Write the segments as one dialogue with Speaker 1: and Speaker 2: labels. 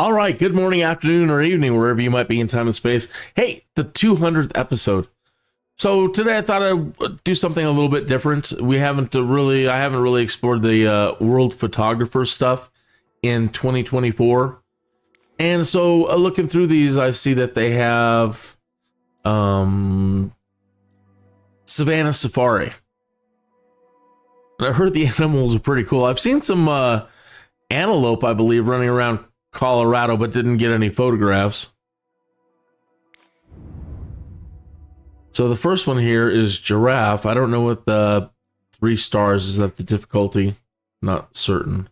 Speaker 1: All right, good morning, afternoon, or evening, wherever you might be in time and space. Hey, the 200th episode. So today I thought I'd do something a little bit different. I haven't really explored the world photographer stuff in 2024. And so looking through these, I see that they have Savanna Safari. And I heard the animals are pretty cool. I've seen some antelope, I believe, running around Colorado, but didn't get any photographs. So the first one here is giraffe. I don't know what the 3 stars is. That the difficulty? Not certain.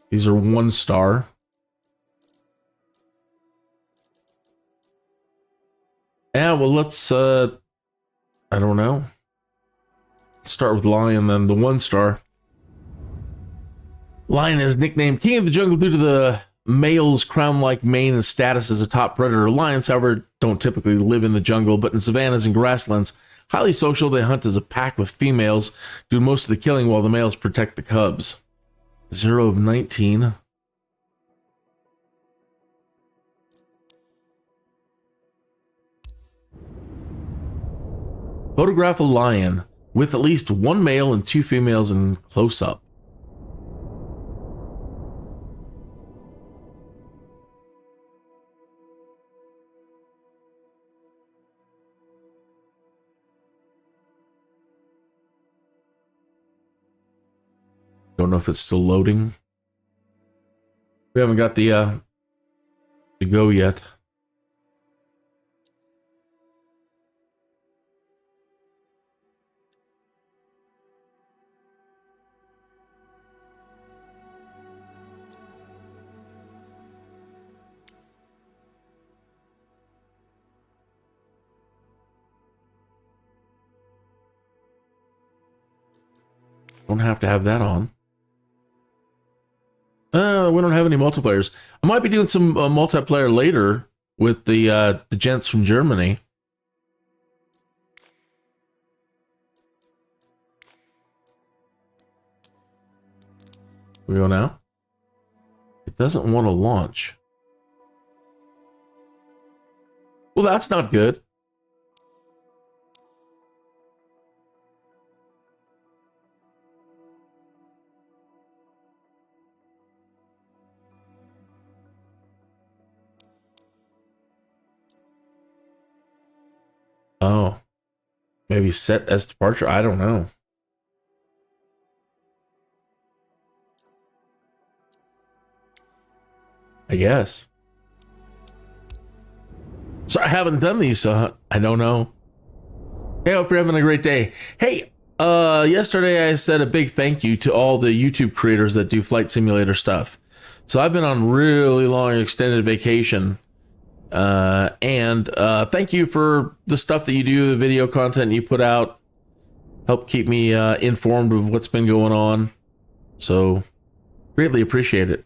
Speaker 1: These are 1 star. Yeah, well, let's I don't know. Start with lion, then the 1 star. Lion is nicknamed King of the Jungle due to the male's crown-like mane and status as a top predator. Lions, however, don't typically live in the jungle, but in savannas and grasslands, highly social, they hunt as a pack with females, do most of the killing while the males protect the cubs. 0 of 19. Photograph a lion with at least 1 male and 2 females in close-up. Don't know if it's still loading. We haven't got the to go yet. Don't have to have that on. We don't have any multiplayers. I might be doing some multiplayer later with the gents from Germany. We go now. It doesn't want to launch. Well, that's not good. Oh, maybe set as departure. I don't know. I guess. So I haven't done these, so I don't know. Hey, I hope you're having a great day. Hey, yesterday I said a big thank you to all the YouTube creators that do flight simulator stuff. So I've been on really long extended vacation. And thank you for the stuff that you do, the video content you put out. Help keep me informed of what's been going on. So greatly appreciate it.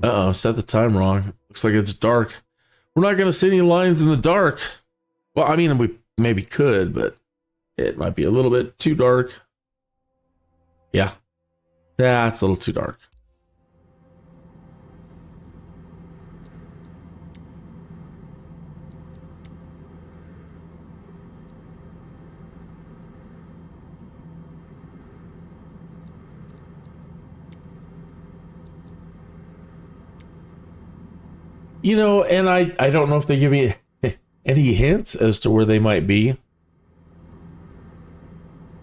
Speaker 1: Uh-oh, set the time wrong. Looks like it's dark. We're not going to see any lions in the dark. Well, I mean, we maybe could, but it might be a little bit too dark. Yeah, that's a little too dark. You know, and I don't know if they give me any hints as to where they might be.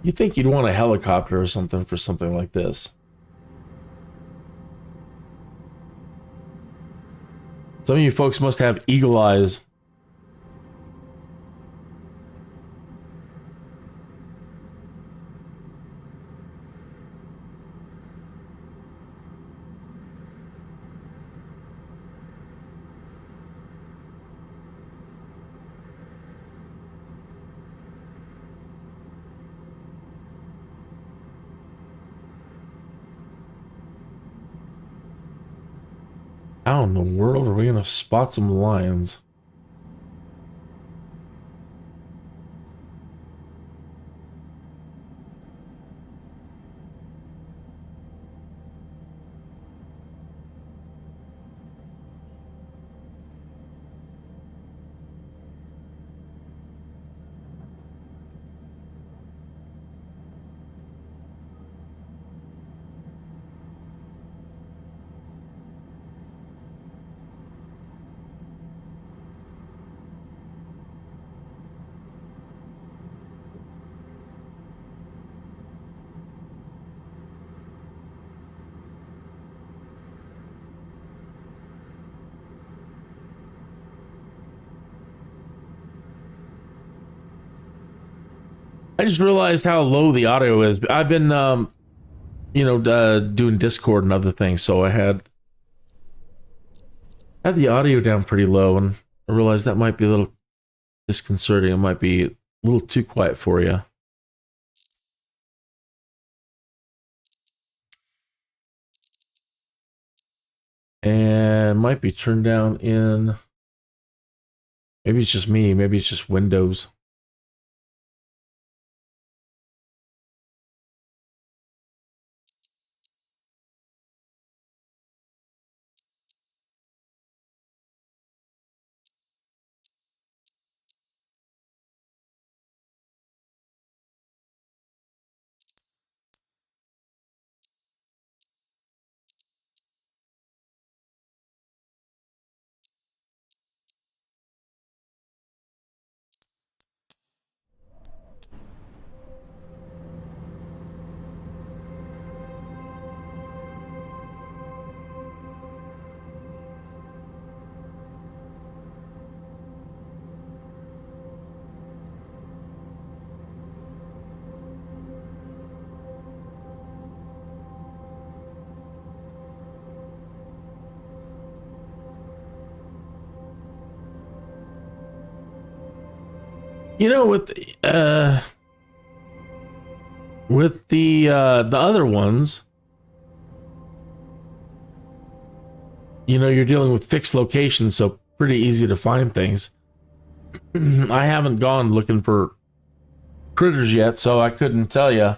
Speaker 1: You'd think you'd want a helicopter or something for something like this. Some of you folks must have eagle eyes. How in the world are we going to spot some lions? I just realized how low the audio is. I've been, doing Discord and other things, so I had the audio down pretty low, and I realized that might be a little disconcerting. It might be a little too quiet for you. And might be turned down in, maybe it's just me, maybe it's just Windows. You know, with the other ones, you know, you're dealing with fixed locations, so pretty easy to find things. I haven't gone looking for critters yet, so I couldn't tell you.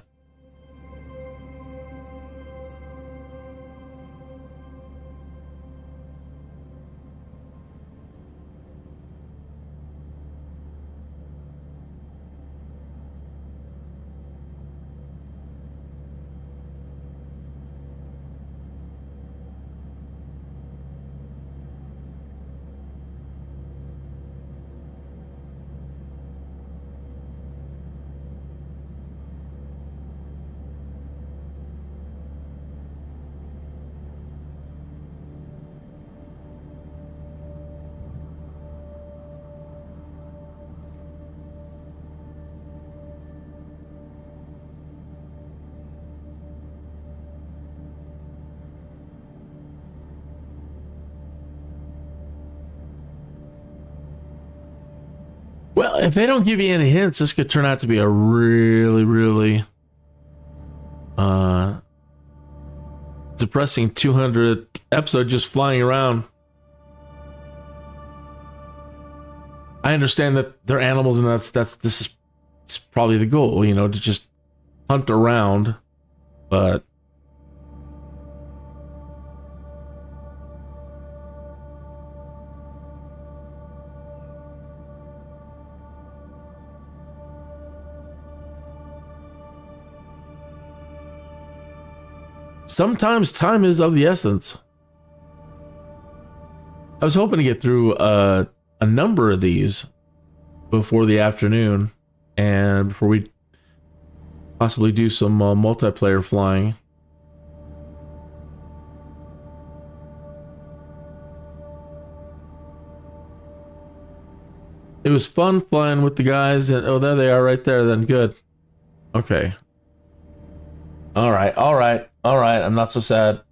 Speaker 1: Well, if they don't give you any hints, this could turn out to be a really, really depressing 200th episode just flying around. I understand that they're animals, and this is probably the goal, you know, to just hunt around, but sometimes time is of the essence. I was hoping to get through a number of these before the afternoon, and before we possibly do some multiplayer flying. It was fun flying with the guys, and oh, there they are right there. Then good. Okay. All right. I'm not so sad.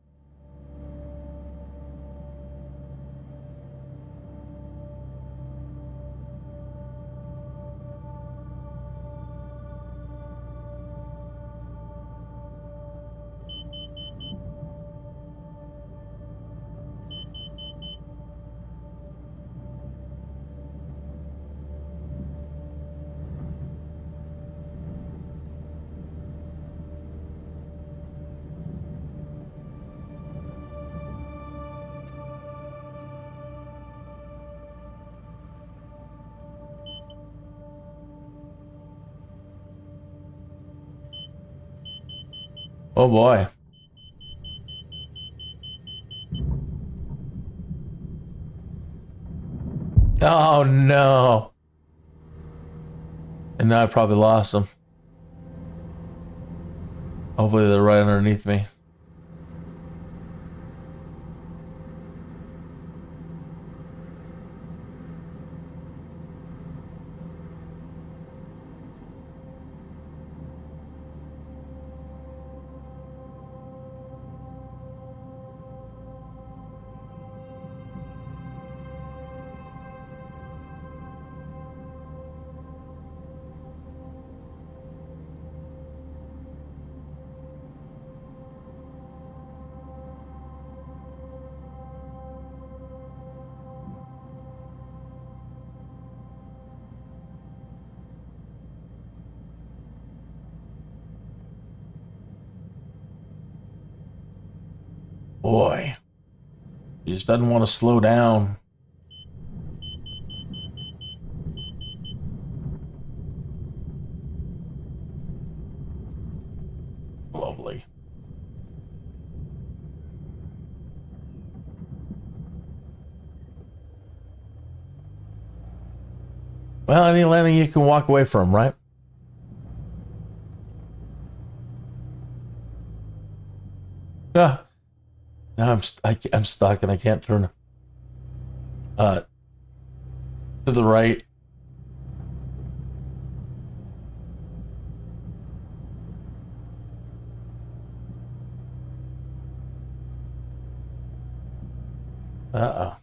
Speaker 1: Oh boy. Oh no. And now I probably lost them. Hopefully they're right underneath me. Boy. He just doesn't want to slow down. Lovely. Well, any landing you can walk away from, right? Yeah. Now I'm stuck and I can't turn to the right. Uh-oh.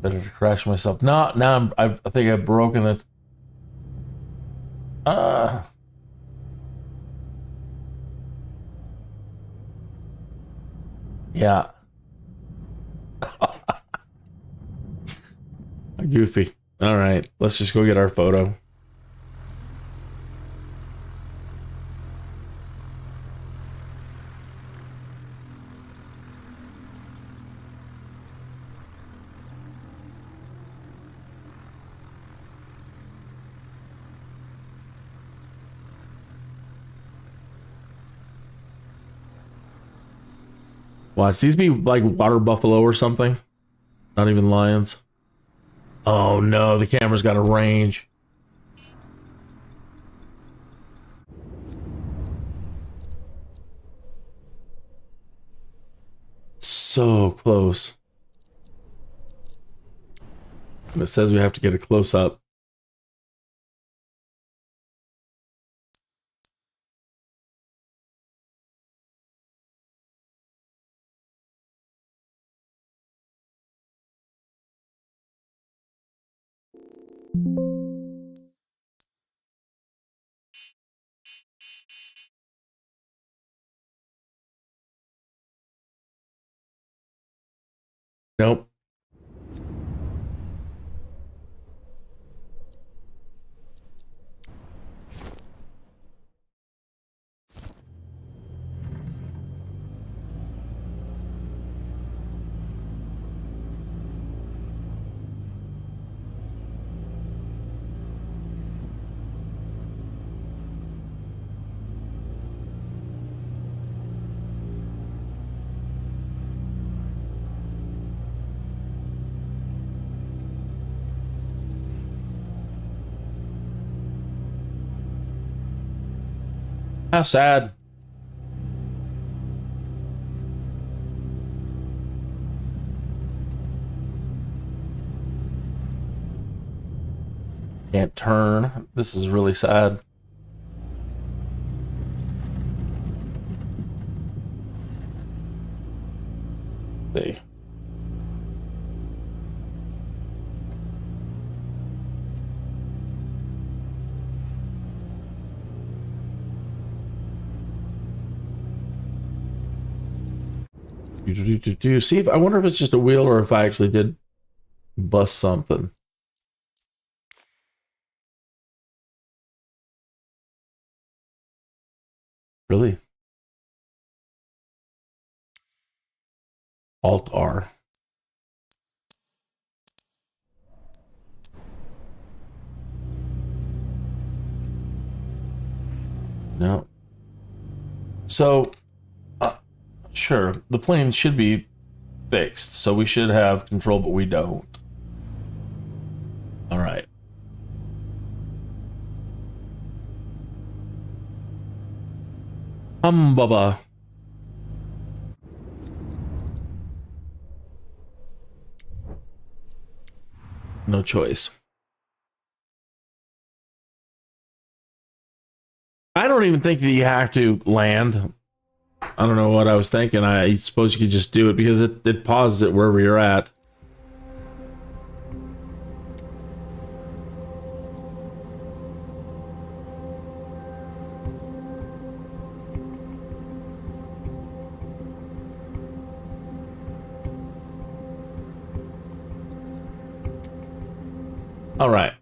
Speaker 1: Better to crash myself. No, now I think I've broken it. Yeah. Goofy. All right, let's just go get our photo. Watch these be like water buffalo or something. Not even lions. Oh no, the camera's got a range. So close. And it says we have to get a close up. Nope. How sad. Can't turn. This is really sad. Let's see. See if I wonder if it's just a wheel or if I actually did bust something. Really? Alt R. No. So, sure, the plane should be fixed, so we should have control, but we don't. All right. Baba. No choice. I don't even think that you have to land. I don't know what I was thinking. I suppose you could just do it because it pauses it wherever you're at. All right.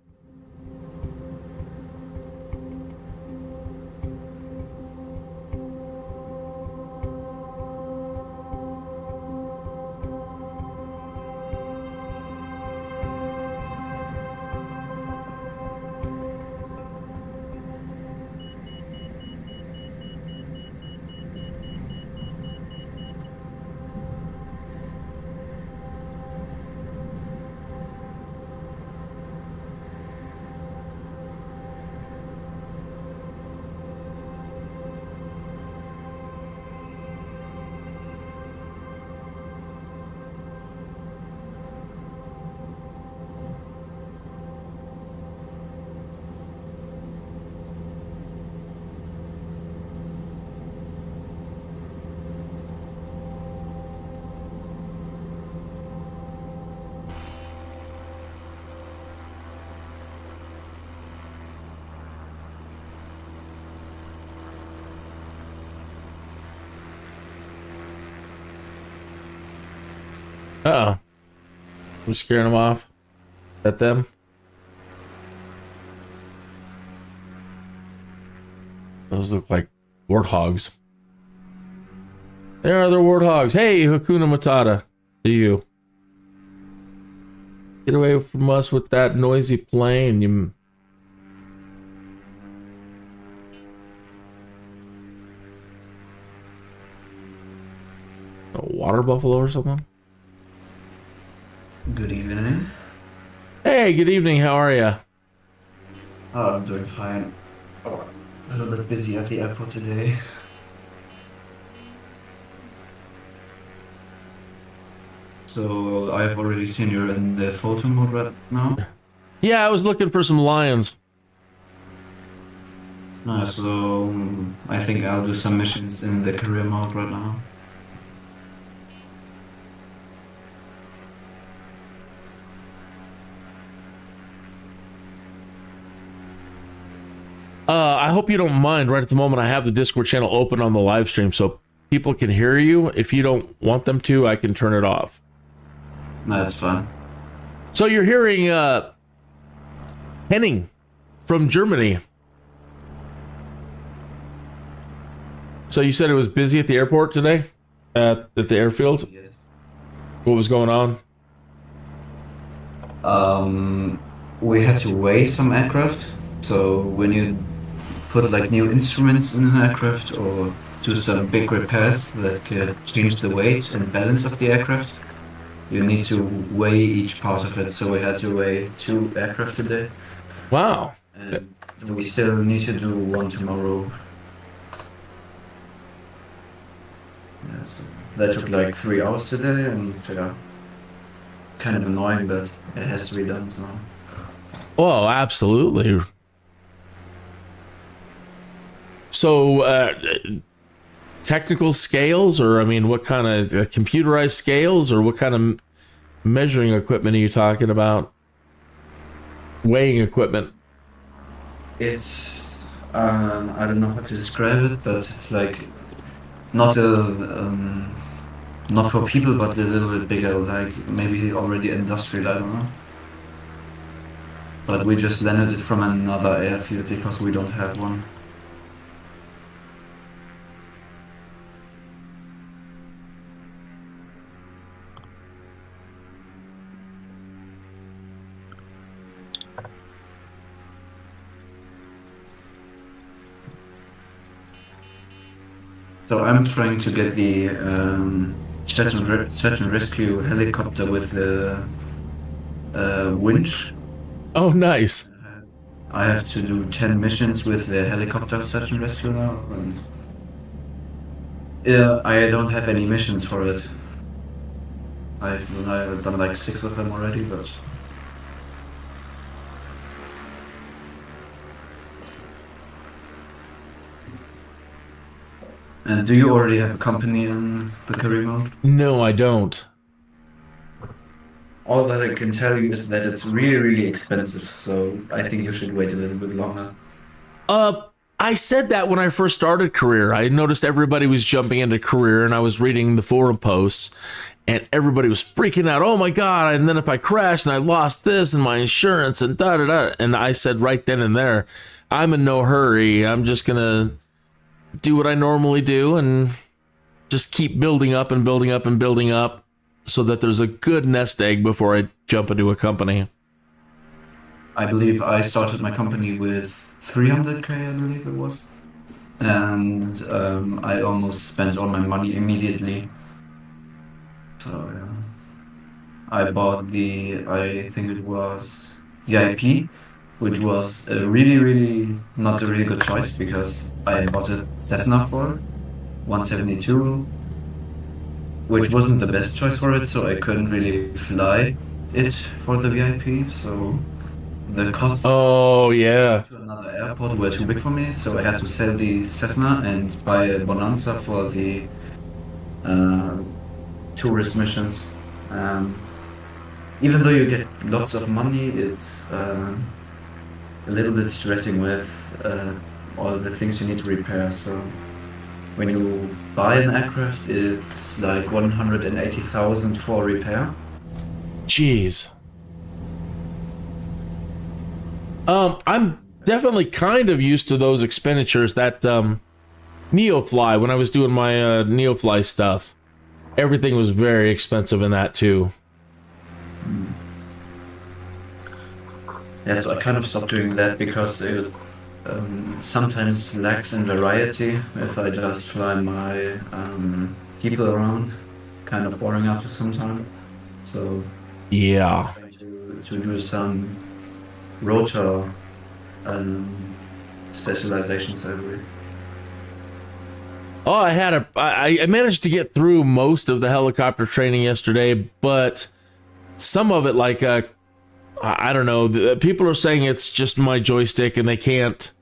Speaker 1: Uh-oh. We're scaring them off. At them? Those look like warthogs. There are the warthogs. Hey, Hakuna Matata. To you. Get away from us with that noisy plane. You... A water buffalo or something?
Speaker 2: Good evening.
Speaker 1: Hey, good evening. How are you?
Speaker 2: Oh, I'm doing fine. Oh, a little bit busy at the airport today. So I've already seen you in the photo mode right now.
Speaker 1: Yeah, I was looking for some lions.
Speaker 2: So I think I'll do some missions in the career mode right now.
Speaker 1: I hope you don't mind. Right at the moment, I have the Discord channel open on the live stream so people can hear you. If you don't want them to, I can turn it off.
Speaker 2: No, that's fine.
Speaker 1: So you're hearing Henning from Germany. So you said it was busy at the airport today? At the airfield?
Speaker 2: Yeah.
Speaker 1: What was going on?
Speaker 2: We had to weigh some aircraft. So when you put like new instruments in an aircraft or do some big repairs that could change the weight and balance of the aircraft, you need to weigh each part of it. So we had to weigh 2 aircraft today.
Speaker 1: Wow.
Speaker 2: And we still need to do 1 tomorrow. Yeah, so that took like 3 hours today, and yeah, kind of annoying, but it has to be done. So.
Speaker 1: Oh, absolutely. So, technical scales, or I mean, what kind of computerized scales, or what kind of measuring equipment are you talking about? Weighing equipment.
Speaker 2: It's I don't know how to describe it, but it's like not a not for people, but a little bit bigger, like maybe already industrial. I don't know. But we just landed it from another airfield because we don't have one. So I'm trying to get the search and rescue helicopter with the winch.
Speaker 1: Oh, nice.
Speaker 2: I have to do 10 missions with the helicopter search and rescue now, and yeah, I don't have any missions for it. I've done like 6 of them already, but and do you already have a company in the career mode?
Speaker 1: No, I don't.
Speaker 2: All that I can tell you is that it's really, really expensive, so I think you should wait a little bit longer.
Speaker 1: I said that when I first started career. I noticed everybody was jumping into career, and I was reading the forum posts, and everybody was freaking out. Oh my God. And then if I crashed and I lost this and my insurance and da da da. And I said right then and there, I'm in no hurry. I'm just going to do what I normally do and just keep building up and building up and building up so that there's a good nest egg before I jump into a company.
Speaker 2: I believe I started my company with 300k, I believe it was. And I almost spent all my money immediately. So yeah. I bought I think it was VIP, which was a really not a really good choice because I bought a Cessna for 172, which wasn't the best choice for it, so I couldn't really fly it for the VIP, so the costs
Speaker 1: to
Speaker 2: another airport were too big for me, so I had to sell the Cessna and buy a Bonanza for the tourist missions. Even though you get lots of money, it's a little bit stressing with all the things you need to repair, so when you buy an aircraft, it's like 180,000 for repair.
Speaker 1: Jeez. I'm definitely kind of used to those expenditures. That NEOFLY, when I was doing my NEOFLY stuff, everything was very expensive in that too.
Speaker 2: Yeah, so I kind of stopped doing that because it sometimes lacks in variety if I just fly my people around. Kind of boring after some time. So
Speaker 1: Yeah.
Speaker 2: I'm trying to do some rotor specializations, I believe.
Speaker 1: Oh, I managed to get through most of the helicopter training yesterday, but some of it, like, I don't know, people are saying it's just my joystick and they can't,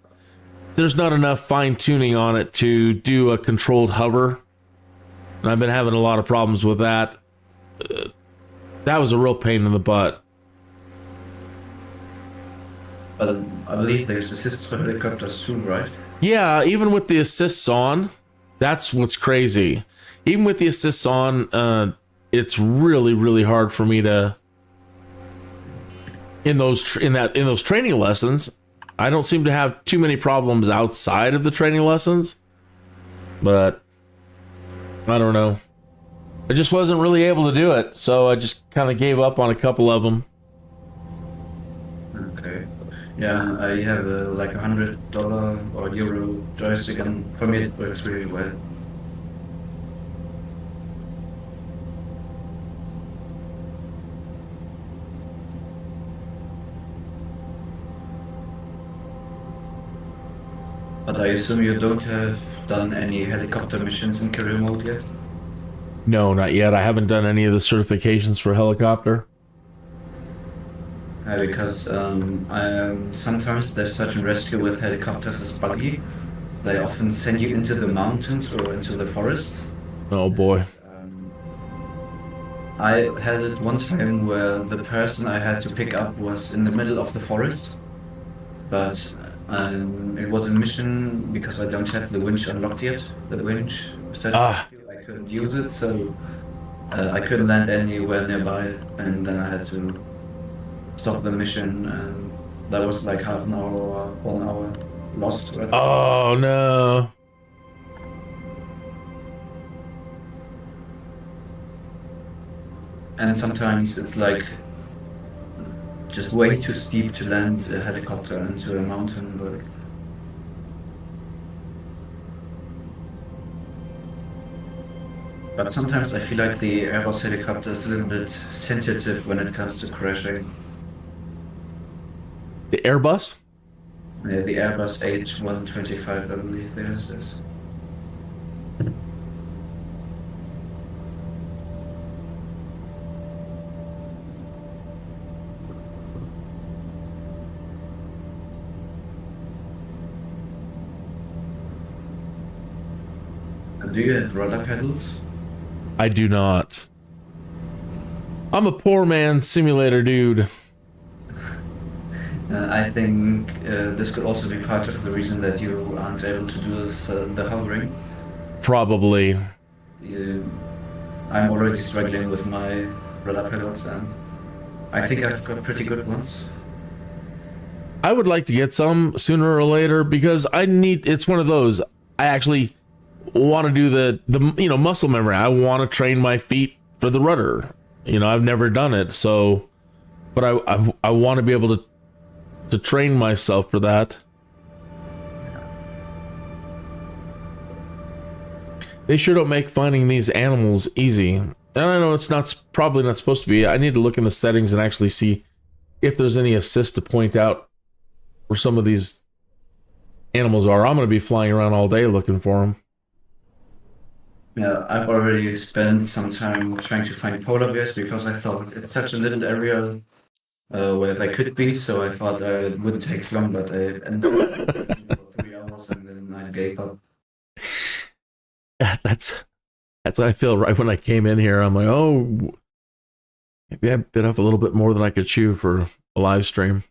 Speaker 1: there's not enough fine tuning on it to do a controlled hover. And I've been having a lot of problems with that. That was a real pain in the butt.
Speaker 2: But I believe there's assists for helicopters too, right?
Speaker 1: Yeah, even with the assists on, that's what's crazy. Even with the assists on, it's really, really hard for me to in those training lessons. I don't seem to have too many problems outside of the training lessons, but I don't know. I just wasn't really able to do it, so I just kind of gave up on a couple of them.
Speaker 2: Okay. Yeah, I have like $100 or euro joystick, and for me it works really well. But I assume you don't have done any helicopter missions in career mode yet?
Speaker 1: No, not yet. I haven't done any of the certifications for helicopter.
Speaker 2: Because sometimes the search and rescue with helicopters is buggy. They often send you into the mountains or into the forests.
Speaker 1: Oh boy.
Speaker 2: I had it one time where the person I had to pick up was in the middle of the forest, but it was a mission because I don't have the winch unlocked yet. The winch search and rescue, I couldn't use it, so I couldn't land anywhere nearby, and then I had to stop the mission. That was like half an hour or 1 hour lost. Right?
Speaker 1: Oh no.
Speaker 2: And sometimes it's like just way too steep to land a helicopter into a mountain. But sometimes I feel like the Airbus helicopter is a little bit sensitive when it comes to crashing.
Speaker 1: The Airbus?
Speaker 2: Yeah, the Airbus H125, I believe there's this. Do you have rudder pedals?
Speaker 1: I do not. I'm a poor man simulator dude.
Speaker 2: I think this could also be part of the reason that you aren't able to do the hovering.
Speaker 1: Probably.
Speaker 2: I'm already struggling with my rudder pedals, and I think I've got pretty good ones.
Speaker 1: I would like to get some sooner or later because it's one of those. I actually want to do the muscle memory. I want to train my feet for the rudder. I've never done it, so but I want to be able to train myself for that. They sure don't make finding these animals easy. And I know it's probably not supposed to be. I need to look in the settings and actually see if there's any assist to point out where some of these animals are. I'm going to be flying around all day looking for them.
Speaker 2: Yeah, I've already spent some time trying to find polar bears because I thought it's such a little area where they could be, so I thought it wouldn't take long, but I ended up for 3 hours and then I gave up.
Speaker 1: That's how I feel right when I came in here. I'm like, oh, maybe I bit off a little bit more than I could chew for a live stream.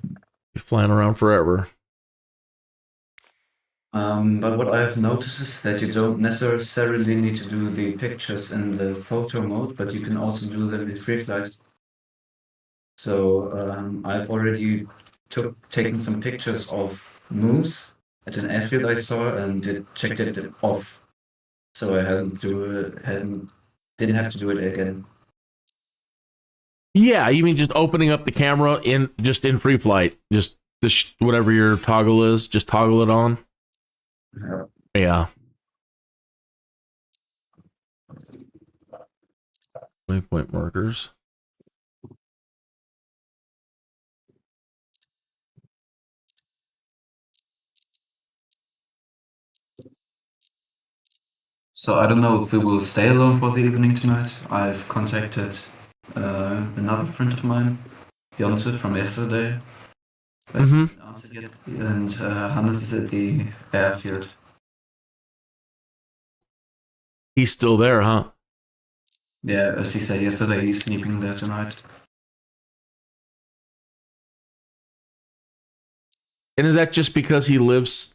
Speaker 1: Be flying around forever.
Speaker 2: But what I have noticed is that you don't necessarily need to do the pictures in the photo mode, but you can also do them in free flight. So I've already taken some pictures of moose at an airfield I saw and checked it off, so I didn't have to do it again.
Speaker 1: Yeah, you mean just opening up the camera in free flight, just whatever your toggle is, just toggle it on. Yeah. Waypoint markers.
Speaker 2: So I don't know if we will stay alone for the evening tonight. I've contacted another friend of mine, Jonte, from yesterday. But he hasn't answered yet. And Hannes is at the airfield.
Speaker 1: He's still there, huh?
Speaker 2: Yeah, as he said yesterday, he's sleeping there tonight.
Speaker 1: And is that just because he lives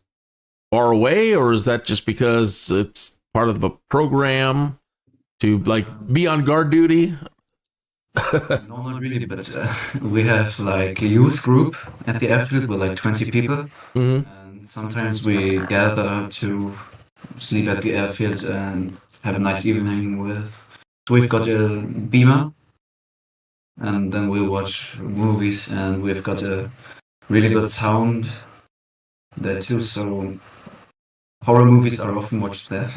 Speaker 1: far away, or is that just because it's part of the program to like be on guard duty?
Speaker 2: No, not really, but we have like a youth group at the airfield with like 20 people. And sometimes we gather to sleep at the airfield and have a nice evening with. So we've got a beamer, and then we'll watch movies, and we've got a really good sound there too. So horror movies are often watched there.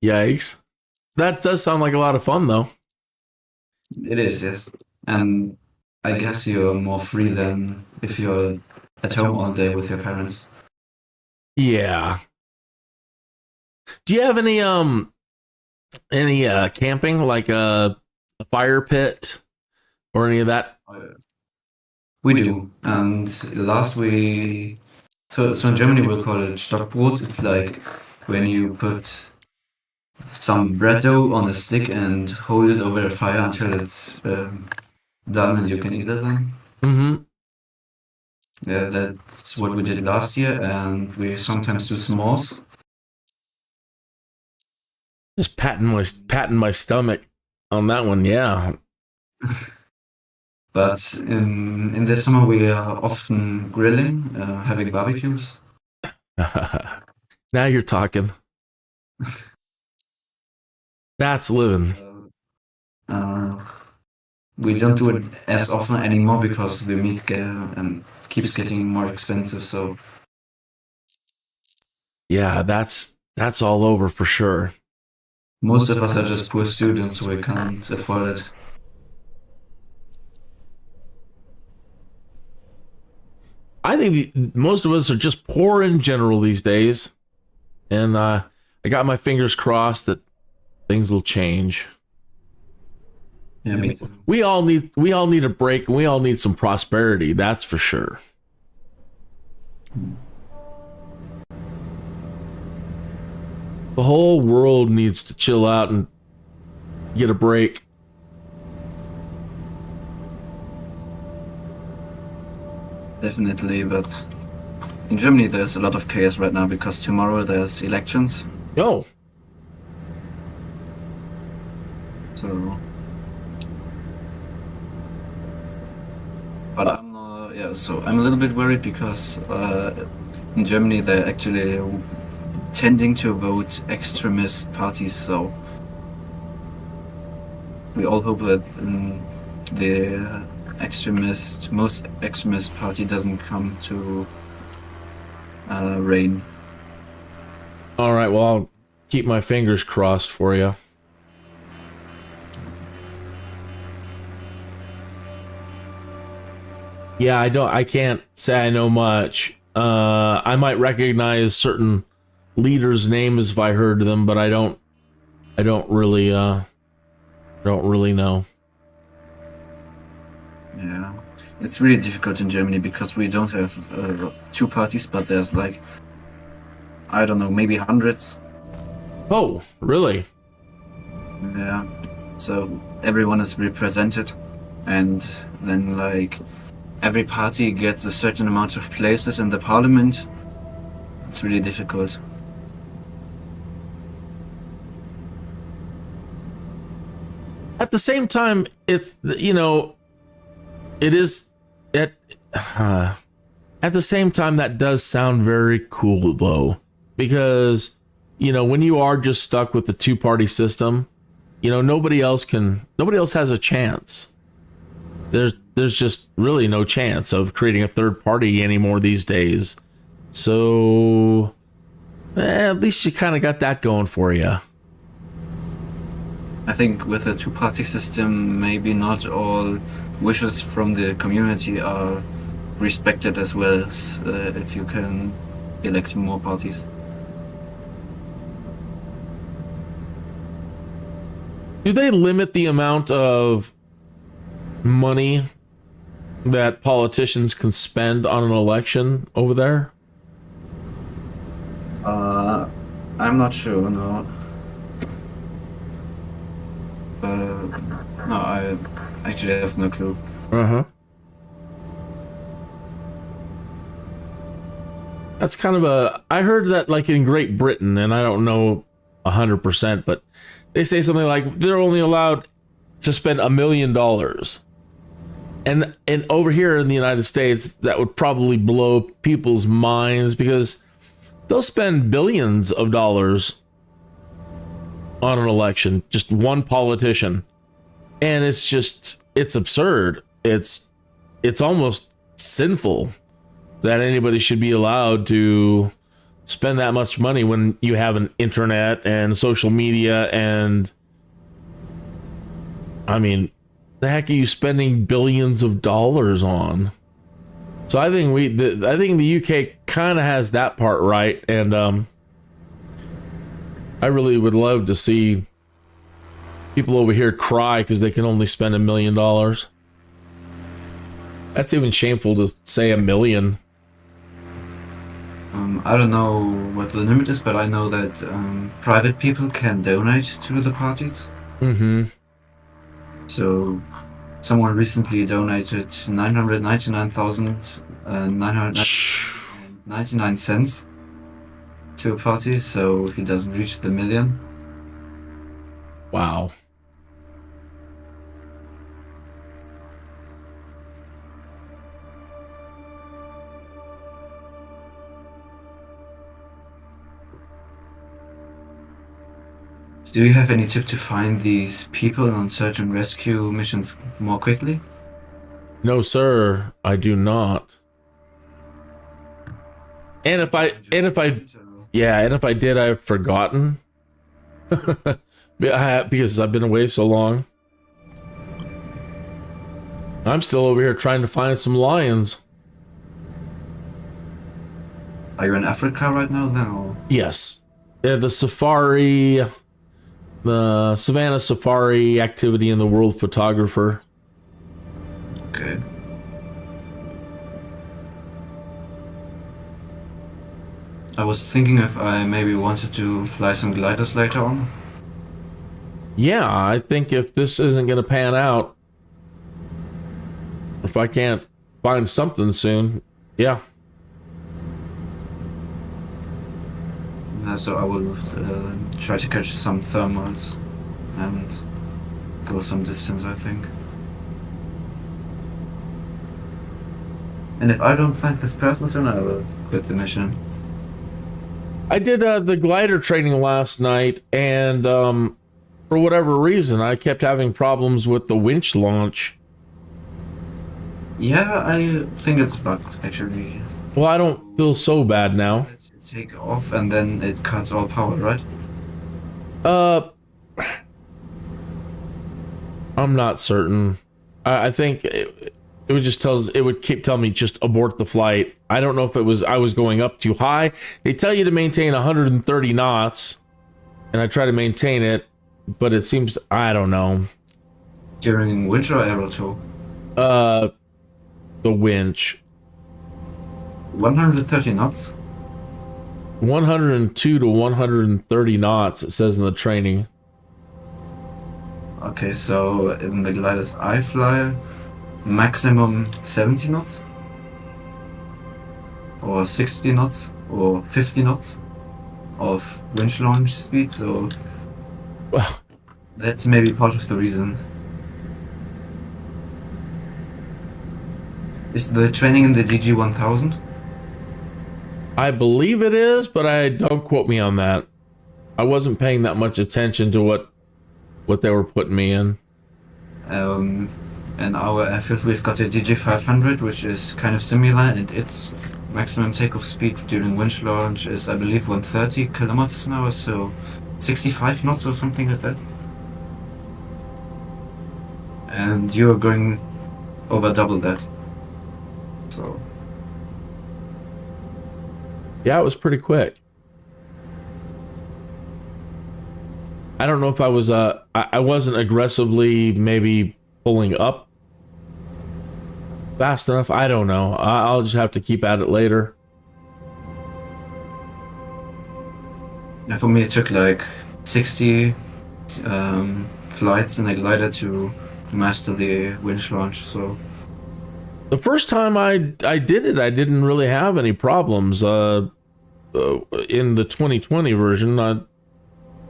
Speaker 1: Yikes. That does sound like a lot of fun, though.
Speaker 2: It is, yes. And I guess you're more free than if you're at home all day with your parents.
Speaker 1: Yeah. Do you have any camping, like a fire pit or any of that?
Speaker 2: We do. And so in Germany we'll call it Stockbrot. It's like when you put some bread dough on a stick and hold it over a fire until it's done and you can eat it then. Yeah, that's what we did last year, and we sometimes do s'mores.
Speaker 1: Just patting my stomach on that one, yeah.
Speaker 2: But in this summer we are often grilling, having barbecues.
Speaker 1: Now you're talking. That's living.
Speaker 2: We don't do it as often anymore because the meat keeps getting more expensive. So
Speaker 1: yeah, that's all over for sure.
Speaker 2: Most of us are just poor students, so we can't afford it.
Speaker 1: I think most of us are just poor in general these days, and I got my fingers crossed that things will change.
Speaker 2: Yeah, me too.
Speaker 1: We all need a break, and we all need some prosperity. That's for sure. The whole world needs to chill out and get a break.
Speaker 2: Definitely, but in Germany there's a lot of chaos right now because tomorrow there's elections.
Speaker 1: Oh.
Speaker 2: So, but I'm a little bit worried because in Germany they're actually tending to vote extremist parties. So we all hope that the most extremist party doesn't come to reign.
Speaker 1: All right, well, I'll keep my fingers crossed for you. Yeah, I can't say I know much. I might recognize certain leaders' names if I heard them, but I don't really know.
Speaker 2: Yeah, it's really difficult in Germany because we don't have two parties, but there's like, I don't know, maybe hundreds.
Speaker 1: Oh, really?
Speaker 2: Yeah, so everyone is represented, and then like every party gets a certain amount of places in the parliament, It's really difficult.
Speaker 1: At the same time, it's, you know, it is at the same time that does sound very cool though, because you know when you are just stuck with the two-party system, you know nobody else has a chance. There's just really no chance of creating a third party anymore these days. So at least you kind of got that going for you.
Speaker 2: I think with a two-party system, maybe not all wishes from the community are respected as well as if you can elect more parties.
Speaker 1: Do they limit the amount of money that politicians can spend on an election over there?
Speaker 2: I'm not sure, no. No, I actually have no clue.
Speaker 1: That's kind of I heard that like in Great Britain, and I don't know 100%, but they say something like they're only allowed to spend $1 million. And over here in the United States, that would probably blow people's minds because they'll spend billions of dollars on an election, just one politician. And it's absurd. It's almost sinful that anybody should be allowed to spend that much money when you have an internet and social media. And I mean, the heck are you spending billions of dollars on? So I think the UK kind of has that part right. And I really would love to see people over here cry because they can only spend $1 million. That's even shameful to say $1 million.
Speaker 2: I don't know what the limit is, but I know that private people can donate to the parties.
Speaker 1: Mm-hmm.
Speaker 2: So someone recently donated 999,999 cents to a party, so he doesn't reach the million.
Speaker 1: Wow.
Speaker 2: Do you have any tip to find these people on search and rescue missions more quickly?
Speaker 1: No, sir, I do not. And if I did, I've forgotten. Because I've been away so long. I'm still over here trying to find some lions.
Speaker 2: Are you in Africa right now then? Or?
Speaker 1: Yes. The Savanna Safari activity in the World Photographer.
Speaker 2: Okay. I was thinking if I maybe wanted to fly some gliders later on.
Speaker 1: Yeah, I think if this isn't going to pan out, if I can't find something soon, yeah.
Speaker 2: So I will try to catch some thermals and go some distance, I think. And if I don't find this person soon, I will quit the mission.
Speaker 1: I did the glider training last night, and for whatever reason, I kept having problems with the winch launch.
Speaker 2: Yeah, I think it's bugged, actually.
Speaker 1: Well, I don't feel so bad now.
Speaker 2: Take off and then it cuts all power, right?
Speaker 1: I'm not certain. I think it would just it would keep telling me just abort the flight. I don't know if I was going up too high. They tell you to maintain 130 knots, and I try to maintain it, but it seems I don't know.
Speaker 2: During winch or aero tow?
Speaker 1: The winch.
Speaker 2: 130 knots.
Speaker 1: 102 to 130 knots, it says in the training.
Speaker 2: Okay, so in the gliders I fly, maximum 70 knots? Or 60 knots? or 50 knots of winch launch speed, so
Speaker 1: Well,
Speaker 2: that's maybe part of the reason. Is the training in the DG-1000?
Speaker 1: I believe it is, but I don't quote me on that. I wasn't paying that much attention to what they were putting me in.
Speaker 2: In our airfield, we've got a DG-500, which is kind of similar, and its maximum takeoff speed during winch launch is, I believe, 130 kilometers an hour, so 65 knots or something like that. And you're going over double that. So
Speaker 1: Yeah, it was pretty quick. I don't know if I was I wasn't aggressively maybe pulling up fast enough. I don't know. I'll just have to keep at it later.
Speaker 2: yeah, for me it took like 60 flights in a glider to master the winch launch, so
Speaker 1: The first time I did it, I didn't really have any problems. In the 2020 version, I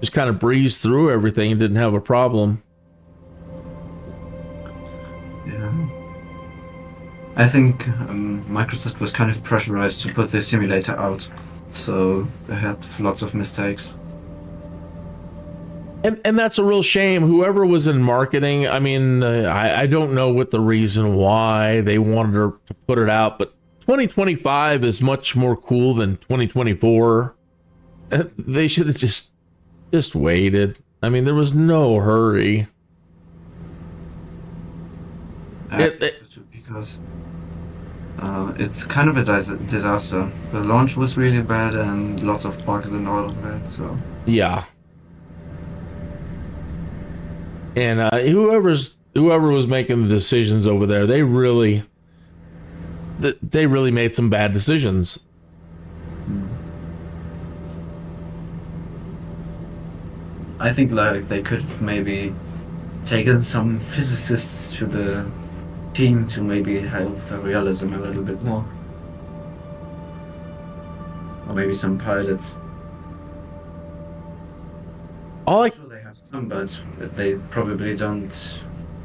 Speaker 1: just kind of breezed through everything and didn't have a problem.
Speaker 2: yeah. I think Microsoft was kind of pressurized to put the simulator out, so they had lots of mistakes.
Speaker 1: And that's a real shame. Whoever was in marketing, I mean, I don't know what the reason why they wanted to put it out, but 2025 is much more cool than 2024. They should have just waited. I mean, there was no hurry.
Speaker 2: Because it's kind of a disaster. The launch was really bad and lots of bugs and all of that, so...
Speaker 1: Yeah. And whoever was making the decisions over there, they really made some bad decisions.
Speaker 2: I think like they could have maybe taken some physicists to the team to maybe help the realism a little bit more. Or maybe some pilots. Sure, they have some, but they probably don't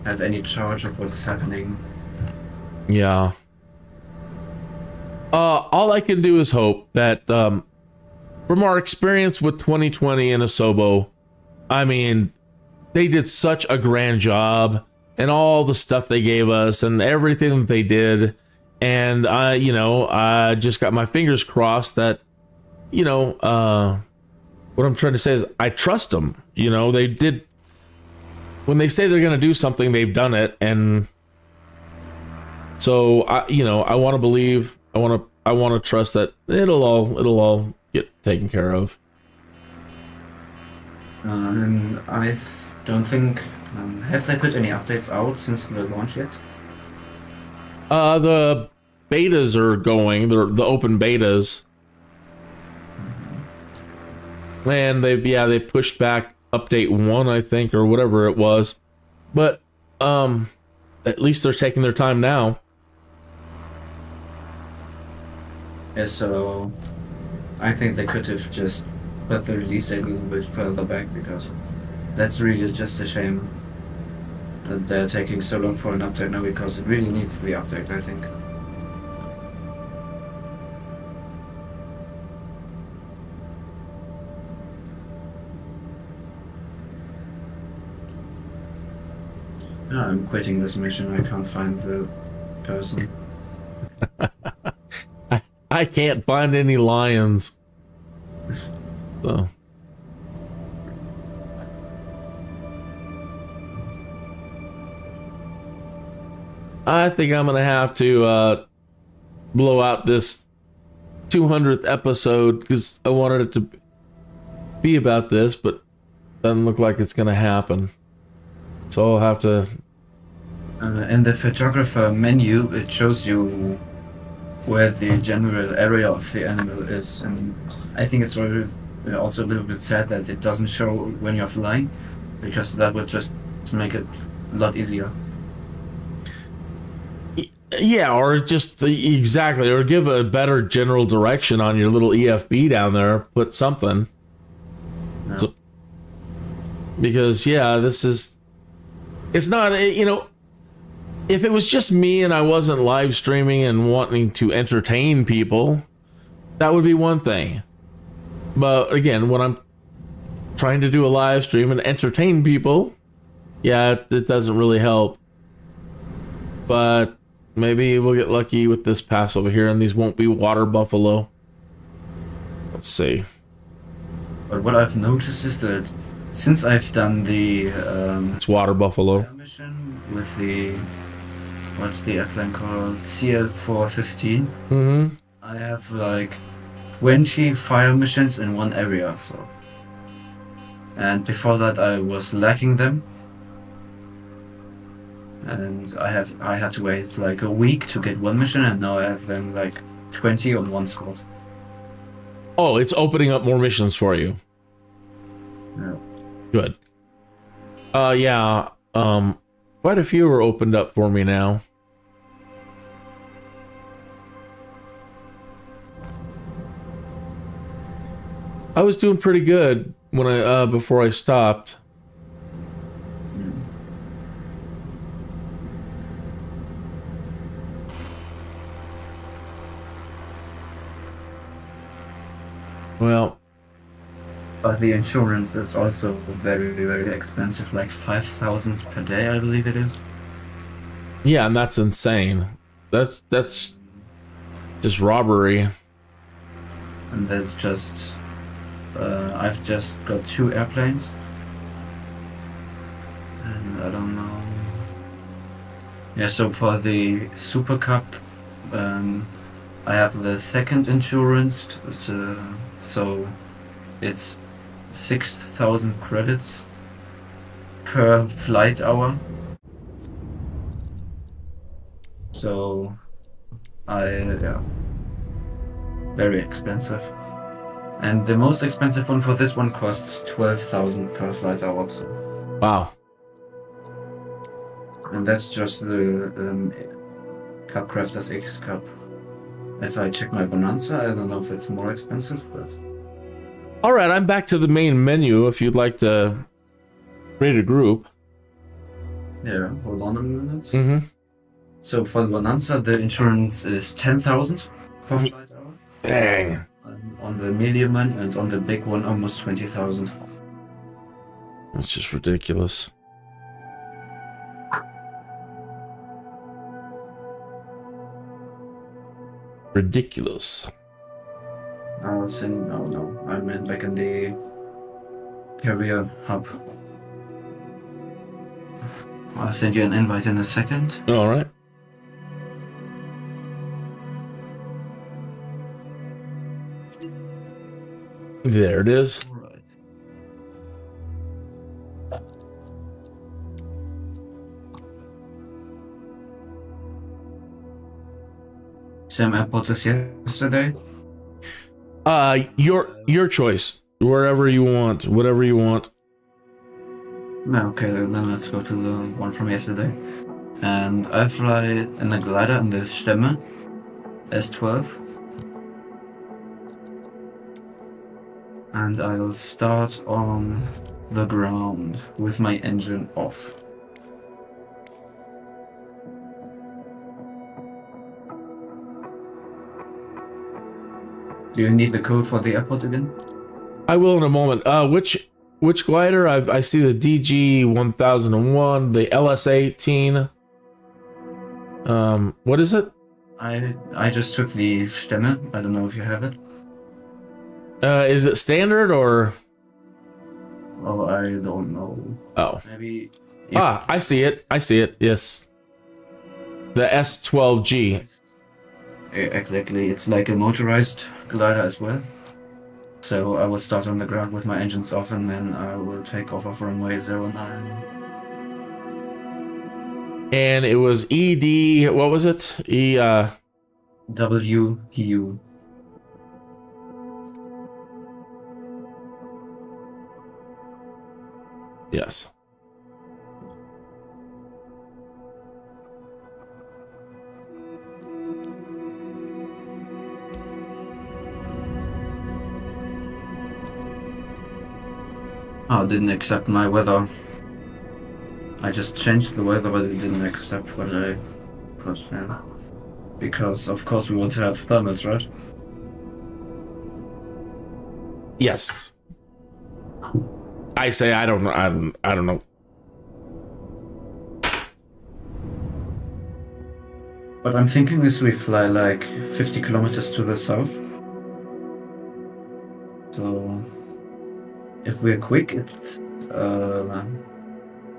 Speaker 2: have any charge of what's happening.
Speaker 1: Yeah. All I can do is hope that from our experience with 2020 and Asobo, I mean, they did such a grand job and all the stuff they gave us and everything that they did. And I just got my fingers crossed that, what I'm trying to say is I trust them. They did, when they say they're going to do something, they've done it. And so I want to believe, I want to trust that it'll all get taken care of.
Speaker 2: And I don't think, have they put any updates out since the launch yet?
Speaker 1: The betas are going, the open betas. And they pushed back update 1, I think, or whatever it was. But at least they're taking their time now.
Speaker 2: Yeah, so I think they could have just put the release a little bit further back, because that's really just a shame that they're taking so long for an update now, because it really needs the update, I think. I'm quitting this mission. I can't find the person.
Speaker 1: I can't find any lions. So. I think I'm gonna have to blow out this 200th episode because I wanted it to be about this, but doesn't look like it's gonna happen. So I'll have to.
Speaker 2: In the photographer menu, it shows you where the general area of the animal is, and I think it's also a little bit sad that it doesn't show when you're flying, because that would just make it a lot easier.
Speaker 1: Yeah, or just exactly, or give a better general direction on your little EFB down there. Put something.
Speaker 2: No.
Speaker 1: So, because it's not, if it was just me and I wasn't live streaming and wanting to entertain people, that would be one thing. But again, when I'm trying to do a live stream and entertain people, yeah, it doesn't really help. But maybe we'll get lucky with this pass over here, and these won't be water buffalo. Let's see.
Speaker 2: But what I've noticed is that since I've done the
Speaker 1: It's water buffalo
Speaker 2: mission with the what's the airplane called, CL415, I have like 20 fire missions in one area. So, and before that I was lacking them. And I had to wait like a week to get one mission, and now I have them like 20 on one spot.
Speaker 1: Oh, it's opening up more missions for you.
Speaker 2: Yeah.
Speaker 1: Good. Yeah. Quite a few are opened up for me now. I was doing pretty good when before I stopped. Well,
Speaker 2: but the insurance is also very, very expensive, like 5,000 per day, I believe it is.
Speaker 1: Yeah, and that's insane. That's just robbery.
Speaker 2: And that's just I've just got 2 airplanes, and I don't know. Yeah, so for the Super Cup, I have the second insurance, so it's 6,000 credits per flight hour. So yeah, very expensive. And the most expensive one for this one costs 12,000 per flight hour. So.
Speaker 1: Wow.
Speaker 2: And that's just the Cup Crafters X Cup. If I check my Bonanza, I don't know if it's more expensive, but...
Speaker 1: All right, I'm back to the main menu if you'd like to create a group.
Speaker 2: Yeah, hold on a minute.
Speaker 1: Mm-hmm.
Speaker 2: So for the Bonanza, the insurance is 10,000 per flight hour.
Speaker 1: Dang.
Speaker 2: On the medium one, and on the big one, almost 20,000.
Speaker 1: That's just ridiculous. Ridiculous.
Speaker 2: I'll send... Oh no, I'm back in the carrier hub. I'll send you an invite in a second.
Speaker 1: All right. There it is.
Speaker 2: All right. Same airport as yesterday?
Speaker 1: Your choice. Wherever you want, whatever you want.
Speaker 2: No, okay, then let's go to the one from yesterday. And I fly in the glider in the Stämme S12. And I'll start on the ground with my engine off. Do you need the code for the airport again?
Speaker 1: I will in a moment. Which glider? I see the DG 1001, the LS18. What is it?
Speaker 2: I just took the Stämme. I don't know if you have it.
Speaker 1: Is it standard or?
Speaker 2: Oh, I don't know.
Speaker 1: Oh.
Speaker 2: Maybe.
Speaker 1: I see it. I see it. Yes. The S12G.
Speaker 2: Exactly. It's like a motorized glider as well. So I will start on the ground with my engines off, and then I will take off of runway 09.
Speaker 1: And it was ED. What was it?
Speaker 2: WU.
Speaker 1: Yes.
Speaker 2: Oh, it didn't accept my weather. I just changed the weather, but it didn't accept what I put in. Because, of course, we want to have thermals, right?
Speaker 1: Yes. I say I don't know. I don't know.
Speaker 2: What I'm thinking is we fly like 50 kilometers to the south. So, if we're quick, it's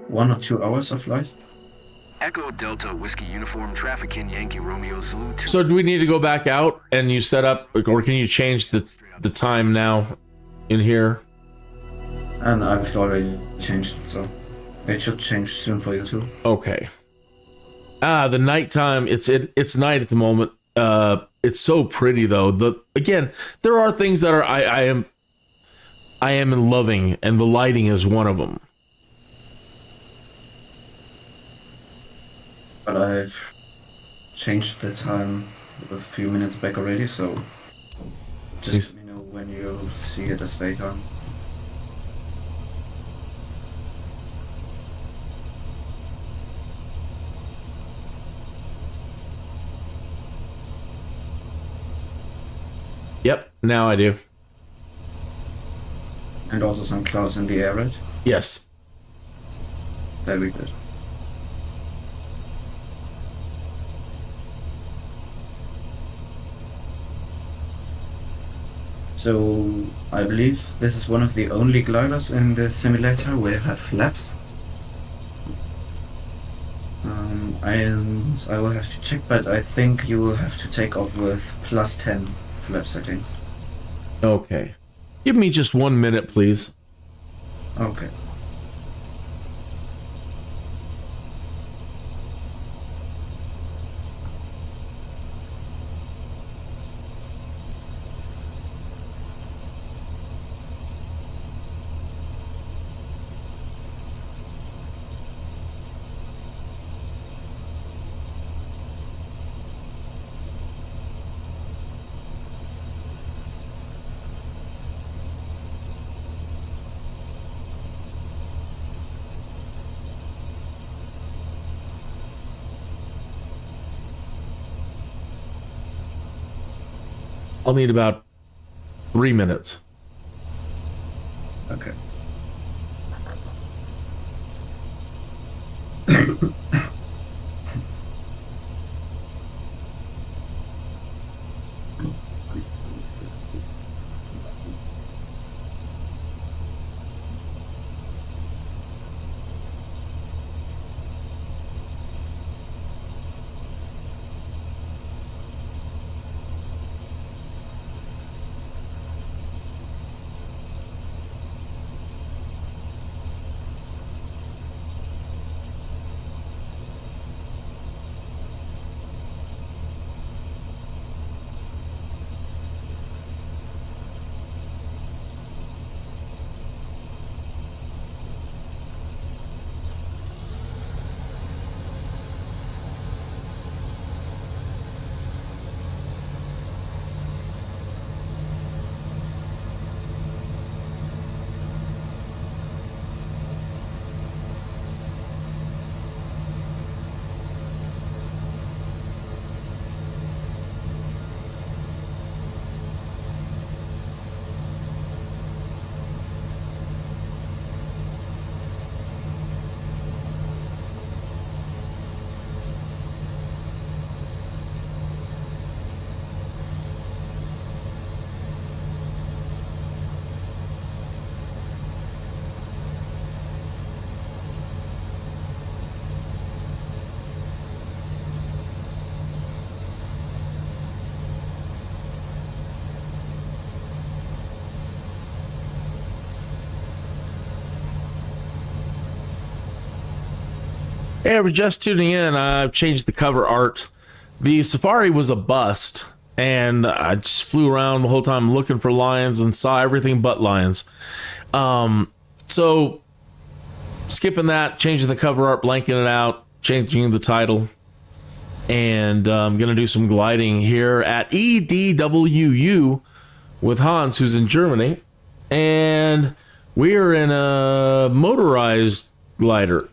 Speaker 2: 1 or 2 hours of flight.
Speaker 3: Echo Delta Whiskey Uniform Traffic in Yankee Romeo Zulu 2.
Speaker 1: So do we need to go back out and you set up, or can you change the time now in here?
Speaker 2: And I've already changed it, so it should change soon for you too.
Speaker 1: Okay. The nighttime, it's night at the moment. It's so pretty though. Again, there are things that are I am loving, and the lighting is one of them.
Speaker 2: But I've changed the time a few minutes back already, so just let me know when you see it as daytime.
Speaker 1: Yep, now I do.
Speaker 2: And also some clouds in the air, right?
Speaker 1: Yes.
Speaker 2: Very good. So, I believe this is one of the only gliders in the simulator where you have flaps. I will have to check, but I think you will have to take off with +10 flap settings.
Speaker 1: Okay. Give me just 1 minute, please.
Speaker 2: Okay.
Speaker 1: I'll need about 3 minutes.
Speaker 2: Okay.
Speaker 1: Hey, we're just tuning in. I've changed the cover art. The Safari was a bust, and I just flew around the whole time looking for lions and saw everything but lions. So skipping that, changing the cover art, blanking it out, changing the title, and I'm gonna do some gliding here at EDWU with Hans, who's in Germany, and We are in a motorized glider.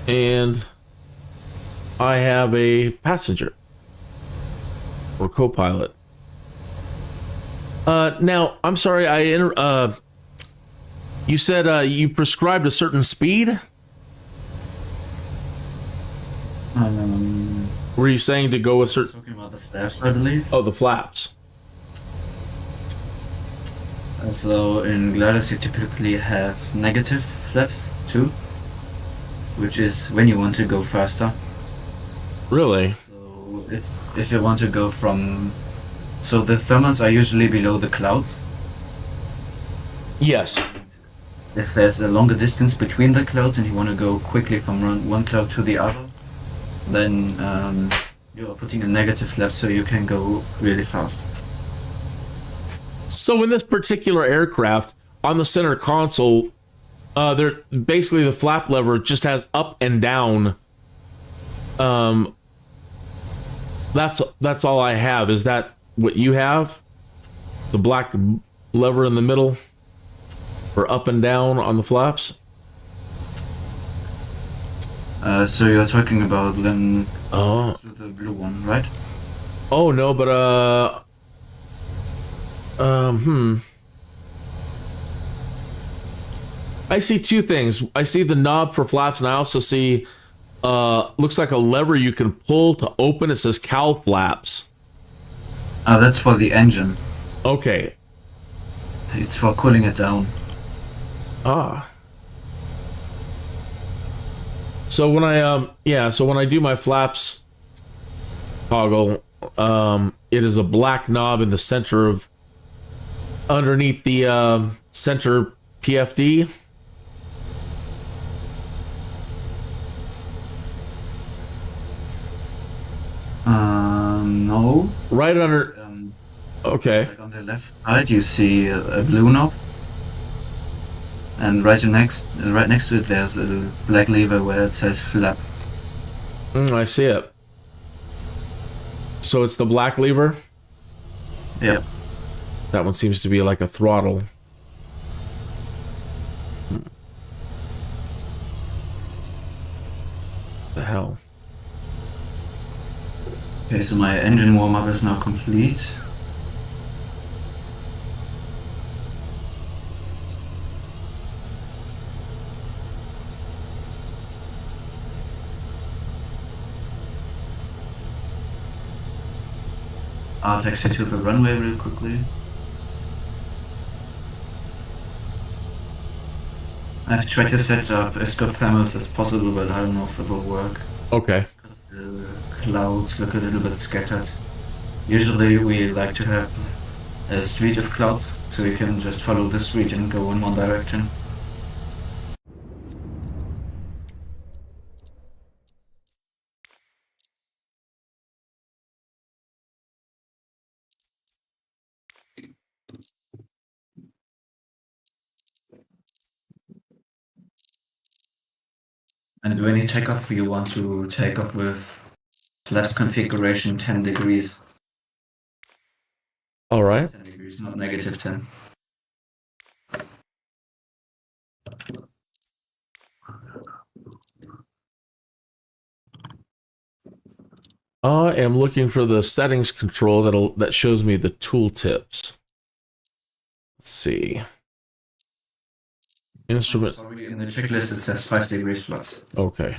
Speaker 1: And I have a passenger. Or co-pilot. Now, I'm sorry, you said you prescribed a certain speed? Were you saying to go with certain...
Speaker 2: Talking about the flaps, I believe.
Speaker 1: Oh, the flaps.
Speaker 2: So in gliders you typically have negative flaps too, which is when you want to go faster.
Speaker 1: Really?
Speaker 2: So if you want to go from... So the thermals are usually below the clouds.
Speaker 1: Yes.
Speaker 2: If there's a longer distance between the clouds and you want to go quickly from one cloud to the other, then you're putting a negative flap so you can go really fast.
Speaker 1: So in this particular aircraft, on the center console, there basically the flap lever just has up and down. That's all I have. Is that what you have? The black lever in the middle, or up and down on the flaps?
Speaker 2: So you're talking about then
Speaker 1: Oh.
Speaker 2: the blue one, right?
Speaker 1: Oh no, but I see two things. I see the knob for flaps, and I also see looks like a lever you can pull to open. It says cowl flaps.
Speaker 2: That's for the engine.
Speaker 1: Okay.
Speaker 2: It's for cooling it down.
Speaker 1: Ah. So when I so when I do my flaps toggle, it is a black knob in the center of underneath the center PFD.
Speaker 2: No.
Speaker 1: Right under. Okay.
Speaker 2: Like on the left side, you see a blue knob, and right next to it, there's a black lever where it says flap.
Speaker 1: I see it. So it's the black lever?
Speaker 2: Yeah.
Speaker 1: That one seems to be like a throttle. The hell?
Speaker 2: Okay, so my engine warm-up is now complete. I'll taxi to the runway real quickly. I've tried to set up as good thermals as possible, but I don't know if it will work.
Speaker 1: Okay.
Speaker 2: Because the clouds look a little bit scattered. Usually we like to have a street of clouds, so you can just follow the street and go in one direction. And do any takeoff you want to take off with flaps configuration 10 degrees.
Speaker 1: All right.
Speaker 2: 10 degrees, not negative 10.
Speaker 1: I am looking for the settings control that shows me the tooltips. Let's see. Instrument.
Speaker 2: Sorry, in the checklist it says 5 degrees flaps.
Speaker 1: Okay.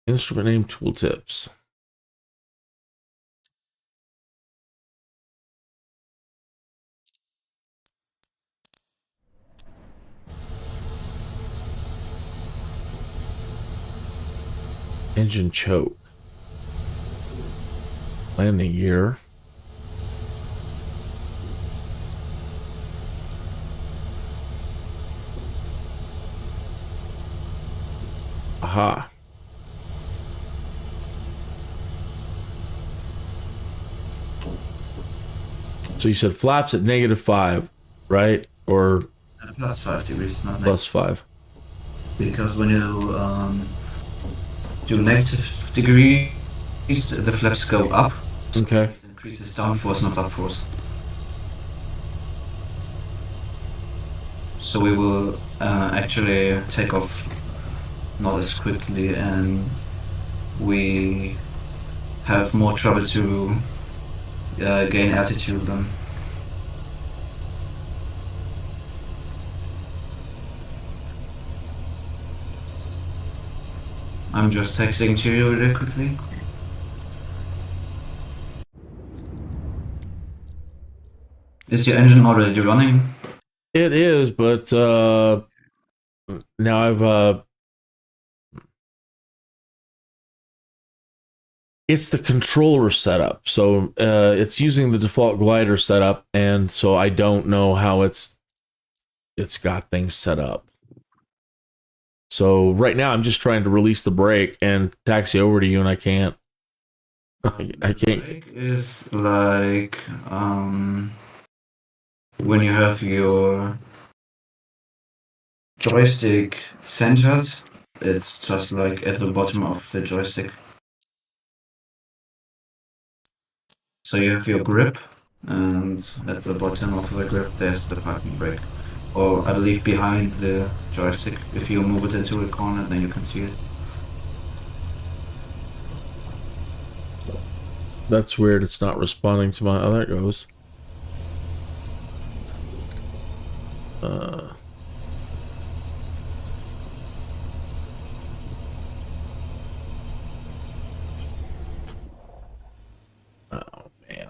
Speaker 1: Instrument name tooltips. Engine choke. Landing gear. Aha. So you said flaps at -5, right? Or
Speaker 2: Plus 5 degrees, not
Speaker 1: plus 5.
Speaker 2: Because when you do negative degrees, the flaps go up.
Speaker 1: Okay.
Speaker 2: It increases downforce, not upforce. so we will actually take off not as quickly, and we have more trouble to gain altitude then. I'm just texting to you really quickly. Is your engine already running?
Speaker 1: It is, but now I've it's the controller setup, so it's using the default glider setup, and so I don't know how it's got things set up. So right now I'm just trying to release the brake and taxi over to you, and I can't. I can't.
Speaker 2: Brake is like when you have your joystick centered, it's just like at the bottom of the joystick. So you have your grip, and at the bottom of the grip there's the parking brake. Or I believe behind the joystick. If you move it into a corner, then you can see it.
Speaker 1: That's weird. It's not responding to my. Oh, there it goes. Oh man.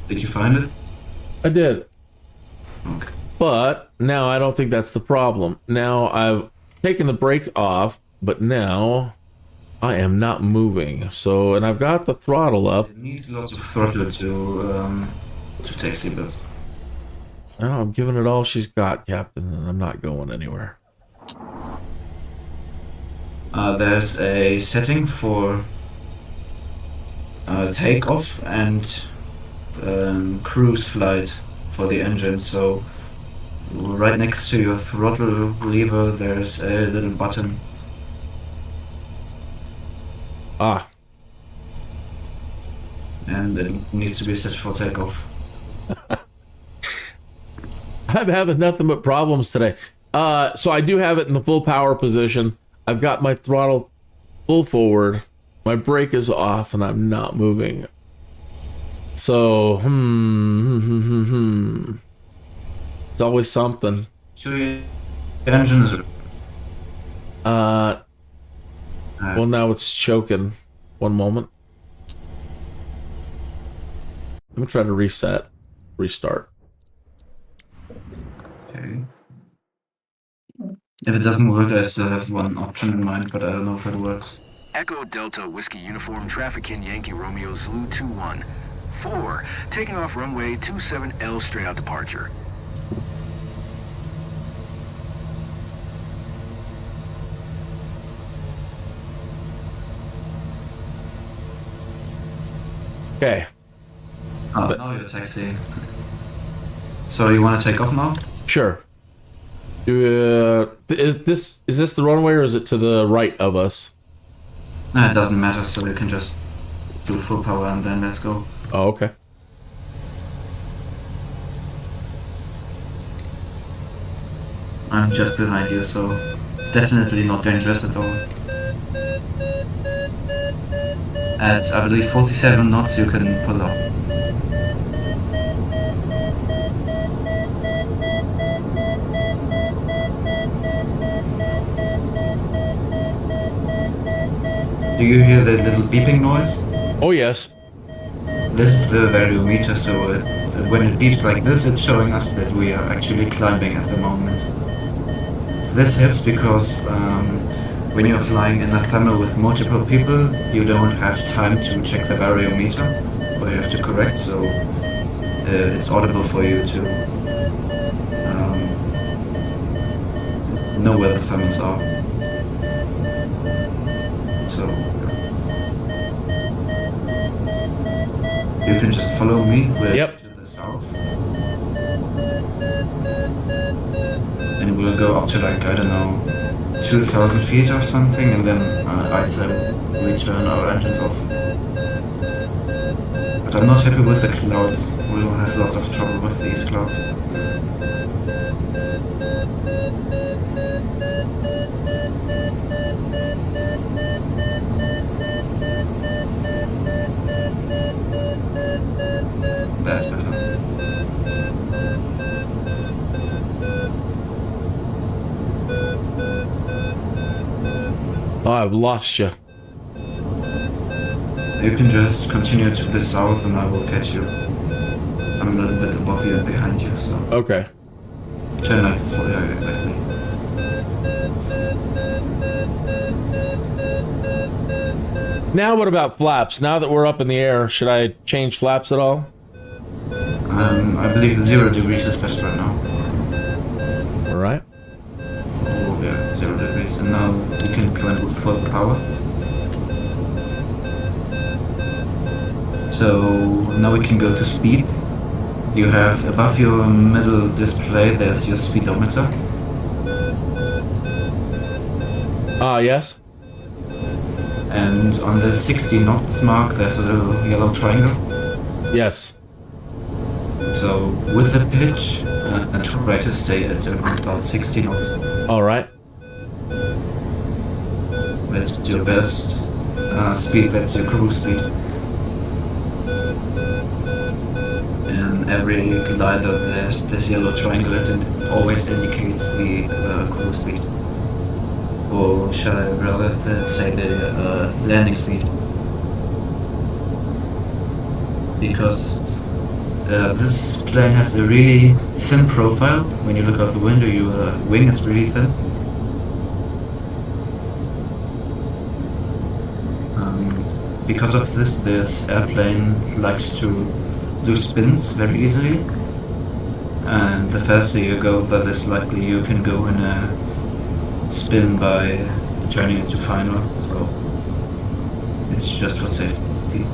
Speaker 2: Did you find it?
Speaker 1: I did.
Speaker 2: Okay.
Speaker 1: But now I don't think that's the problem. Now I've taken the brake off, but now I am not moving. So, and I've got the throttle up.
Speaker 2: It needs lots of throttle to taxi, but
Speaker 1: Now I'm giving it all she's got, Captain, and I'm not going anywhere.
Speaker 2: there's a setting for takeoff and cruise flight for the engine. So right next to your throttle lever there's a little button.
Speaker 1: Ah,
Speaker 2: And it needs to be set for takeoff.
Speaker 1: I'm having nothing but problems today. So I do have it in the full power position. I've got my throttle full forward. My brake is off and I'm not moving. So, It's always something.
Speaker 2: So your engine is...
Speaker 1: Well, now it's choking. One moment. I'm gonna try to restart.
Speaker 2: Okay. If it doesn't work, I still have one option in mind, but I don't know if it works.
Speaker 3: Echo Delta Whiskey Uniform Traffic in Yankee Romeo Zulu 21. 4, taking off runway 27L straight out departure.
Speaker 1: Okay.
Speaker 2: Oh, now you're taxiing. So you want to take off now?
Speaker 1: Sure. Is this the runway or is it to the right of us?
Speaker 2: No, it doesn't matter, so you can just do full power and then let's go.
Speaker 1: Oh, okay.
Speaker 2: I'm just behind you, so definitely not dangerous at all. At, I believe, 47 knots you can pull up. Do you hear the little beeping noise?
Speaker 1: Oh, yes.
Speaker 2: This is the variometer, so when it beeps like this, it's showing us that we are actually climbing at the moment. This helps because when you're flying in a thermal with multiple people, you don't have time to check the variometer, or you have to correct, so it's audible for you to know where the thermals are. So you can just follow me. We're
Speaker 1: Yep.
Speaker 2: to the south. And we'll go up to like, I don't know, 2,000 feet or something, and then I'd say we turn our engines off. But I'm not happy with the clouds. We will have lots of trouble with these clouds. That's better.
Speaker 1: Oh, I've lost you.
Speaker 2: You can just continue to the south and I will catch you. I'm a little bit above you and behind you, so...
Speaker 1: Okay.
Speaker 2: Turn like 4, yeah, exactly.
Speaker 1: Now what about flaps? Now that we're up in the air, should I change flaps at all?
Speaker 2: I believe 0 degrees is best right now.
Speaker 1: Alright.
Speaker 2: Oh yeah, 0 degrees. And now you can climb with full power. So now we can go to speed. You have above your middle display, there's your speedometer.
Speaker 1: Ah, yes.
Speaker 2: And on the 60 knots mark, there's a little yellow triangle.
Speaker 1: Yes.
Speaker 2: So with the pitch, try to stay at about 60 knots.
Speaker 1: Alright.
Speaker 2: That's your best speed, that's your cruise speed. In every glider there's this yellow triangle that always indicates the cruise speed. Or shall I rather say the landing speed? Because this plane has a really thin profile. When you look out the window, your wing is really thin. Because of this airplane likes to do spins very easily. And the faster you go, the less likely you can go in a spin by turning into final. So it's just for safety.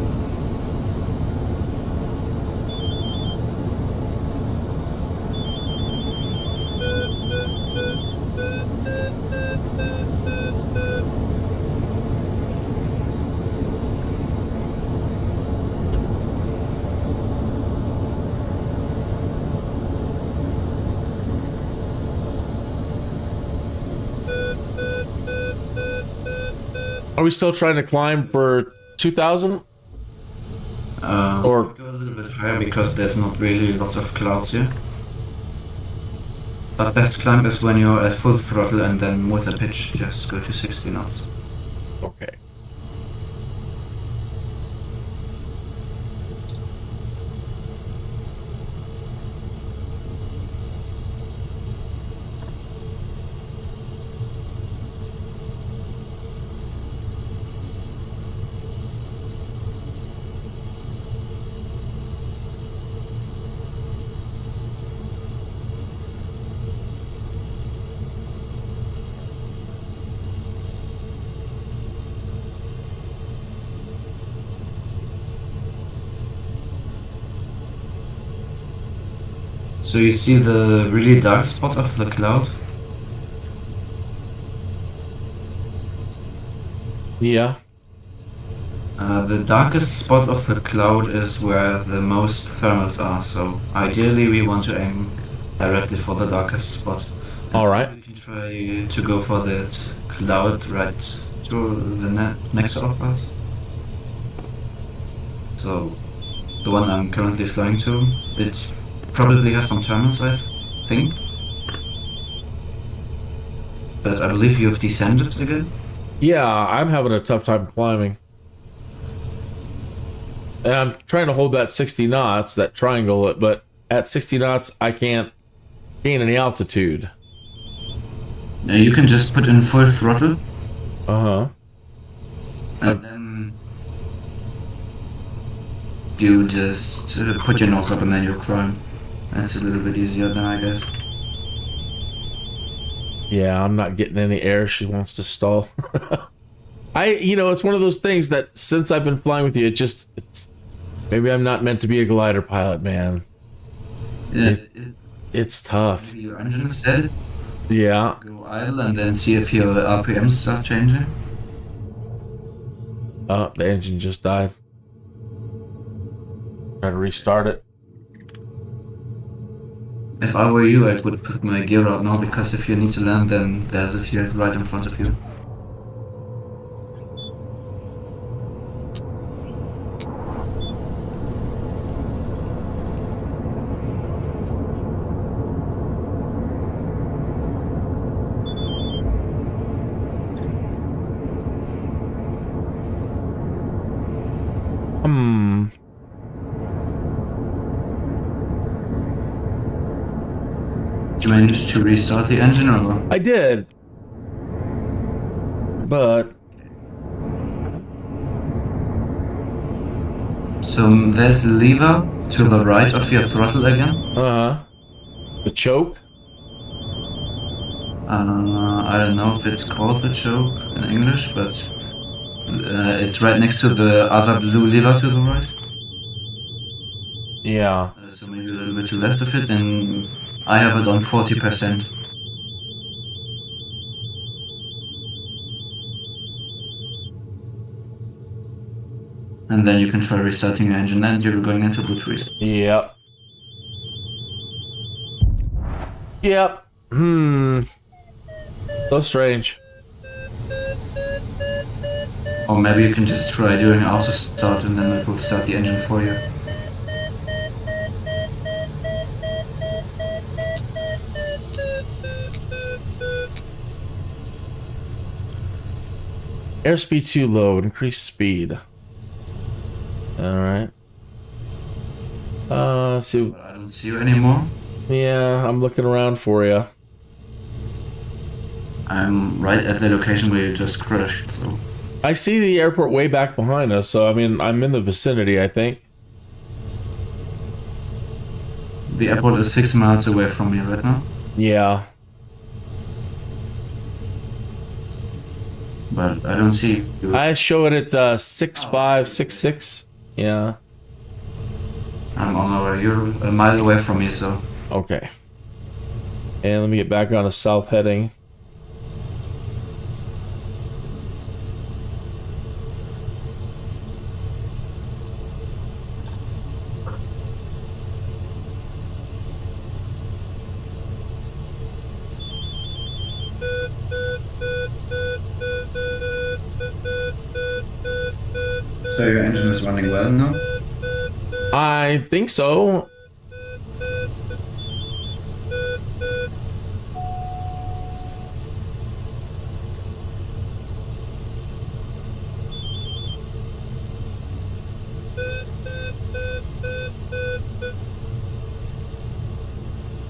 Speaker 1: Are we still trying to climb for 2,000? Or
Speaker 2: go a little bit higher because there's not really lots of clouds here. But best climb is when you're at full throttle and then with a pitch just go to 60 knots.
Speaker 1: okay.
Speaker 2: So you see the really dark spot of the cloud?
Speaker 1: Yeah.
Speaker 2: The darkest spot of the cloud is where the most thermals are, so ideally we want to aim directly for the darkest spot.
Speaker 1: Alright.
Speaker 2: We can try to go for that cloud right to the next of us. So, the one I'm currently flying to, it probably has some terminals, I think. But I believe you've descended again?
Speaker 1: Yeah, I'm having a tough time climbing. And I'm trying to hold that 60 knots, that triangle, but at 60 knots, I can't gain any altitude.
Speaker 2: Now you can just put in full throttle.
Speaker 1: Uh-huh.
Speaker 2: And then you just put your nose up and then you climb. That's a little bit easier then, I guess.
Speaker 1: Yeah, I'm not getting any air. She wants to stall. It's one of those things that since I've been flying with you, maybe I'm not meant to be a glider pilot, man.
Speaker 2: Yeah,
Speaker 1: It's tough.
Speaker 2: maybe your engine is dead.
Speaker 1: Yeah.
Speaker 2: Go idle and then see if your RPMs start changing.
Speaker 1: Oh, the engine just died. Try to restart it.
Speaker 2: If I were you, I would put my gear out now, because if you need to land, then there's a field right in front of you. Did you manage to restart the engine or what?
Speaker 1: I did. But
Speaker 2: So there's a lever to the right of your throttle again.
Speaker 1: the choke.
Speaker 2: I don't know if it's called the choke in English, but it's right next to the other blue lever to the right.
Speaker 1: Yeah.
Speaker 2: So maybe a little bit to the left of it, and I have it on 40%. And then you can try restarting your engine, and you're going into the trees.
Speaker 1: Yep. Yep. So strange.
Speaker 2: Or maybe you can just try doing auto start, and then it will start the engine for you.
Speaker 1: Airspeed too low. Increase speed. Alright. See.
Speaker 2: But I don't see you anymore.
Speaker 1: Yeah, I'm looking around for you.
Speaker 2: I'm right at the location where you just crashed, so...
Speaker 1: I see the airport way back behind us, so I mean, I'm in the vicinity, I think.
Speaker 2: The airport is 6 miles away from me right now.
Speaker 1: Yeah.
Speaker 2: But I don't see you.
Speaker 1: I show it at 6566. Yeah.
Speaker 2: I'm on my way. You're a mile away from me, so...
Speaker 1: Okay. And let me get back on a south heading.
Speaker 2: So your engine is running well now?
Speaker 1: I think so.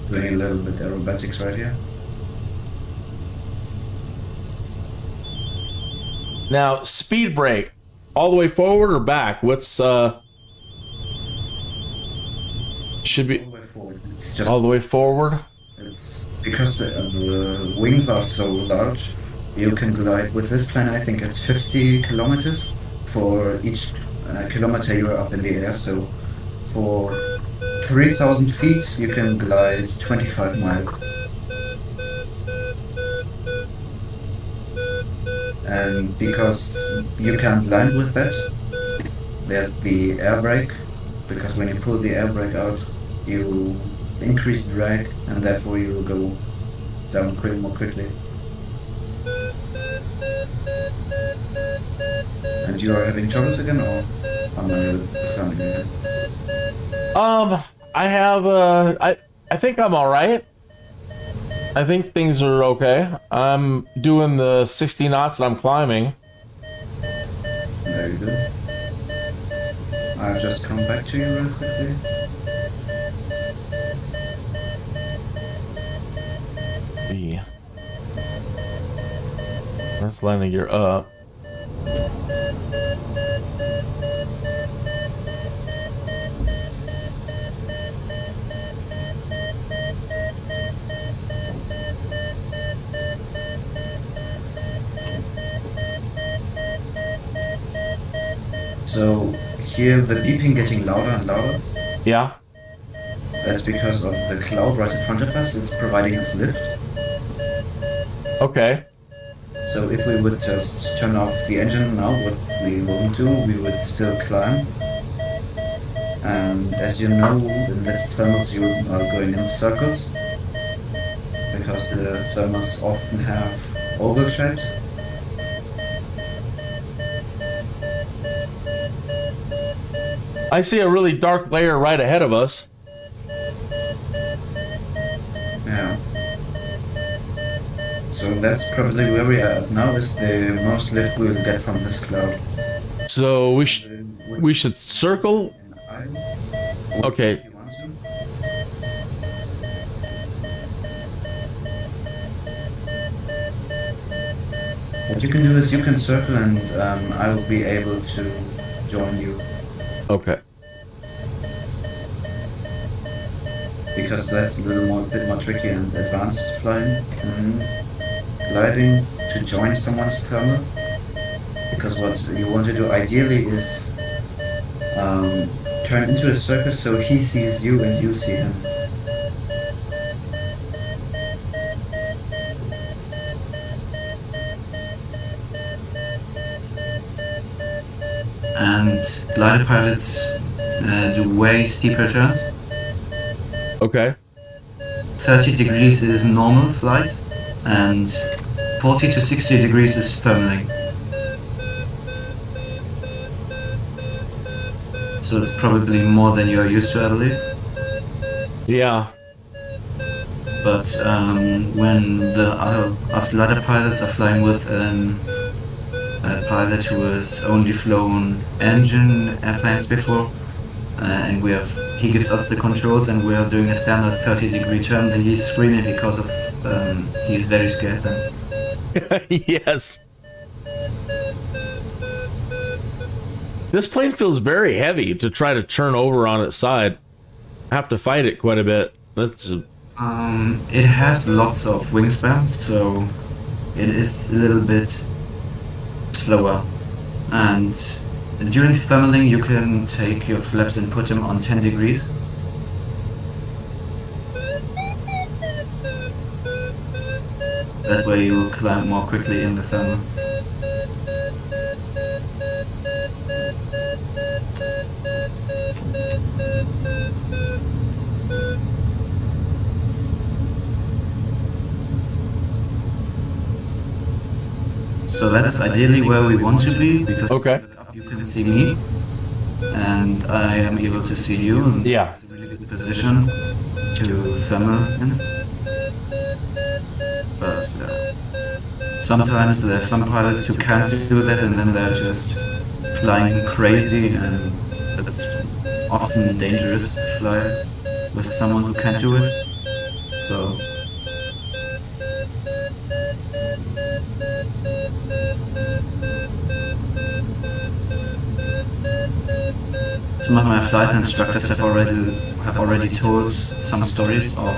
Speaker 2: Doing a little bit aerobatics right here.
Speaker 1: Now, speed brake. All the way forward or back? What's should be
Speaker 2: All the way forward. It's just
Speaker 1: all the way forward?
Speaker 2: it's because the wings are so large. You can glide with this plane. I think it's 50 kilometers for each kilometer you are up in the air. So for 3,000 feet, you can glide 25 miles. And because you can't land with that, there's the air brake. Because when you pull the air brake out, you increase drag, and therefore you will go down more quickly. And you are having troubles again, or am I climbing again?
Speaker 1: I have I think I'm all right. I think things are okay. I'm doing the 60 knots and I'm climbing.
Speaker 2: There you go. I'll just come back to you real quickly.
Speaker 1: Yeah. That's landing gear up.
Speaker 2: So here the beeping getting louder and louder.
Speaker 1: Yeah.
Speaker 2: That's because of the cloud right in front of us. It's providing us lift.
Speaker 1: Okay.
Speaker 2: So if we would just turn off the engine now, what we won't do, we would still climb. And as you know, in the thermals you are going in circles, because the thermals often have oval shapes.
Speaker 1: I see a really dark layer right ahead of us.
Speaker 2: Yeah. So that's probably where we are at now, is the most lift we will get from this cloud.
Speaker 1: So we should circle. Okay.
Speaker 2: What you can do is you can circle and I will be able to join you.
Speaker 1: Okay.
Speaker 2: Because that's a bit more tricky and advanced flying. Gliding to join someone's thermal. Because what you want to do ideally is turn into a circle so he sees you and you see him. And glider pilots do way steeper turns.
Speaker 1: Okay.
Speaker 2: 30 degrees is normal flight, and 40 to 60 degrees is thermaling. So it's probably more than you're used to, I believe.
Speaker 1: Yeah.
Speaker 2: But when us glider pilots are flying with a pilot who has only flown engine airplanes before, and he gives us the controls and we are doing a standard 30-degree turn, then he's screaming because of he's very scared then.
Speaker 1: Yes. This plane feels very heavy to try to turn over on its side. I have to fight it quite a bit.
Speaker 2: It has lots of wingspans, so it is a little bit slower. And during thermaling you can take your flaps and put them on 10 degrees. That way you will climb more quickly in the thermal. So that is ideally where we want to be, because
Speaker 1: okay.
Speaker 2: You can see me, and I am able to see you. And
Speaker 1: yeah.
Speaker 2: It's a really good position to thermal in. But sometimes there's some pilots who can't do that, and then they're just flying crazy, and it's often dangerous to fly with someone who can't do it. So. Some of my flight instructors have already told some stories of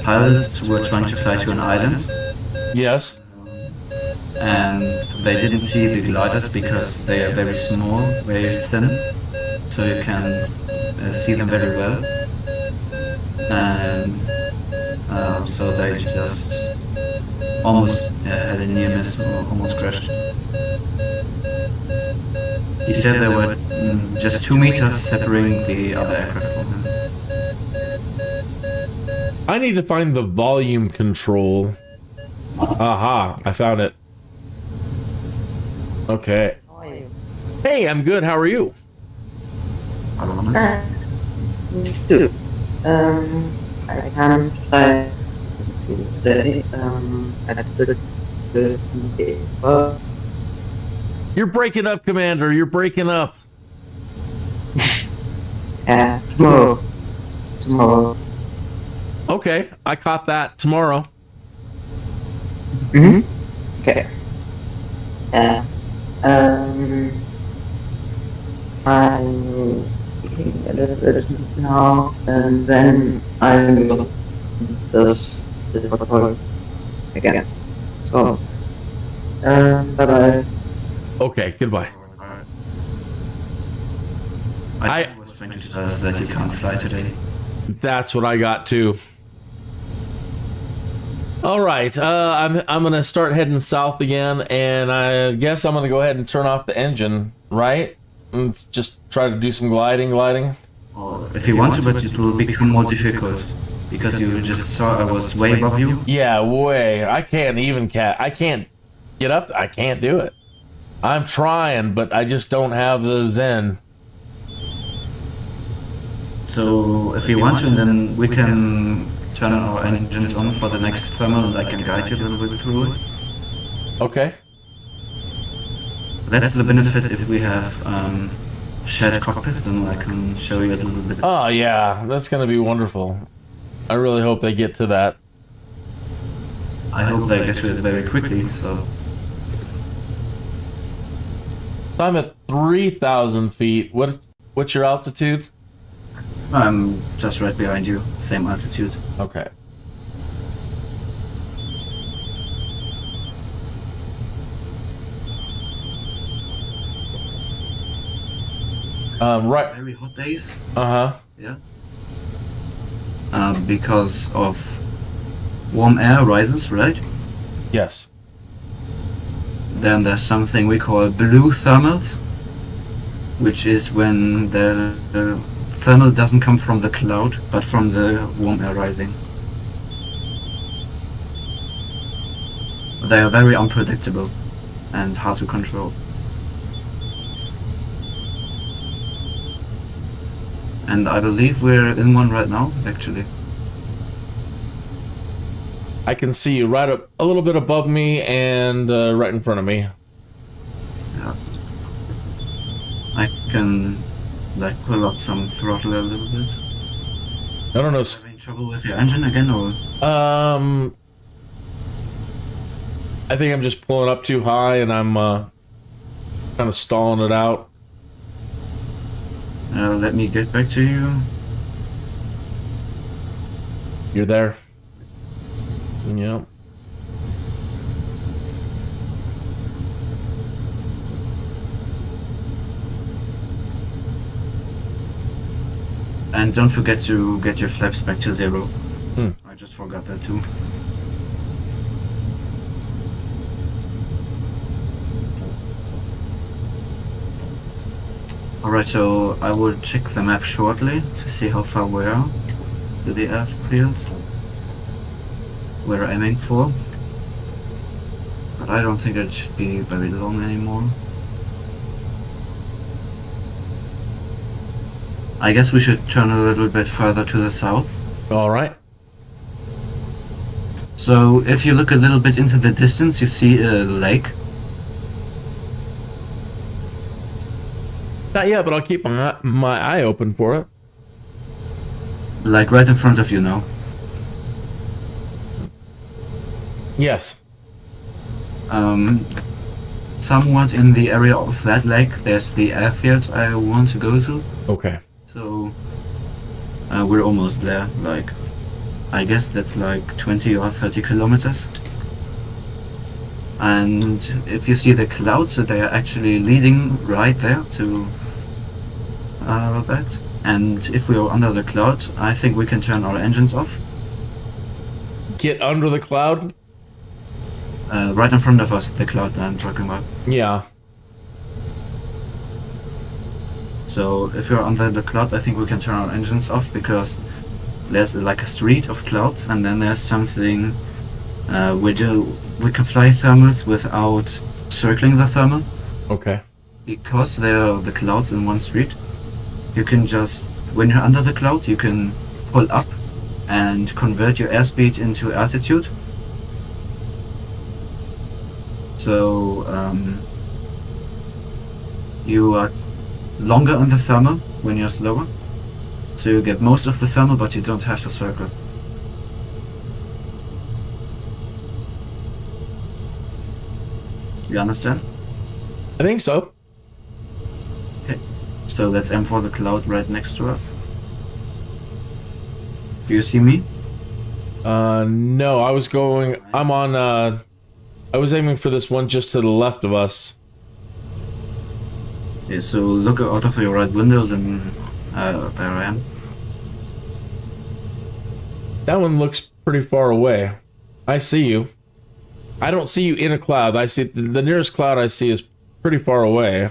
Speaker 2: pilots who were trying to fly to an island.
Speaker 1: Yes.
Speaker 2: And they didn't see the gliders because they are very small, very thin, so you can see them very well. And so they just almost had a near miss or almost crashed. He said there were just 2 meters separating the other aircraft from him.
Speaker 1: I need to find the volume control. Aha, I found it. Okay. Hey, I'm good. How are you?
Speaker 4: Good. I can fly today. At the first day.
Speaker 1: You're breaking up, Commander. You're breaking up.
Speaker 4: Tomorrow.
Speaker 1: Okay, I caught that. Tomorrow.
Speaker 4: Mm-hmm. Okay. I'm eating a little bit now, and then I will just record again. So, bye-bye.
Speaker 1: Okay, goodbye.
Speaker 2: I was trying to tell us that you can't fly today.
Speaker 1: That's what I got too. All right, I'm gonna start heading south again, and I guess I'm gonna go ahead and turn off the engine, right? And just try to do some gliding.
Speaker 2: Or if you want to, but it will become more difficult because you just saw I was way above you.
Speaker 1: Yeah, way. I can't get up. I can't do it. I'm trying, but I just don't have the zen.
Speaker 2: So if you want to, then we can turn our engines on for the next thermal, and I can guide you a little bit through it.
Speaker 1: Okay.
Speaker 2: That's the benefit if we have shared cockpit, then I can show you a little bit.
Speaker 1: Oh yeah, that's gonna be wonderful. I really hope they get to that.
Speaker 2: I hope they get to it very quickly, so...
Speaker 1: I'm at 3,000 feet. What's your altitude?
Speaker 2: I'm just right behind you, same altitude.
Speaker 1: Okay. Right.
Speaker 2: Very hot days.
Speaker 1: Uh-huh.
Speaker 2: Yeah. Because of warm air rises, right?
Speaker 1: Yes.
Speaker 2: Then there's something we call blue thermals, which is when the thermal doesn't come from the cloud, but from the warm air rising. They are very unpredictable and hard to control. And I believe we're in one right now, actually.
Speaker 1: I can see you right up a little bit above me and right in front of me.
Speaker 2: Yeah. I can like pull out some throttle a little bit.
Speaker 1: I don't know.
Speaker 2: Having trouble with your engine again, or?
Speaker 1: I think I'm just pulling up too high and I'm kind of stalling it out.
Speaker 2: Let me get back to you.
Speaker 1: You're there. Yep.
Speaker 2: And don't forget to get your flaps back to 0.
Speaker 1: Hmm.
Speaker 2: I just forgot that too. Alright, so I will check the map shortly to see how far we are to the airfield we're aiming for. But I don't think it should be very long anymore. I guess we should turn a little bit further to the south.
Speaker 1: All right.
Speaker 2: So if you look a little bit into the distance, you see a lake.
Speaker 1: Not yet, but I'll keep my eye open for it.
Speaker 2: Like right in front of you now.
Speaker 1: Yes.
Speaker 2: Somewhat in the area of that lake, there's the airfield I want to go to.
Speaker 1: Okay.
Speaker 2: So we're almost there. Like, I guess that's like 20 or 30 kilometers. And if you see the clouds, they are actually leading right there to that. And if we are under the cloud, I think we can turn our engines off.
Speaker 1: Get under the cloud?
Speaker 2: Right in front of us, the cloud I'm talking about.
Speaker 1: Yeah.
Speaker 2: So if we're under the cloud, I think we can turn our engines off because there's like a street of clouds, and then there's something we can fly thermals without circling the thermal.
Speaker 1: Okay.
Speaker 2: Because there are the clouds in one street, you can just, when you're under the cloud, you can pull up and convert your airspeed into altitude. So you are longer on the thermal when you're slower. So you get most of the thermal, but you don't have to circle. You understand?
Speaker 1: I think so.
Speaker 2: Okay. So let's aim for the cloud right next to us. Do you see me?
Speaker 1: No, I was going, I'm on, I was aiming for this one just to the left of us.
Speaker 2: Okay, so look out of your right windows and there I am.
Speaker 1: That one looks pretty far away. I see you. I don't see you in a cloud. I see the nearest cloud I see is pretty far away.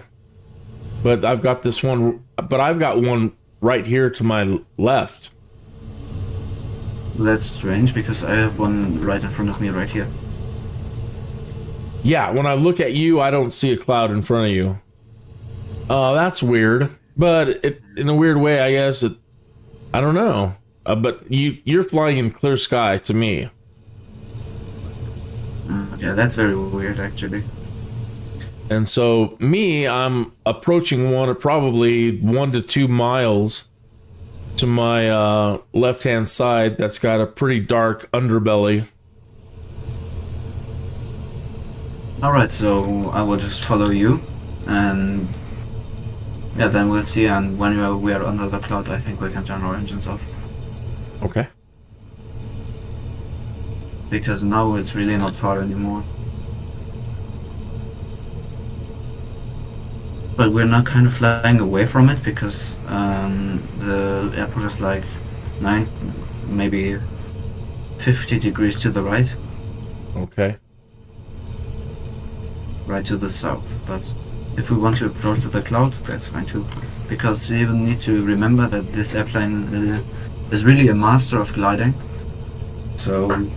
Speaker 1: But I've got this one, but I've got one right here to my left.
Speaker 2: That's strange because I have one right in front of me right here.
Speaker 1: Yeah, when I look at you, I don't see a cloud in front of you. Oh, that's weird. But it, in a weird way, I guess I don't know. But you're flying in clear sky to me.
Speaker 2: Yeah, that's very weird, actually.
Speaker 1: And so me, I'm approaching one at probably 1 to 2 miles to my left-hand side. That's got a pretty dark underbelly.
Speaker 2: All right, so I will just follow you, and yeah, then we'll see. And when we are under the cloud, I think we can turn our engines off.
Speaker 1: Okay.
Speaker 2: Because now it's really not far anymore. But we're now kind of flying away from it because the airport is like 9, maybe 50 degrees to the right.
Speaker 1: Okay.
Speaker 2: Right to the south. But if we want to approach to the cloud, that's fine too. Because we need to remember that this airplane is really a master of gliding. So,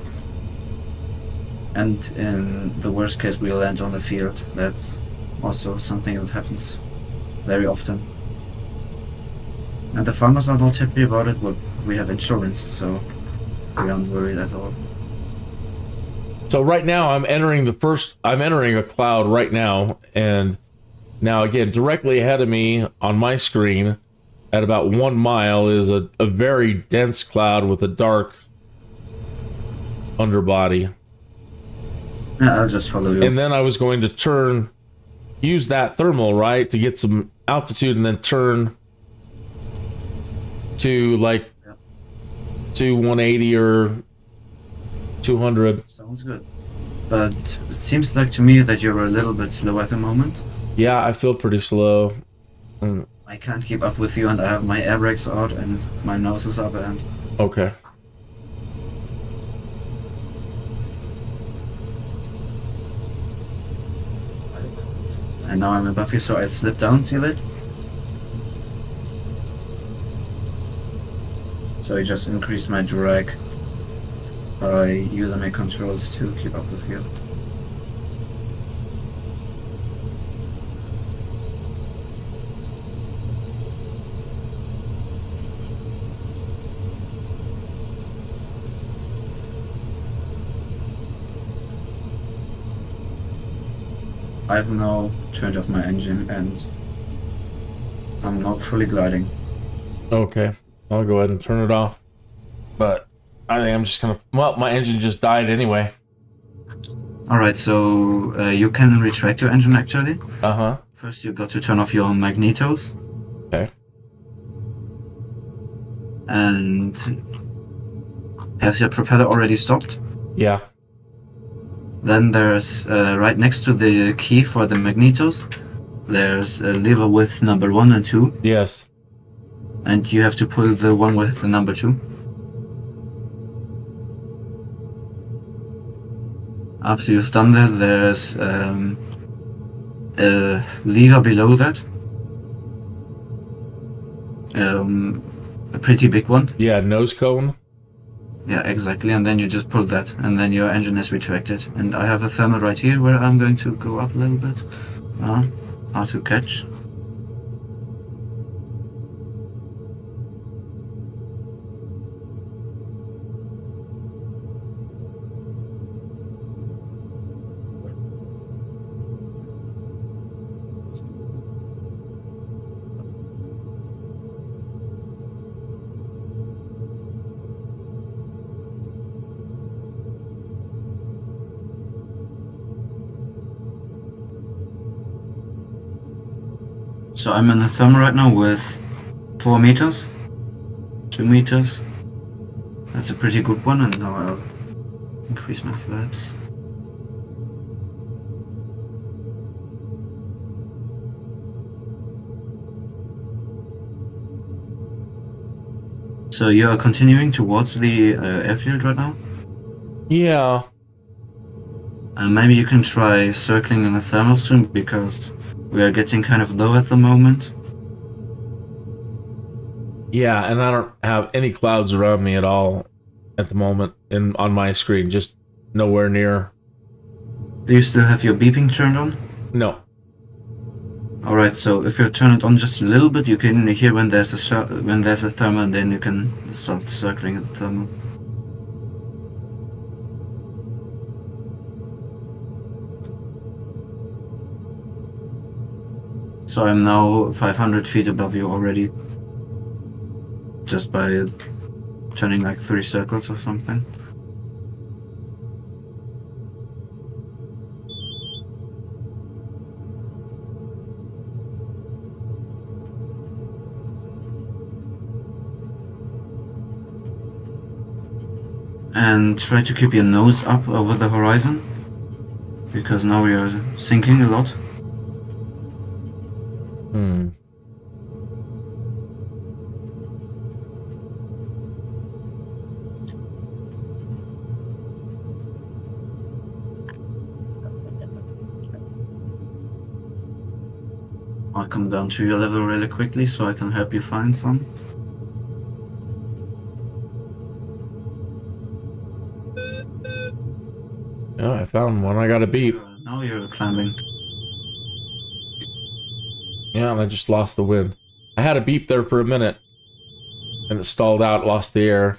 Speaker 2: and in the worst case, we'll land on the field. That's also something that happens very often. And the farmers are not happy about it, but we have insurance, so we aren't worried at all.
Speaker 1: So right now I'm entering a cloud right now, and now again, directly ahead of me on my screen at about 1 mile is a very dense cloud with a dark underbody.
Speaker 2: Yeah, I'll just follow you.
Speaker 1: And then I was going to use that thermal, right, to get some altitude and then turn to like to 180 or 200.
Speaker 2: Sounds good. But it seems like to me that you're a little bit slow at the moment.
Speaker 1: Yeah, I feel pretty slow.
Speaker 2: I can't keep up with you, and I have my air brakes out and my nose is up, and
Speaker 1: Okay.
Speaker 2: now I'm above you, so I slip down, see that? So I just increased my drag by using my controls to keep up with you. I've now turned off my engine and I'm now fully gliding.
Speaker 1: Okay. I'll go ahead and turn it off. But I think I'm just gonna... Well, my engine just died anyway.
Speaker 2: Alright, so you can retract your engine actually.
Speaker 1: Uh-huh.
Speaker 2: First you got to turn off your magnetos.
Speaker 1: Okay.
Speaker 2: And has your propeller already stopped?
Speaker 1: Yeah.
Speaker 2: Then there's, right next to the key for the magnetos, there's a lever with number 1 and 2.
Speaker 1: Yes.
Speaker 2: And you have to pull the one with the number 2. After you've done that, there's a lever below that. A pretty big one.
Speaker 1: Yeah, nose cone.
Speaker 2: Yeah, exactly, and then you just pull that, and then your engine is retracted. And I have a thermal right here where I'm going to go up a little bit. How to catch. So I'm in the thermal right now with 4 meters, 2 meters. That's a pretty good one, and now I'll increase my flaps. So you are continuing towards the airfield right now?
Speaker 1: Yeah.
Speaker 2: Maybe you can try circling in a thermal stream, because we are getting kind of low at the moment.
Speaker 1: Yeah, and I don't have any clouds around me at all at the moment on my screen, just nowhere near.
Speaker 2: Do you still have your beeping turned on?
Speaker 1: No.
Speaker 2: Alright, so if you turn it on just a little bit, you can hear when there's a thermal, and then you can start circling at the thermal. So I'm now 500 feet above you already, just by turning like 3 circles or something. And try to keep your nose up over the horizon, because now we are sinking a lot. I'll come down to your level really quickly so I can help you find some.
Speaker 1: Oh, I found one. I got a beep.
Speaker 2: Now you're climbing.
Speaker 1: Yeah, and I just lost the wind. I had a beep there for a minute, and it stalled out, lost the air.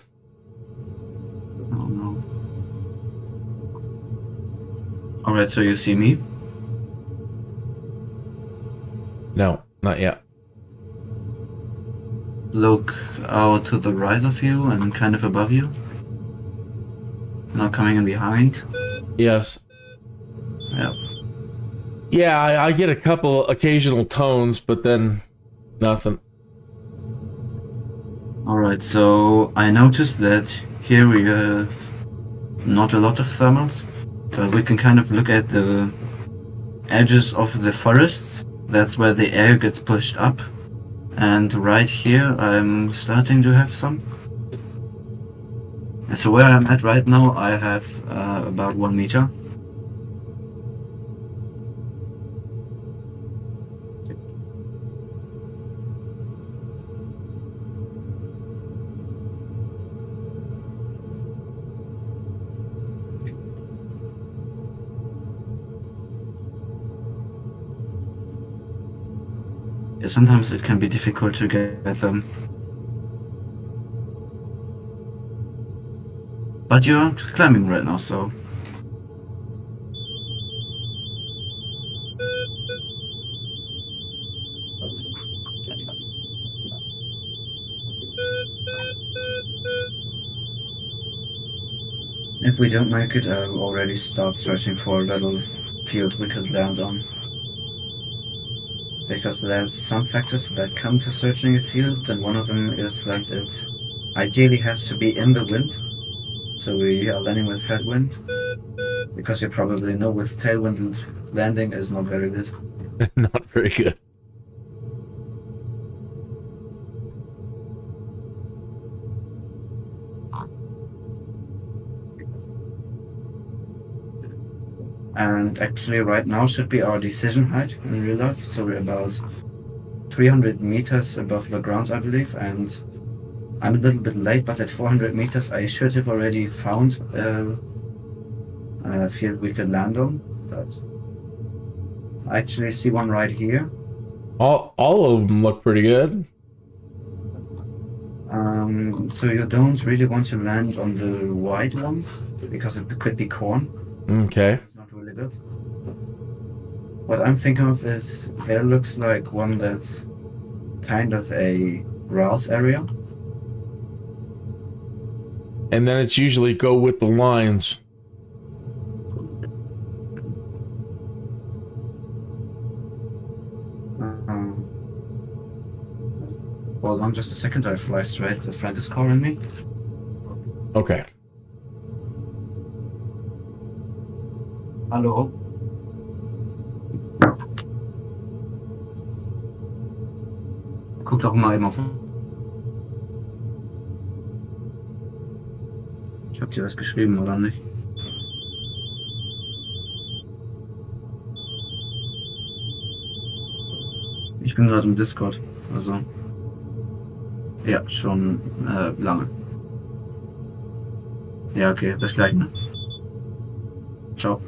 Speaker 2: Oh no. Alright, so you see me?
Speaker 1: No, not yet.
Speaker 2: Look out to the right of you and kind of above you. Now coming in behind.
Speaker 1: Yes.
Speaker 2: Yep.
Speaker 1: Yeah, I get a couple occasional tones, but then nothing.
Speaker 2: Alright, so I noticed that here we have not a lot of thermals, but we can kind of look at the edges of the forests. That's where the air gets pushed up. And right here I'm starting to have some. And so where I'm at right now, I have about 1 meter. Yeah, sometimes it can be difficult to get them. But you're climbing right now, so... If we don't make it, I'll already start searching for a little field we could land on. Because there's some factors that come to searching a field, and one of them is that it ideally has to be in the wind. So we are landing with headwind. Because you probably know with tailwind landing is not very good.
Speaker 1: Not very good.
Speaker 2: And actually right now should be our decision height in real life. So we're about 300 meters above the ground, I believe, and I'm a little bit late, but at 400 meters I should have already found a field we could land on. But I actually see one right here.
Speaker 1: All of them look pretty good.
Speaker 2: So you don't really want to land on the white ones, because it could be corn.
Speaker 1: Okay.
Speaker 2: It's not really good. What I'm thinking of is there looks like one that's kind of a grass area.
Speaker 1: And then it's usually go with the lines.
Speaker 2: Hold on just a second, I fly straight. A friend is calling me.
Speaker 1: Okay.
Speaker 2: Hallo? Guck doch mal eben auf. Ich hab dir was geschrieben, oder nicht? bin gerade im Discord. Also. Ja, schon lange. Ja, okay, bis gleich, ne? Ciao.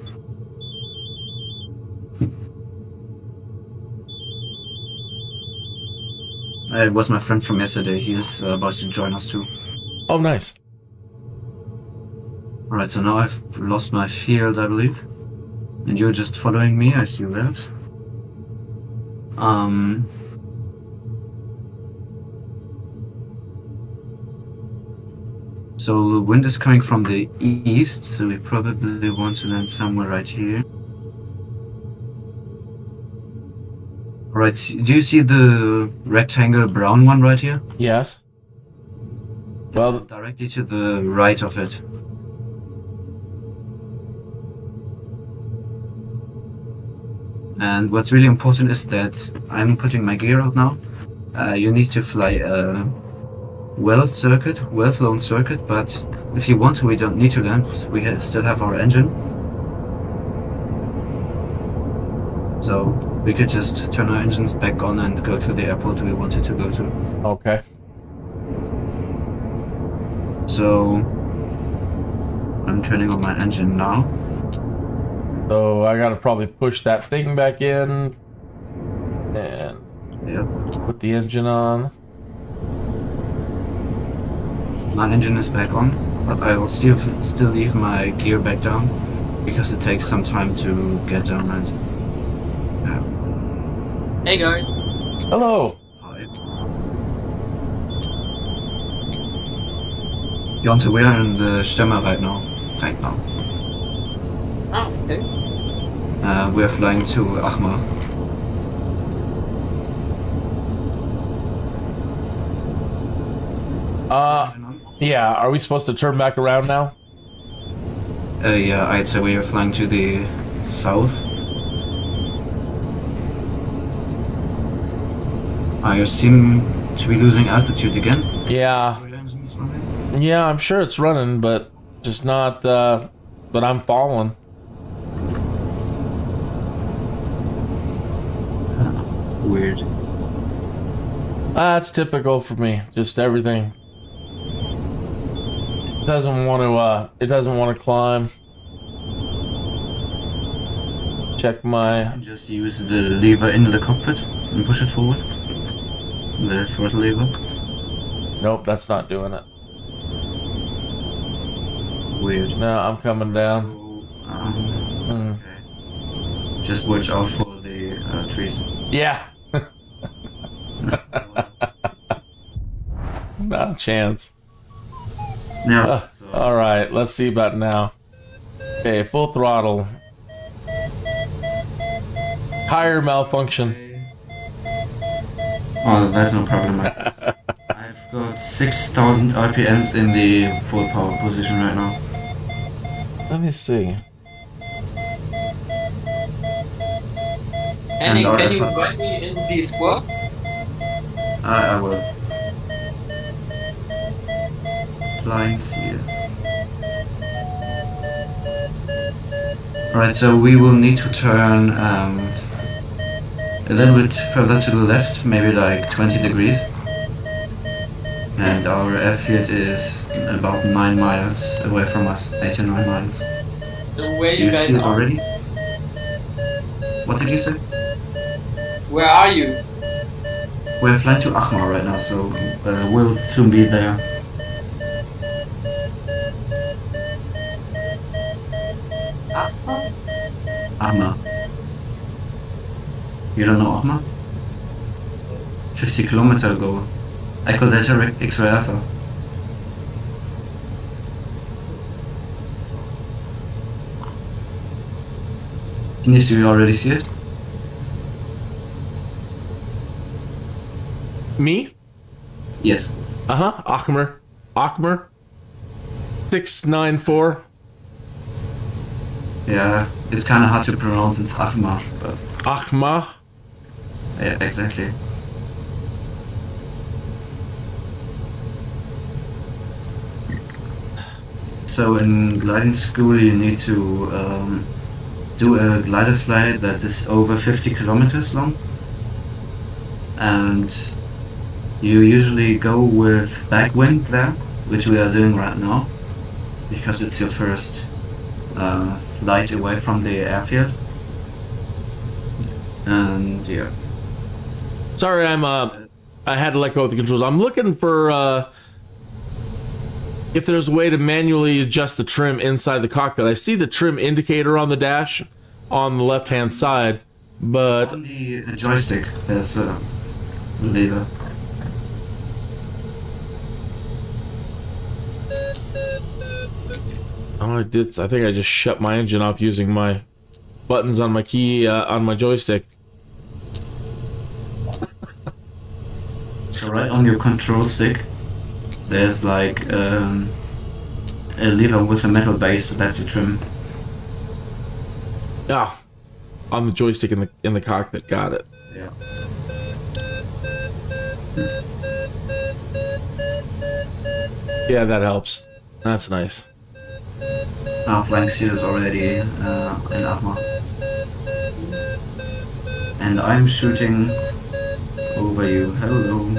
Speaker 2: It was my friend from yesterday. He is about to join us too.
Speaker 1: Oh, nice.
Speaker 2: Alright, so now I've lost my field, I believe. And you're just following me, I see that. So the wind is coming from the east, so we probably want to land somewhere right here. Alright, do you see the rectangle brown one right here?
Speaker 1: Yes. Well,
Speaker 2: Directly to the right of it. And what's really important is that I'm putting my gear out now. You need to fly a well-flown circuit, but if you want to, we don't need to land. We still have our engine. So we could just turn our engines back on and go to the airport we wanted to go to.
Speaker 1: okay.
Speaker 2: So I'm turning on my engine now.
Speaker 1: So I gotta probably push that thing back in and
Speaker 2: Yep.
Speaker 1: put the engine on.
Speaker 2: My engine is back on, but I will still leave my gear back down because it takes some time to get down and yeah.
Speaker 5: Hey guys.
Speaker 1: Hello.
Speaker 2: Hi. Jonte, we are in the Stemmer right now.
Speaker 5: Oh, okay.
Speaker 2: We are flying to Achma.
Speaker 1: Yeah, are we supposed to turn back around now?
Speaker 2: Yeah, I'd say we are flying to the south. You seem to be losing altitude again.
Speaker 1: Yeah. Yeah, I'm sure it's running, but just not, but I'm falling.
Speaker 2: Weird.
Speaker 1: That's typical for me. Just everything. It doesn't want to climb. Check my...
Speaker 2: Just use the lever in the cockpit and push it forward. The throttle lever.
Speaker 1: Nope, that's not doing it.
Speaker 2: Weird.
Speaker 1: No, I'm coming down.
Speaker 2: Okay. Just watch out for the trees.
Speaker 1: Yeah. Not a chance.
Speaker 2: Yeah.
Speaker 1: All right, let's see about now. Okay, full throttle. Tire malfunction.
Speaker 2: Oh, that's no problem. I've got 6,000 RPMs in the full power position right now.
Speaker 1: Let me see.
Speaker 5: Henning,
Speaker 2: And
Speaker 5: can you invite me in the squad?
Speaker 2: I will. Flying here. Alright, so we will need to turn a little bit further to the left, maybe like 20 degrees. And our airfield is about 9 miles away from us, 8 to 9 miles.
Speaker 5: So where
Speaker 2: Do
Speaker 5: you
Speaker 2: you
Speaker 5: guys
Speaker 2: see it
Speaker 5: are?
Speaker 2: already? What did you say?
Speaker 5: Where are you?
Speaker 2: We're flying to Achma right now, so we'll soon be there. Achma. You don't know Achma? 50 kilometers ago. Echo Delta X-Ray Alpha. Can you already see it?
Speaker 1: Me?
Speaker 2: Yes.
Speaker 1: Uh-huh. Achmer. 694.
Speaker 2: Yeah, it's kind of hard to pronounce. It's Achma, but
Speaker 1: Achma.
Speaker 2: yeah, exactly. So in gliding school, you need to do a glider flight that is over 50 kilometers long. and you usually go with backwind there, which we are doing right now, because it's your first flight away from the airfield. And yeah.
Speaker 1: Sorry, I had to let go of the controls. I'm looking for if there's a way to manually adjust the trim inside the cockpit. I see the trim indicator on the dash on the left-hand side, but
Speaker 2: On the joystick, there's a lever.
Speaker 1: oh, I did. I think I just shut my engine off using my buttons on my key on my joystick.
Speaker 2: So right on your control stick, there's like a lever with a metal base. That's the trim.
Speaker 1: Ah, on the joystick in the cockpit. Got it.
Speaker 2: Yeah.
Speaker 1: Yeah, that helps. That's nice.
Speaker 2: Our flank seat is already in armor. And I'm shooting over you. Hello.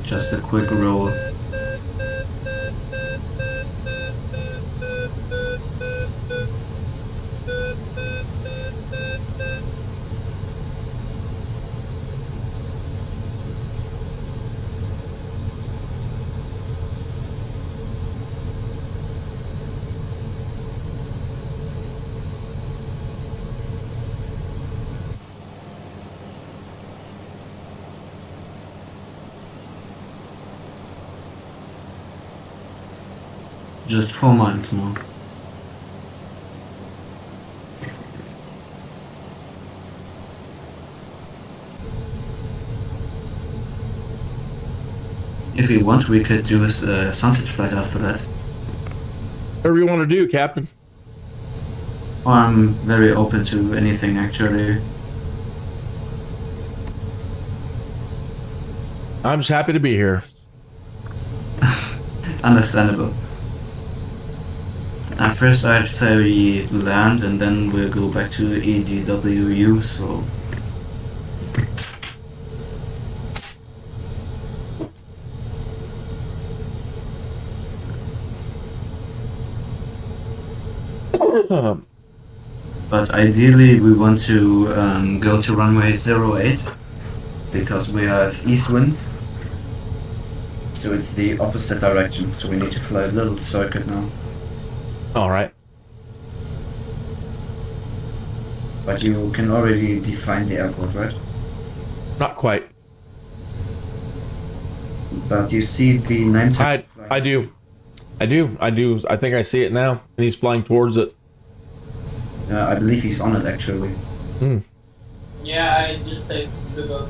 Speaker 2: Just a quick roll. Just 4 miles more. If we want, we could do a sunset flight after that.
Speaker 1: Whatever you want to do, Captain.
Speaker 2: Or I'm very open to anything, actually.
Speaker 1: I'm just happy to be here.
Speaker 2: Understandable. At first I'd say we land and then we'll go back to EDWU, so... But ideally we want to go to runway 08 because we have east wind. So it's the opposite direction, so we need to fly a little circuit now.
Speaker 1: All right.
Speaker 2: But you can already define the airport, right?
Speaker 1: Not quite.
Speaker 2: But you see the 9 tag.
Speaker 1: I do. I think I see it now, and he's flying towards it.
Speaker 2: I believe he's on it actually.
Speaker 1: Hmm.
Speaker 5: Yeah, I just take the boat.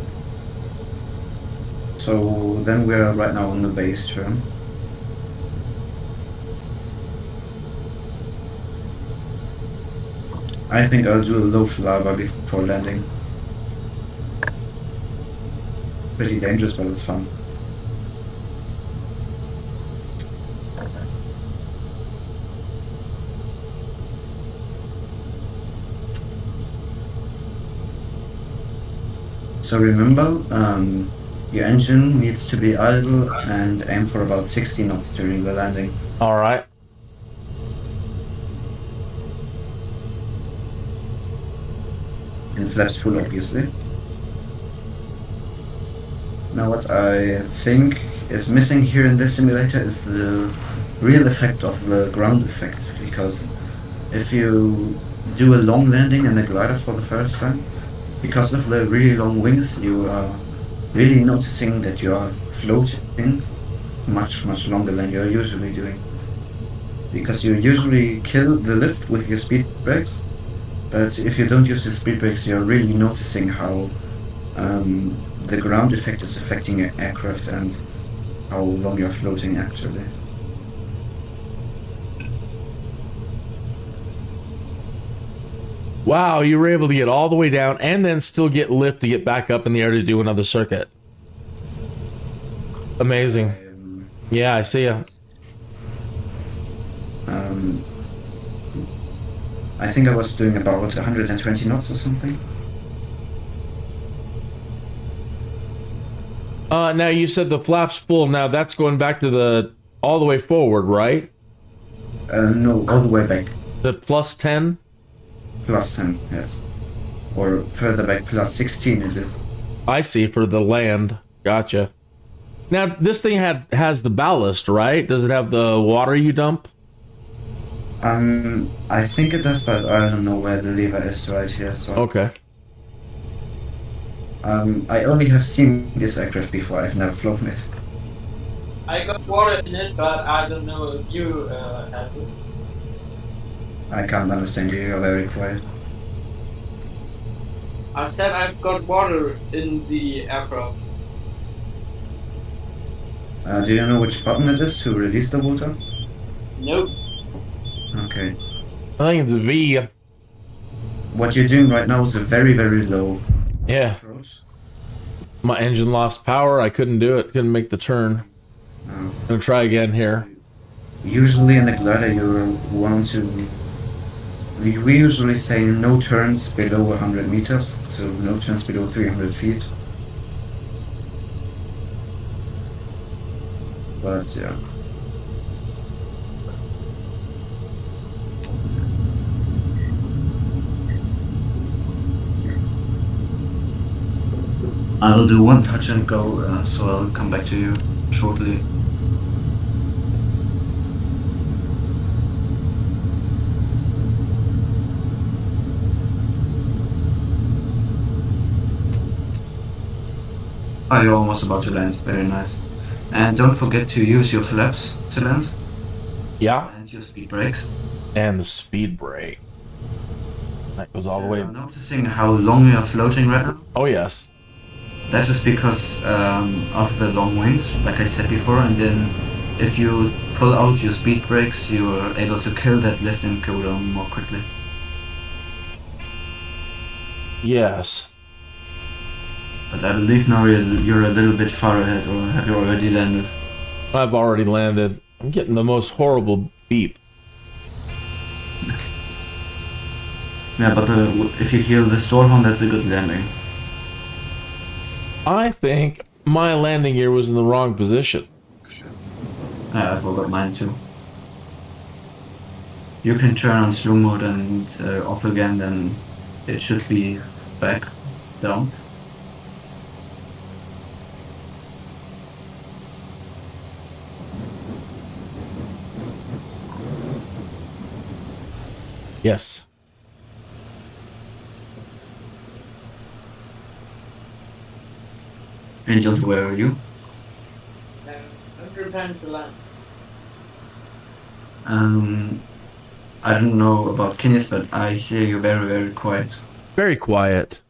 Speaker 2: So then we're right now on the base trim. I think I'll do a low flyby before landing. Pretty dangerous, but it's fun. So remember, your engine needs to be idle and aim for about 60 knots during the landing.
Speaker 1: All right.
Speaker 2: And flaps full, obviously. Now what I think is missing here in this simulator is the real effect of the ground effect, because if you do a long landing in a glider for the first time, because of the really long wings, you are really noticing that you are floating much longer than you're usually doing. Because you usually kill the lift with your speed brakes, but if you don't use your speed brakes, you're really noticing how the ground effect is affecting your aircraft and how long you're floating actually.
Speaker 1: Wow, you were able to get all the way down and then still get lift to get back up in the air to do another circuit. Amazing. Yeah, I see ya.
Speaker 2: I think I was doing about 120 knots or something.
Speaker 1: Now you said the flap's full. Now that's going back to the all the way forward, right?
Speaker 2: No, all the way back.
Speaker 1: The plus 10?
Speaker 2: Plus 10, yes. Or further back, plus 16 it is.
Speaker 1: I see, for the land. Gotcha. Now, this thing has the ballast, right? Does it have the water you dump?
Speaker 2: I think it does, but I don't know where the lever is right here, so...
Speaker 1: Okay.
Speaker 2: I only have seen this aircraft before, I've never flown it.
Speaker 5: I got water in it, but I don't know if you have it.
Speaker 2: I can't understand you, you're very quiet.
Speaker 5: I said I've got water in the aircraft.
Speaker 2: Do you know which button it is to release the water?
Speaker 5: Nope.
Speaker 2: Okay.
Speaker 1: I think it's a V.
Speaker 2: What you're doing right now is a very, very low
Speaker 1: Yeah.
Speaker 2: approach.
Speaker 1: My engine lost power. I couldn't do it. Couldn't make the turn.
Speaker 2: Oh.
Speaker 1: Gonna try again here.
Speaker 2: Usually in the glider you want to... We usually say no turns below 100 meters, so no turns below 300 feet. But yeah. I'll do one touch and go, so I'll come back to you shortly. Oh, you're almost about to land. Very nice. And don't forget to use your flaps to land.
Speaker 1: Yeah.
Speaker 2: And your speed brakes.
Speaker 1: And the speed brake. That goes all the way.
Speaker 2: I'm noticing how long you are floating right now.
Speaker 1: Oh, yes.
Speaker 2: That is because of the long wings, like I said before, and then if you pull out your speed brakes, you are able to kill that lift and go down more quickly.
Speaker 1: Yes.
Speaker 2: But I believe now you're a little bit far ahead, or have you already landed?
Speaker 1: I've already landed. I'm getting the most horrible beep.
Speaker 2: Yeah, but if you hear the stall horn, that's a good landing.
Speaker 1: I think my landing gear was in the wrong position.
Speaker 2: I forgot mine too. You can turn on slow mode and off again, then it should be back down.
Speaker 1: Yes.
Speaker 2: Angel, where are you?
Speaker 5: I'm preparing to land.
Speaker 2: I don't know about Kineas, but I hear you very, very quiet.
Speaker 1: Very quiet.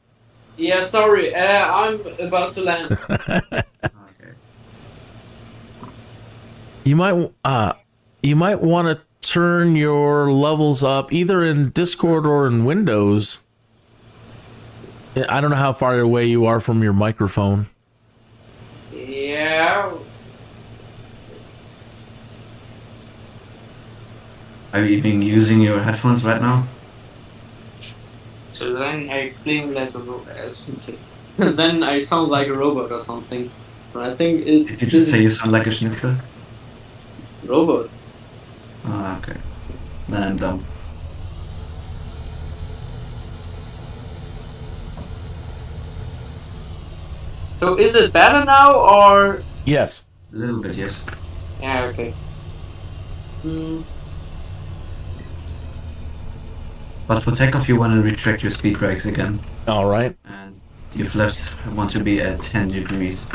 Speaker 5: Yeah, sorry. I'm about to land.
Speaker 2: Okay.
Speaker 1: You might want to turn your levels up either in Discord or in Windows. I don't know how far away you are from your microphone.
Speaker 5: Yeah.
Speaker 2: Are you even using your headphones right now?
Speaker 5: So then I claim like a robot. Then I sound like a robot or something. But I think it.
Speaker 2: Did you just say you sound like a schnitzel?
Speaker 5: Robot.
Speaker 2: Oh, okay. Then I'm dumb.
Speaker 5: So is it better now or?
Speaker 1: Yes.
Speaker 2: A little bit, yes.
Speaker 5: Yeah. Okay.
Speaker 2: But for takeoff, you want to retract your speed brakes again.
Speaker 1: All right.
Speaker 2: And your flaps want to be at 10 degrees.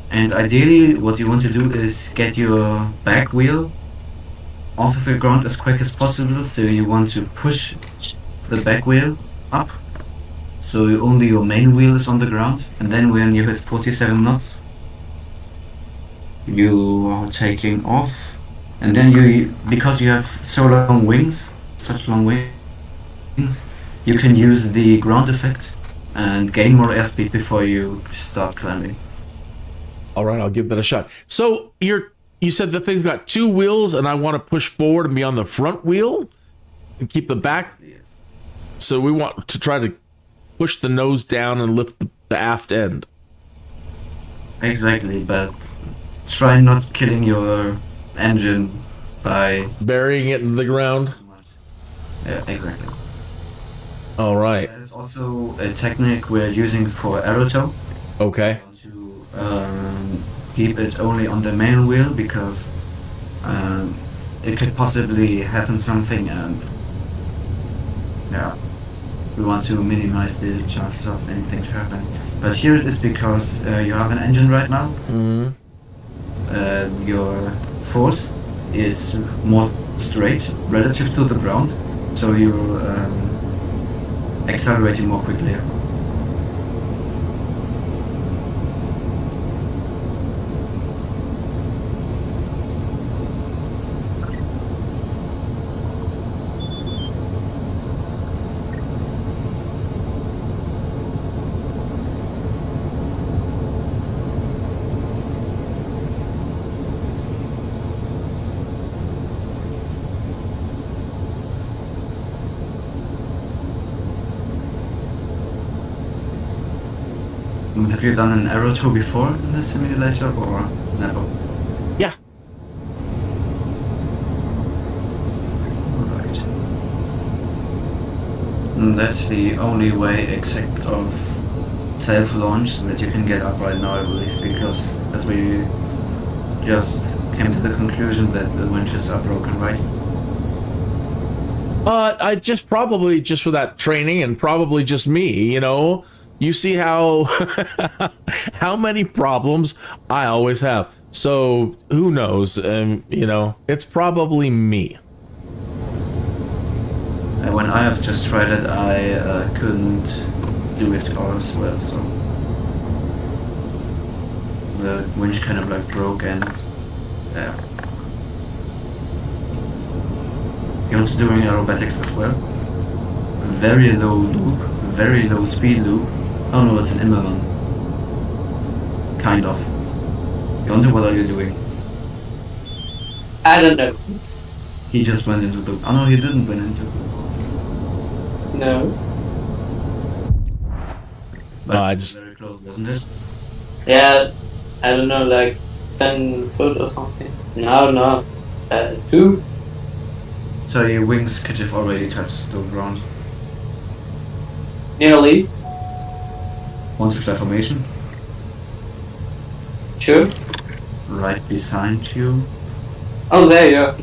Speaker 2: And ideally, what you want to do is get your back wheel off of the ground as quick as possible. So you want to push the back wheel up. So only your main wheel is on the ground. And then when you hit 47 knots, you are taking off. And then because you have so long wings, such long wings, you can use the ground effect and gain more airspeed before you start climbing.
Speaker 1: All right, I'll give that a shot. So you said the thing's got 2 wheels, and I want to push forward and be on the front wheel and keep the back.
Speaker 2: Yes.
Speaker 1: So we want to try to push the nose down and lift the aft end.
Speaker 2: Exactly, but try not killing your engine by...
Speaker 1: Burying it in the ground.
Speaker 2: Yeah, exactly.
Speaker 1: All right.
Speaker 2: There's also a technique we're using for aero tow.
Speaker 1: Okay.
Speaker 2: To keep it only on the main wheel, because it could possibly happen something, and yeah, we want to minimize the chances of anything to happen. But here it is because you have an engine right now.
Speaker 1: Mm-hmm.
Speaker 2: Your force is more straight relative to the ground, so you're accelerating more quickly. Have you done an aero tow before in the simulator, or never?
Speaker 1: Yeah.
Speaker 2: Alright. And that's the only way, except of self-launch, that you can get up right now, I believe, because as we just came to the conclusion that the winches are broken, right?
Speaker 1: I just probably just for that training, and probably just me, you know. You see how how many problems I always have. So who knows? You know, it's probably me.
Speaker 2: When I have just tried it, I couldn't do it as well. So the winch kind of like broke, and yeah. You're also doing aerobatics as well. Very low loop, very low speed loop. Oh no, it's an Immerman. Kind of. Yonte, what are you doing?
Speaker 5: I don't know.
Speaker 2: He just went into the... Oh no, he didn't went into the...
Speaker 5: No.
Speaker 2: But
Speaker 1: I just...
Speaker 2: very close, wasn't it?
Speaker 5: Yeah, I don't know, like 10 foot or something. No. 2?
Speaker 2: So your wings could have already touched the ground.
Speaker 5: Nearly.
Speaker 2: Want to fly formation?
Speaker 5: Sure.
Speaker 2: Right beside you.
Speaker 5: Oh, there you are.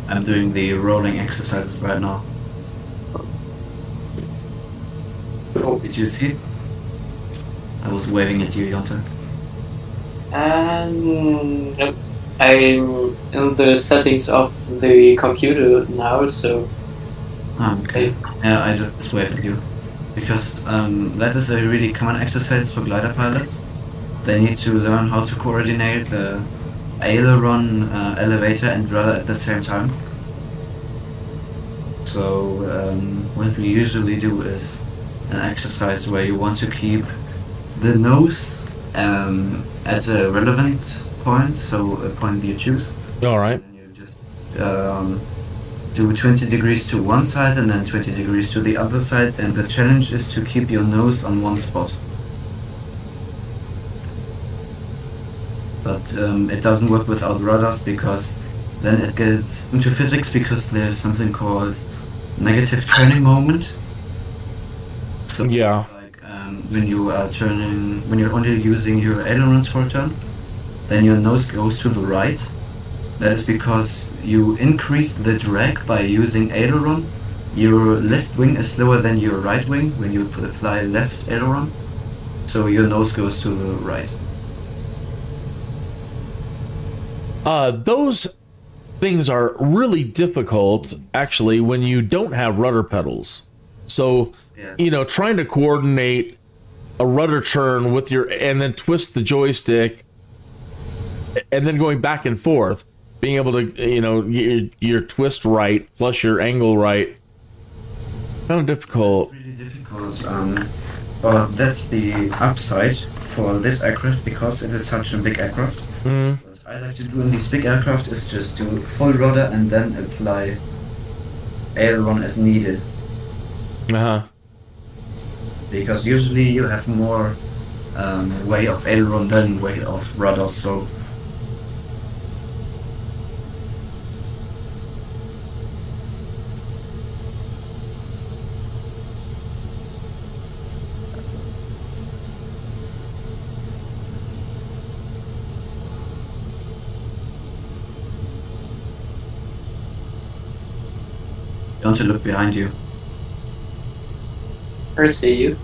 Speaker 2: I'm doing the rolling exercises right now.
Speaker 5: Oh.
Speaker 2: Did you see? I was waving at you, Jonte.
Speaker 5: And nope. I'm in the settings of the computer now, so
Speaker 2: Ah, okay. Yeah, I just waved at you. Because that is a really common exercise for glider pilots. They need to learn how to coordinate the aileron, elevator and rudder at the same time. So what we usually do is an exercise where you want to keep the nose at a relevant point, so a point you choose.
Speaker 1: All right.
Speaker 2: And you just do 20 degrees to one side and then 20 degrees to the other side, and the challenge is to keep your nose on one spot. But it doesn't work without rudders, because then it gets into physics, because there's something called negative turning moment. So
Speaker 1: Yeah.
Speaker 2: like when you are turning, when you're only using your ailerons for a turn, then your nose goes to the right. That is because you increase the drag by using aileron. Your left wing is slower than your right wing when you apply left aileron, so your nose goes to the right.
Speaker 1: Those things are really difficult actually when you don't have rudder pedals. So,
Speaker 2: Yes.
Speaker 1: you know, trying to coordinate a rudder turn with your, and then twist the joystick and then going back and forth, being able to, you know, get your twist right plus your angle right. Kind of difficult.
Speaker 2: Really difficult. But that's the upside for this aircraft because it is such a big aircraft. What I like to do in these big aircraft is just do full rudder and then apply aileron as needed.
Speaker 1: Uh-huh.
Speaker 2: Because usually you have more way of aileron than way of rudder, so don't you look behind you.
Speaker 5: I see you.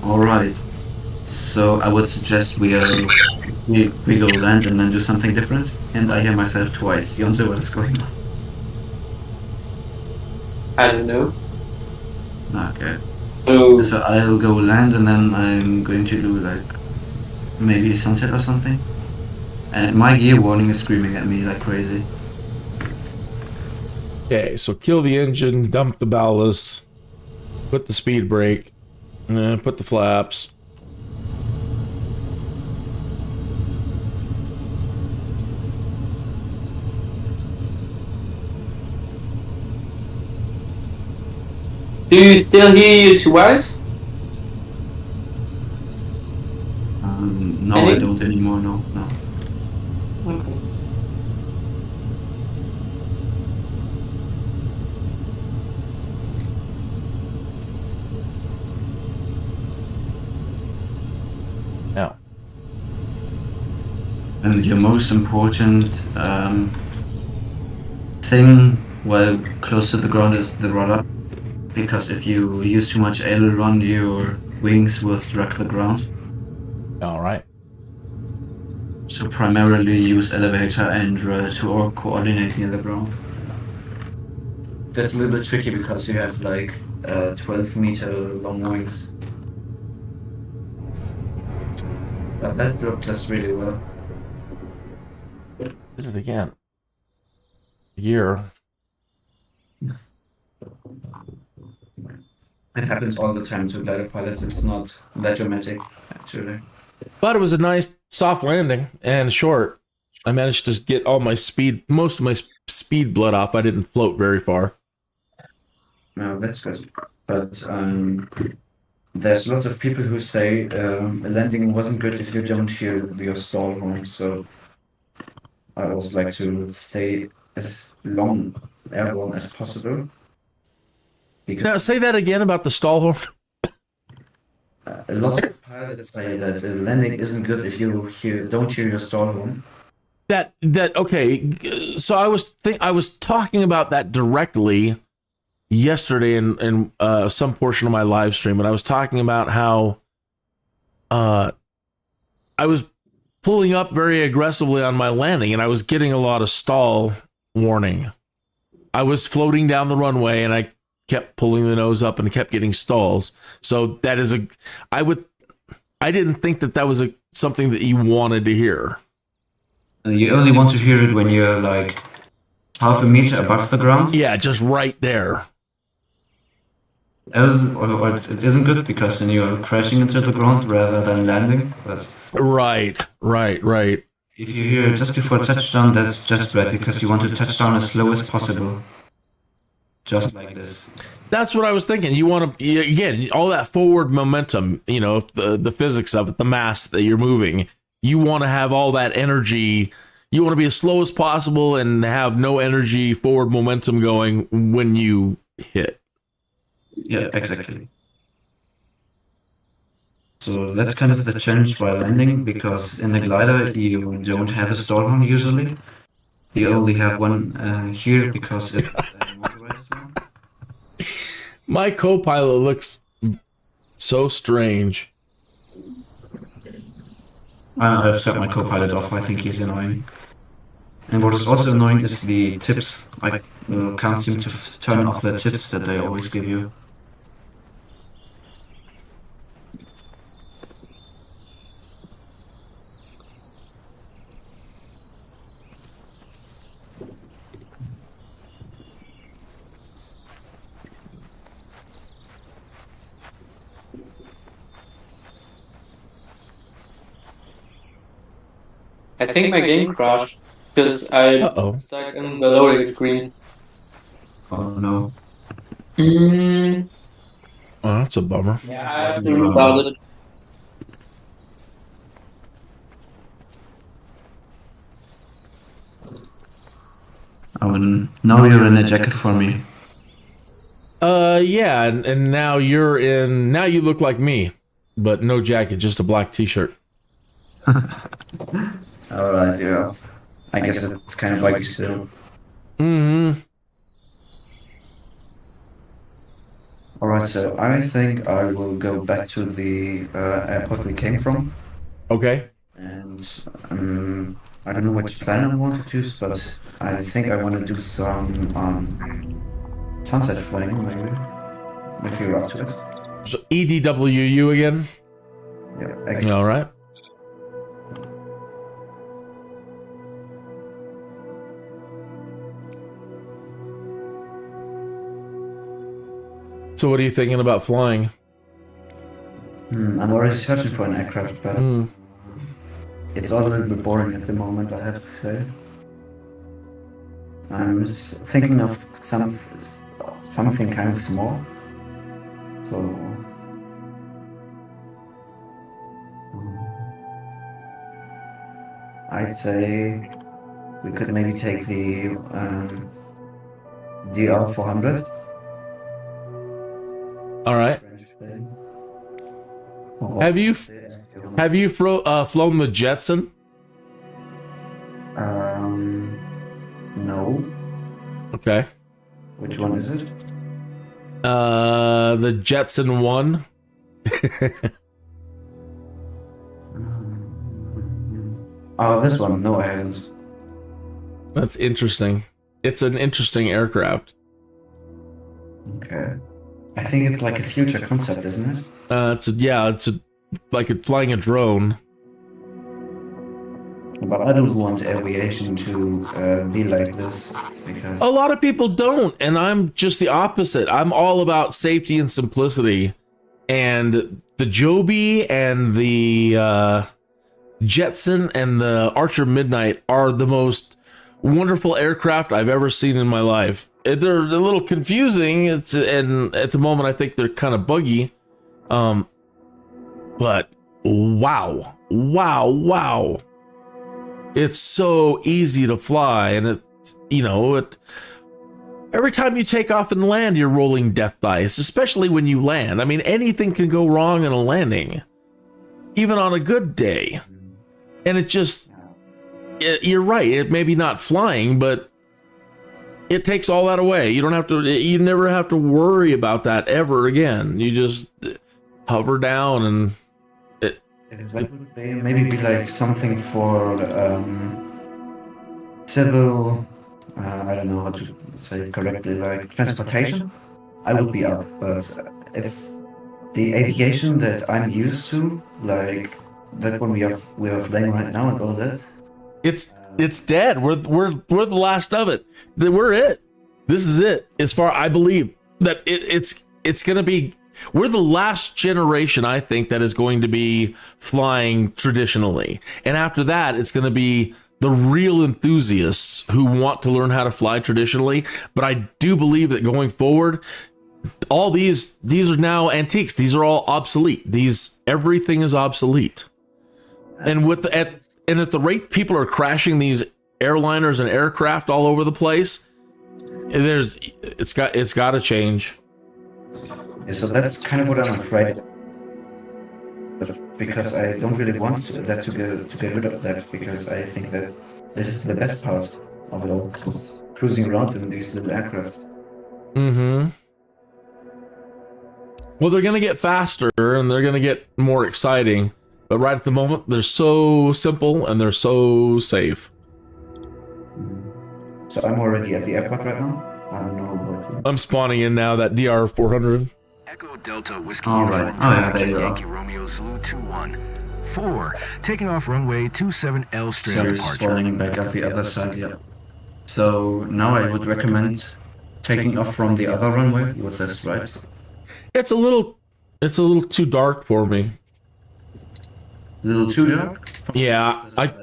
Speaker 2: Alright. So I would suggest we go land and then do something different. And I hear myself twice. Yonzo, what is going on?
Speaker 5: I don't know.
Speaker 2: Okay.
Speaker 5: So
Speaker 2: So I'll go land and then I'm going to do like maybe sunset or something. And my gear warning is screaming at me like crazy.
Speaker 1: Okay, so kill the engine, dump the ballast, put the speed brake, put the flaps.
Speaker 5: do you still hear you twice?
Speaker 2: No, I
Speaker 5: Henning?
Speaker 2: don't anymore. No.
Speaker 5: Okay.
Speaker 1: Now,
Speaker 2: And your most important thing while close to the ground is the rudder. Because if you use too much aileron, your wings will struck the ground.
Speaker 1: all right.
Speaker 2: So primarily use elevator and rudder to coordinate near the ground. That's a little bit tricky because you have like 12-meter long wings. But that looked just really well.
Speaker 1: Did it again. Gear.
Speaker 2: It happens all the time to glider pilots. It's not that dramatic, actually.
Speaker 1: But it was a nice soft landing and short. I managed to get all my speed, most of my speed blood off. I didn't float very far.
Speaker 2: No, that's good. But there's lots of people who say a landing wasn't good if you don't hear your stall horn. So I always like to stay as long airborne as possible. Because
Speaker 1: Now, say that again about the stall horn.
Speaker 2: a lot of pilots say that a landing isn't good if you don't hear your stall horn.
Speaker 1: Okay. So I was talking about that directly yesterday in some portion of my live stream, and I was talking about how I was pulling up very aggressively on my landing, and I was getting a lot of stall warning. I was floating down the runway, and I kept pulling the nose up and kept getting stalls. So that is I didn't think that was something that you wanted to hear.
Speaker 2: You only want to hear it when you're like half a meter above the ground.
Speaker 1: Yeah, just right there.
Speaker 2: Or it isn't good because then you're crashing into the ground rather than landing. But
Speaker 1: Right.
Speaker 2: if you hear it just before touchdown, that's just bad because you want to touch down as slow as possible. Just like this.
Speaker 1: That's what I was thinking. You want to, again, all that forward momentum, you know, the physics of it, the mass that you're moving, you want to have all that energy. You want to be as slow as possible and have no energy forward momentum going when you hit.
Speaker 2: Yeah, exactly. So that's kind of the challenge while landing, because in the glider you don't have a stall horn usually. You only have one here because it's a motorized one.
Speaker 1: My co-pilot looks so strange.
Speaker 2: I've set my co-pilot off. I think he's annoying. And what is also annoying is the tips. I can't seem to turn off the tips that they always give you.
Speaker 5: I think my game crashed because I stuck in the loading screen.
Speaker 2: Oh no.
Speaker 1: Oh, that's a bummer.
Speaker 5: Yeah, I have to restart it.
Speaker 2: Oh, and now you're in a jacket for me.
Speaker 1: Yeah, and now you're in. Now you look like me, but no jacket, just a black T-shirt.
Speaker 2: Alright, yeah. I guess it's kind of buggy still.
Speaker 1: Mm-hmm.
Speaker 2: Alright, so I think I will go back to the airport we came from.
Speaker 1: Okay.
Speaker 2: And I don't know which plan I want to choose, but I think I want to do some sunset flying, maybe. If you're up to it.
Speaker 1: So EDWU again?
Speaker 2: Yeah, exactly.
Speaker 1: All right. So what are you thinking about flying?
Speaker 2: I'm already searching for an aircraft, but it's all a little bit boring at the moment, I have to say. I'm thinking of something kind of small. So I'd say we could maybe take the DR400.
Speaker 1: All right. Have you flown the Jetson?
Speaker 2: No.
Speaker 1: Okay.
Speaker 2: Which one is it?
Speaker 1: The Jetson 1.
Speaker 2: Oh, this one. No, I haven't.
Speaker 1: That's interesting. It's an interesting aircraft.
Speaker 2: Okay. I think it's like a future concept, isn't it?
Speaker 1: It's like flying a drone.
Speaker 2: But I don't want aviation to be like this because
Speaker 1: A lot of people don't, and I'm just the opposite. I'm all about safety and simplicity. And the Joby and the Jetson and the Archer Midnight are the most wonderful aircraft I've ever seen in my life. They're a little confusing. And at the moment I think they're kind of buggy. But wow. It's so easy to fly, and every time you take off and land, you're rolling death dice, especially when you land. I mean, anything can go wrong in a landing, even on a good day. And you're right. It may be not flying, but it takes all that away. You never have to worry about that ever again. You just hover down and
Speaker 2: that would maybe be like something for civil, I don't know how to say it correctly, like transportation. I would be up, but if the aviation that I'm used to, like that one we are flying right now and all that,
Speaker 1: it's dead. We're the last of it. We're it. This is it. As far I believe that it's gonna be. We're the last generation, I think, that is going to be flying traditionally. And after that, it's going to be the real enthusiasts who want to learn how to fly traditionally. But I do believe that going forward, all these are now antiques. These are all obsolete. Everything is obsolete. And at the rate people are crashing these airliners and aircraft all over the place, it's got to change.
Speaker 2: Yeah, so that's kind of what I'm afraid of, because I don't really want that to get rid of that, because I think that this is the best part of it all, just cruising around in these little aircraft.
Speaker 1: Mm-hmm. Well, they're going to get faster and they're going to get more exciting, But right at the moment, they're so simple and they're so safe.
Speaker 2: So I'm already at the airport right now. I don't know about you.
Speaker 1: I'm spawning in now, that DR 400.
Speaker 3: Echo Delta Whiskey
Speaker 2: All
Speaker 3: Uniform
Speaker 2: right. Oh, yeah,
Speaker 3: Traffic
Speaker 2: there you
Speaker 3: Yankee
Speaker 2: are.
Speaker 3: Romeo Zulu 21. 4, taking off runway 27L straight
Speaker 2: So
Speaker 3: departure.
Speaker 2: spawning back at the other side, yeah. So now I would recommend taking off from the other runway with the stripes.
Speaker 1: It's a little too dark for me.
Speaker 2: A little too dark?
Speaker 1: Yeah,
Speaker 2: Like,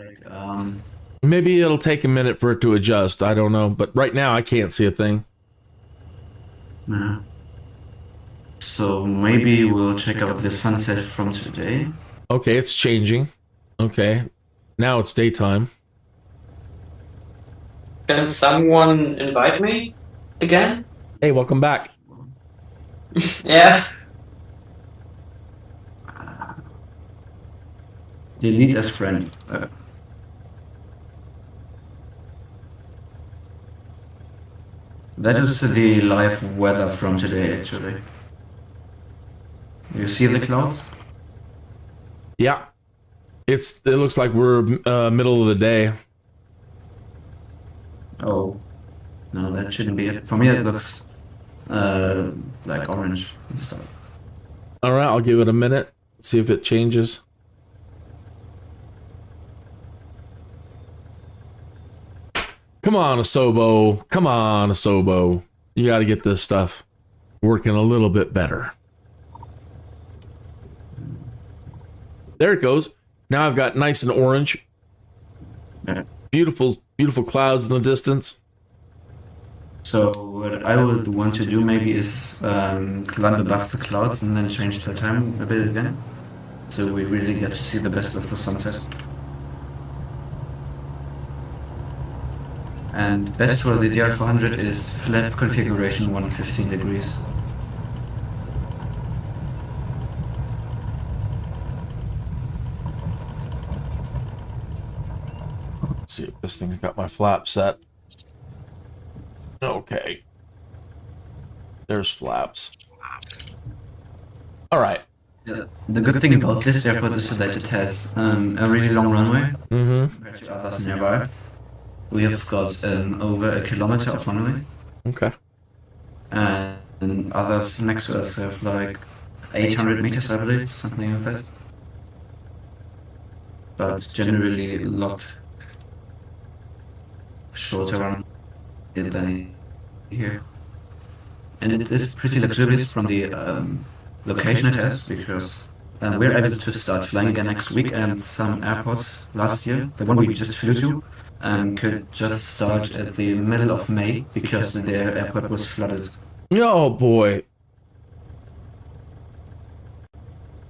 Speaker 1: maybe it'll take a minute for it to adjust. I don't know, but right now I can't see a thing.
Speaker 2: nah. So maybe we'll check out the sunset from today.
Speaker 1: Okay, it's changing. Okay, now it's daytime.
Speaker 5: Can someone invite me again?
Speaker 1: Hey, welcome back.
Speaker 5: Yeah.
Speaker 2: Delete as friend. That is the live weather from today, actually. You see the clouds?
Speaker 1: Yeah, it looks like we're middle of the day.
Speaker 2: Oh, no, that shouldn't be it. For me, it looks like orange and stuff.
Speaker 1: All right, I'll give it a minute. See if it changes. Come on, Asobo. Come on, Asobo. You got to get this stuff working a little bit better. There it goes. Now I've got nice and orange.
Speaker 2: Yeah.
Speaker 1: Beautiful, beautiful clouds in the distance.
Speaker 2: So what I would want to do maybe is climb above the clouds and then change the time a bit again. So we really get to see the best of the sunset. And best for the DR400 is flap configuration 115 degrees.
Speaker 1: Let's see if this thing's got my flap set. Okay. There's flaps. All right.
Speaker 2: Yeah, the good thing about this airport is that it has a really long runway compared to others nearby. We have got over a kilometer of runway,
Speaker 1: Okay.
Speaker 2: and others next to us have like 800 meters, I believe, something like that. But generally a lot shorter run than here. And it is pretty luxurious from the location it has, because we're able to start flying again next week, and some airports last year, the one we just flew to, could just start at the middle of May because their airport was flooded.
Speaker 1: Oh boy.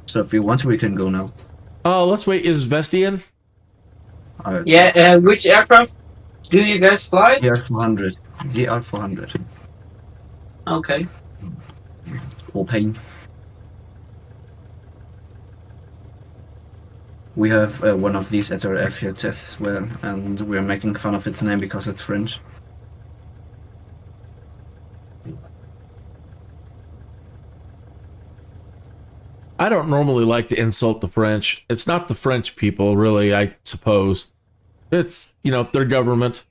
Speaker 2: So if we want to, we can go now.
Speaker 1: Oh, let's wait. Is Vestian?
Speaker 2: Alright.
Speaker 5: Yeah, which aircraft do you guys fly?
Speaker 2: DR400. DR400.
Speaker 5: Okay.
Speaker 2: Open. We have one of these at our airfield as well, and we're making fun of its name because it's French.
Speaker 1: I don't normally like to insult the French. It's not the French people, really, I suppose. It's, you know, their government.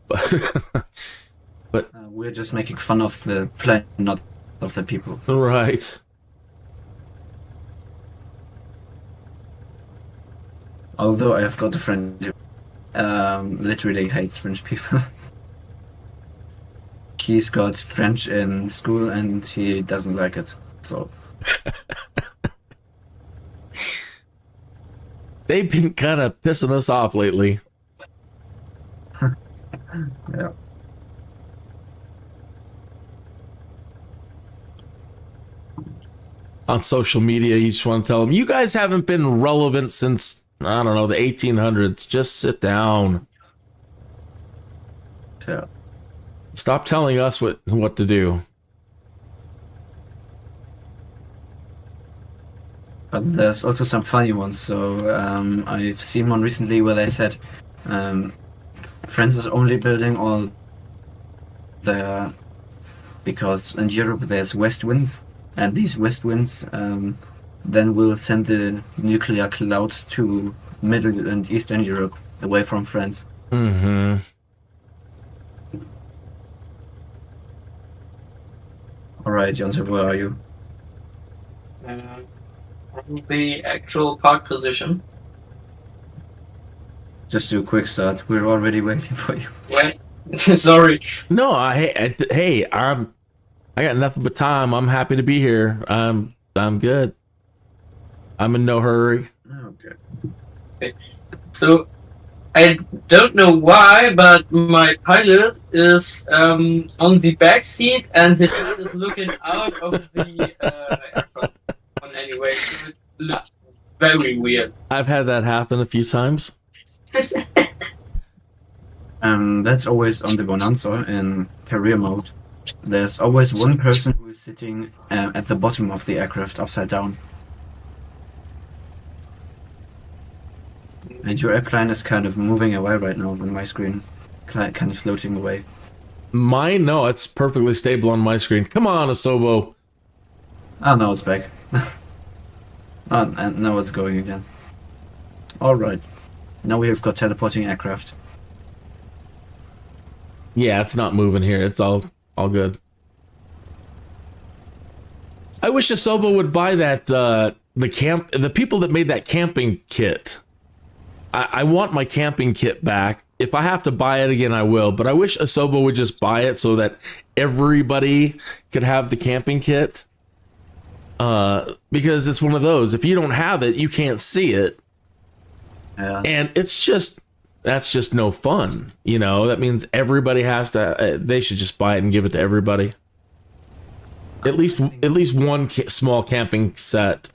Speaker 1: But
Speaker 2: We're just making fun of the plane, not of the people.
Speaker 1: right.
Speaker 2: Although I have got a friend who literally hates French people. He's got French in school and he doesn't like it, so...
Speaker 1: They've been kind of pissing us off lately.
Speaker 2: Yeah.
Speaker 1: On social media, you just want to tell them, you guys haven't been relevant since, I don't know, the 1800s. Just sit down.
Speaker 2: Yeah.
Speaker 1: Stop telling us what to do.
Speaker 2: But there's also some funny ones. So I've seen one recently where they said France is only building all because in Europe there's west winds, and these west winds then we'll send the nuclear clouds to Middle and Eastern Europe, away from France.
Speaker 1: Mm-hmm.
Speaker 2: Alright, Jonathan, where are you?
Speaker 5: The actual park position.
Speaker 2: Just do a quick start. We're already waiting for you.
Speaker 5: Yeah. Sorry.
Speaker 1: No, I got nothing but time. I'm happy to be here. I'm good. I'm in no hurry.
Speaker 2: Okay.
Speaker 5: So, I don't know why, but my pilot is on the back seat and his head is looking out of the aircraft. Anyway, so it looks very weird.
Speaker 1: I've had that happen a few times.
Speaker 2: That's always on the Bonanza in career mode. There's always one person who is sitting at the bottom of the aircraft upside down. And your airplane is kind of moving away right now on my screen. Kind of floating away.
Speaker 1: Mine? No, it's perfectly stable on my screen. Come on, Asobo.
Speaker 2: Ah, now it's back. And now it's going again. Alright. Now we have got teleporting aircraft.
Speaker 1: Yeah, it's not moving here. It's all good. I wish Asobo would buy that the people that made that camping kit. I want my camping kit back. If I have to buy it again, I will. But I wish Asobo would just buy it so that everybody could have the camping kit. Because it's one of those. If you don't have it, you can't see it.
Speaker 2: Yeah.
Speaker 1: And that's just no fun. You know, that means everybody has to, they should just buy it and give it to everybody. At least one small camping set.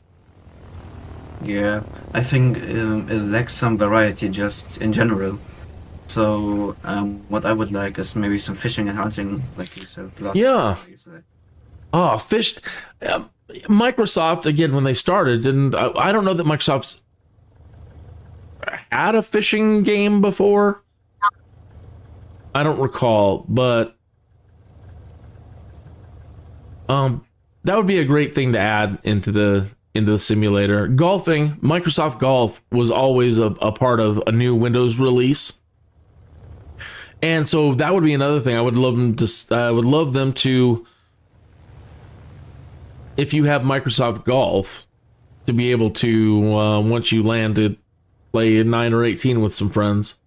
Speaker 2: Yeah, I think it lacks some variety just in general. So what I would like is maybe some fishing and hunting, like you said.
Speaker 1: Yeah. Oh, fish. Microsoft, again, when they started, didn't I don't know that Microsoft's had a fishing game before. I don't recall, but that would be a great thing to add into the simulator. Golfing, Microsoft Golf was always a part of a new Windows release. And so that would be another thing. I would love them to if you have Microsoft Golf, to be able to once you landed, play 9 or 18 with some friends.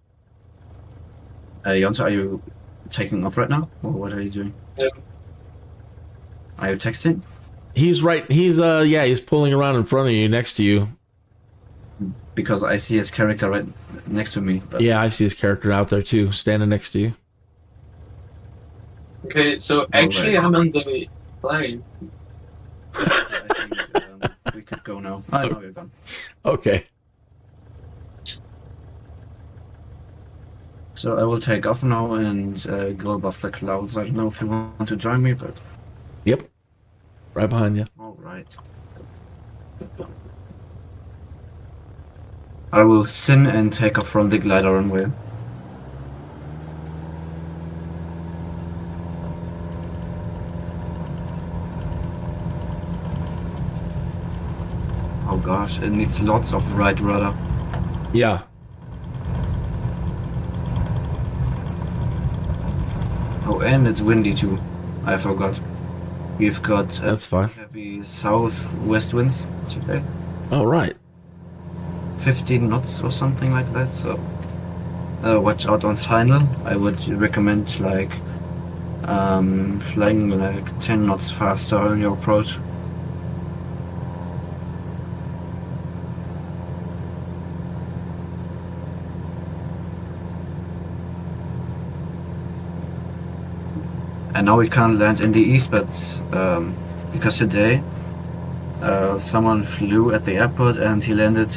Speaker 2: Jons, are you taking off right now, or what are you doing?
Speaker 5: Yeah.
Speaker 2: Are you texting?
Speaker 1: He's right. He's pulling around in front of you, next to you.
Speaker 2: Because I see his character right next to me. But...
Speaker 1: Yeah, I see his character out there too, standing next to you.
Speaker 5: Okay, so actually I'm in the plane.
Speaker 2: I think we could go now. I know you're gone.
Speaker 1: Okay.
Speaker 2: So I will take off now and go above the clouds. I don't know if you want to join me, but...
Speaker 1: Yep. Right behind you.
Speaker 2: Alright. I will sin and take off from the glider runway. Oh gosh, it needs lots of right rudder.
Speaker 1: Yeah.
Speaker 2: Oh, and it's windy too. I forgot. We've got
Speaker 1: That's fine.
Speaker 2: heavy southwest winds today.
Speaker 1: Oh, right.
Speaker 2: 15 knots or something like that, so watch out on final. I would recommend like flying like 10 knots faster on your approach. And now we can't land in the east, but because today someone flew at the airport and he landed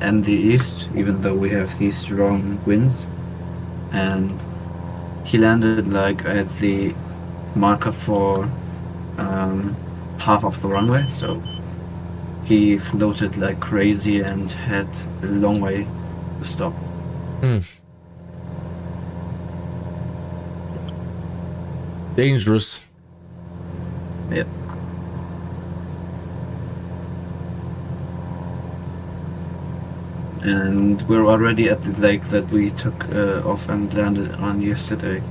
Speaker 2: in the east, even though we have these strong winds, and he landed like at the marker for half of the runway, so he floated like crazy and had a long way to stop.
Speaker 1: Dangerous.
Speaker 2: Yep. And we're already at the lake that we took off and landed on yesterday.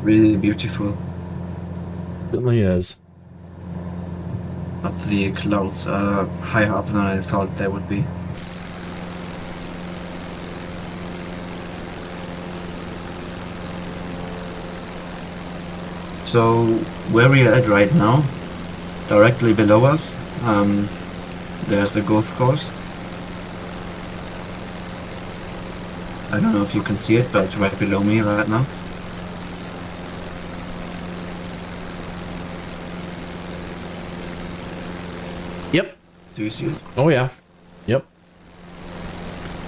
Speaker 2: Really beautiful.
Speaker 1: Certainly is.
Speaker 2: But the clouds are higher up than I thought they would be. So where we are at right now, directly below us, there's the golf course. I don't know if you can see it, but it's right below me right now.
Speaker 1: Yep.
Speaker 2: Do you see it?
Speaker 1: Oh yeah. Yep.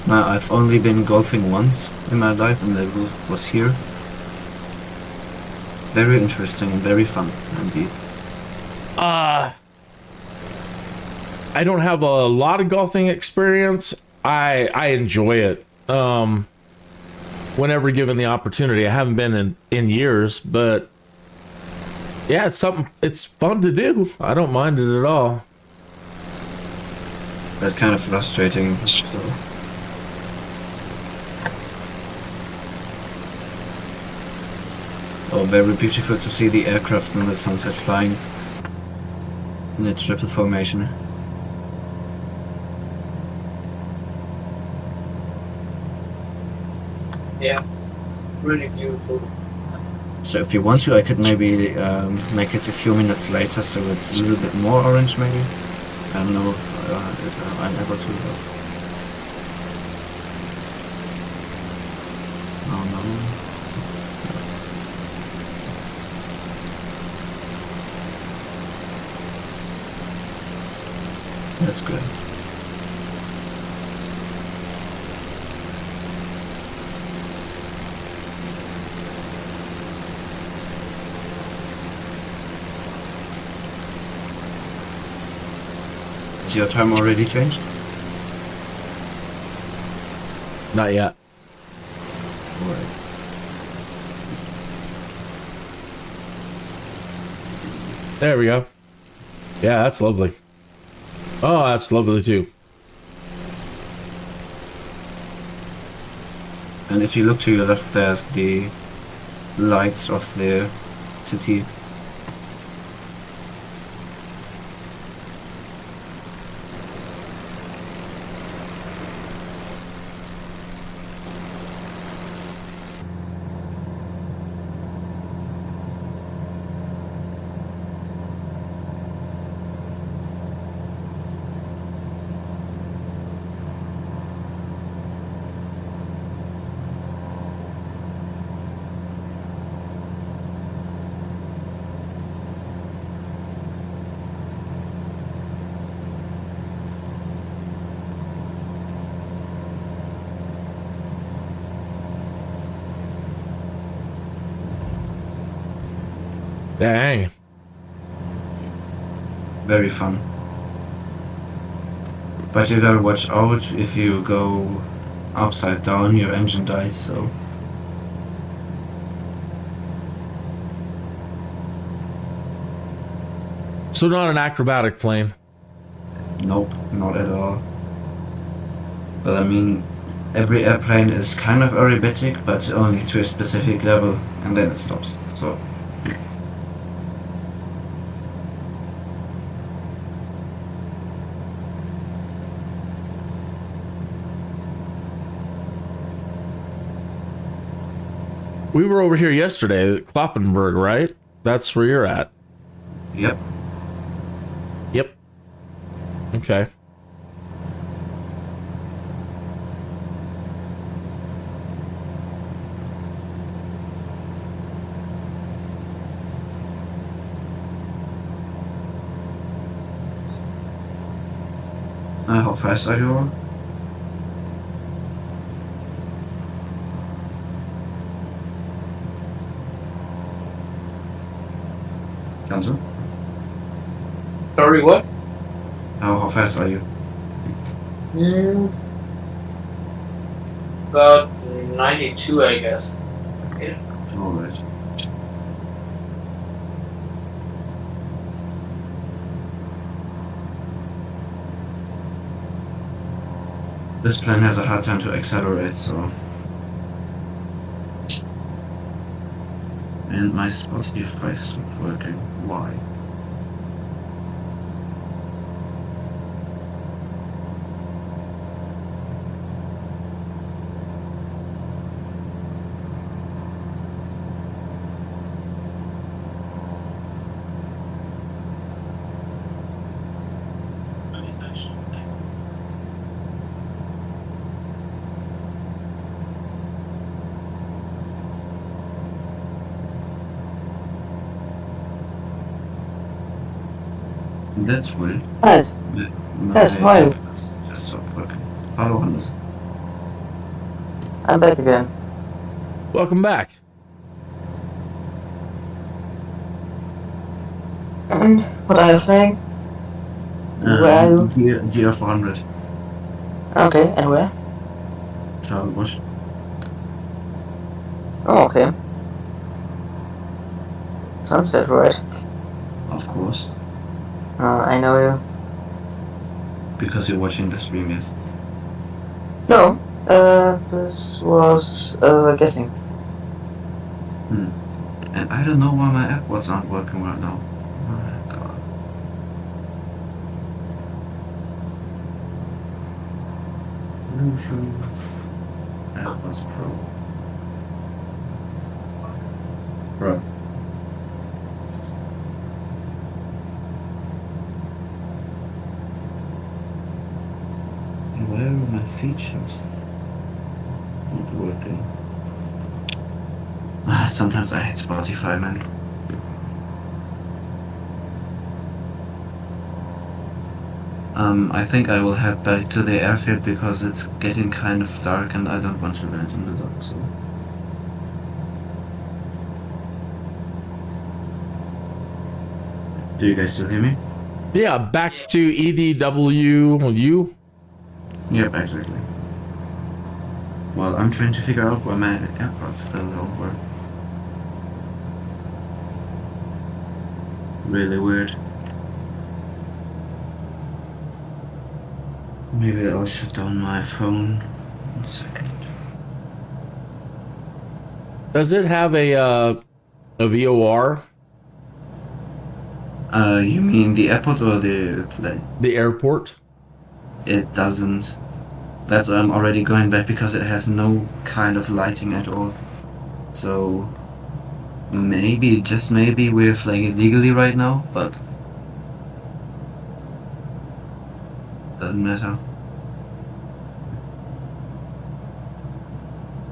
Speaker 2: I've only been golfing once in my life, and that was here. Very interesting and very fun, indeed.
Speaker 1: I don't have a lot of golfing experience. I enjoy it. Whenever given the opportunity. I haven't been in years, but yeah, it's fun to do. I don't mind it at all.
Speaker 2: But kind of frustrating. So. Oh, very beautiful to see the aircraft in the sunset flying in a triple formation.
Speaker 5: Yeah, really beautiful.
Speaker 2: So if you want to, I could maybe make it a few minutes later, so it's a little bit more orange, maybe. I don't know if I'm able to. Oh no. That's good. Is your time already changed?
Speaker 1: Not yet.
Speaker 2: Alright.
Speaker 1: There we go. Yeah, that's lovely. Oh, that's lovely too.
Speaker 2: And if you look to your left, there's the lights of the city.
Speaker 1: Dang.
Speaker 2: Very fun. But you gotta watch out, if you go upside down, your engine dies, so.
Speaker 1: So not an acrobatic plane.
Speaker 2: Nope, not at all. But I mean, every airplane is kind of aerobatic, but only to a specific level, and then it stops, so.
Speaker 1: We were over here yesterday at Kloppenburg, right? That's where you're at.
Speaker 2: Yep.
Speaker 1: Yep. Okay.
Speaker 2: How fast are you? Cancel.
Speaker 5: Sorry, what?
Speaker 2: How fast are you?
Speaker 5: About 92, I guess. Yeah.
Speaker 2: Alright. This plane has a hard time to accelerate, so... And my Spotify stopped working. Why? That's weird.
Speaker 4: Yes. Yes, hi.
Speaker 2: Just stopped working. Hallo Hannes.
Speaker 4: I'm back again.
Speaker 1: Welcome back.
Speaker 4: And what are you saying? Where are you?
Speaker 2: Dear 400.
Speaker 4: Okay, and where?
Speaker 2: Charlie Bush.
Speaker 4: Oh, okay. Sounds that right.
Speaker 2: Of course.
Speaker 4: I know you.
Speaker 2: Because you're watching the stream, yes.
Speaker 4: No, this was guessing.
Speaker 2: And I don't know why my AirPods aren't working right now. My god. AirPods Pro. Bro. Where are my features? Not working. Sometimes I hate Spotify, man. I think I will head back to the airfield because it's getting kind of dark and I don't want to land in the dark, so... Do you guys still hear me?
Speaker 1: Yeah, back to EDWU.
Speaker 2: Yep, exactly. Well, I'm trying to figure out why my AirPods still don't work. Really weird. Maybe I'll shut down my phone. 1 second.
Speaker 1: Does it have a VOR?
Speaker 2: You mean the airport or the plane?
Speaker 1: The airport?
Speaker 2: It doesn't. That's why I'm already going back because it has no kind of lighting at all. So maybe, just maybe, we're flying illegally right now, but doesn't matter.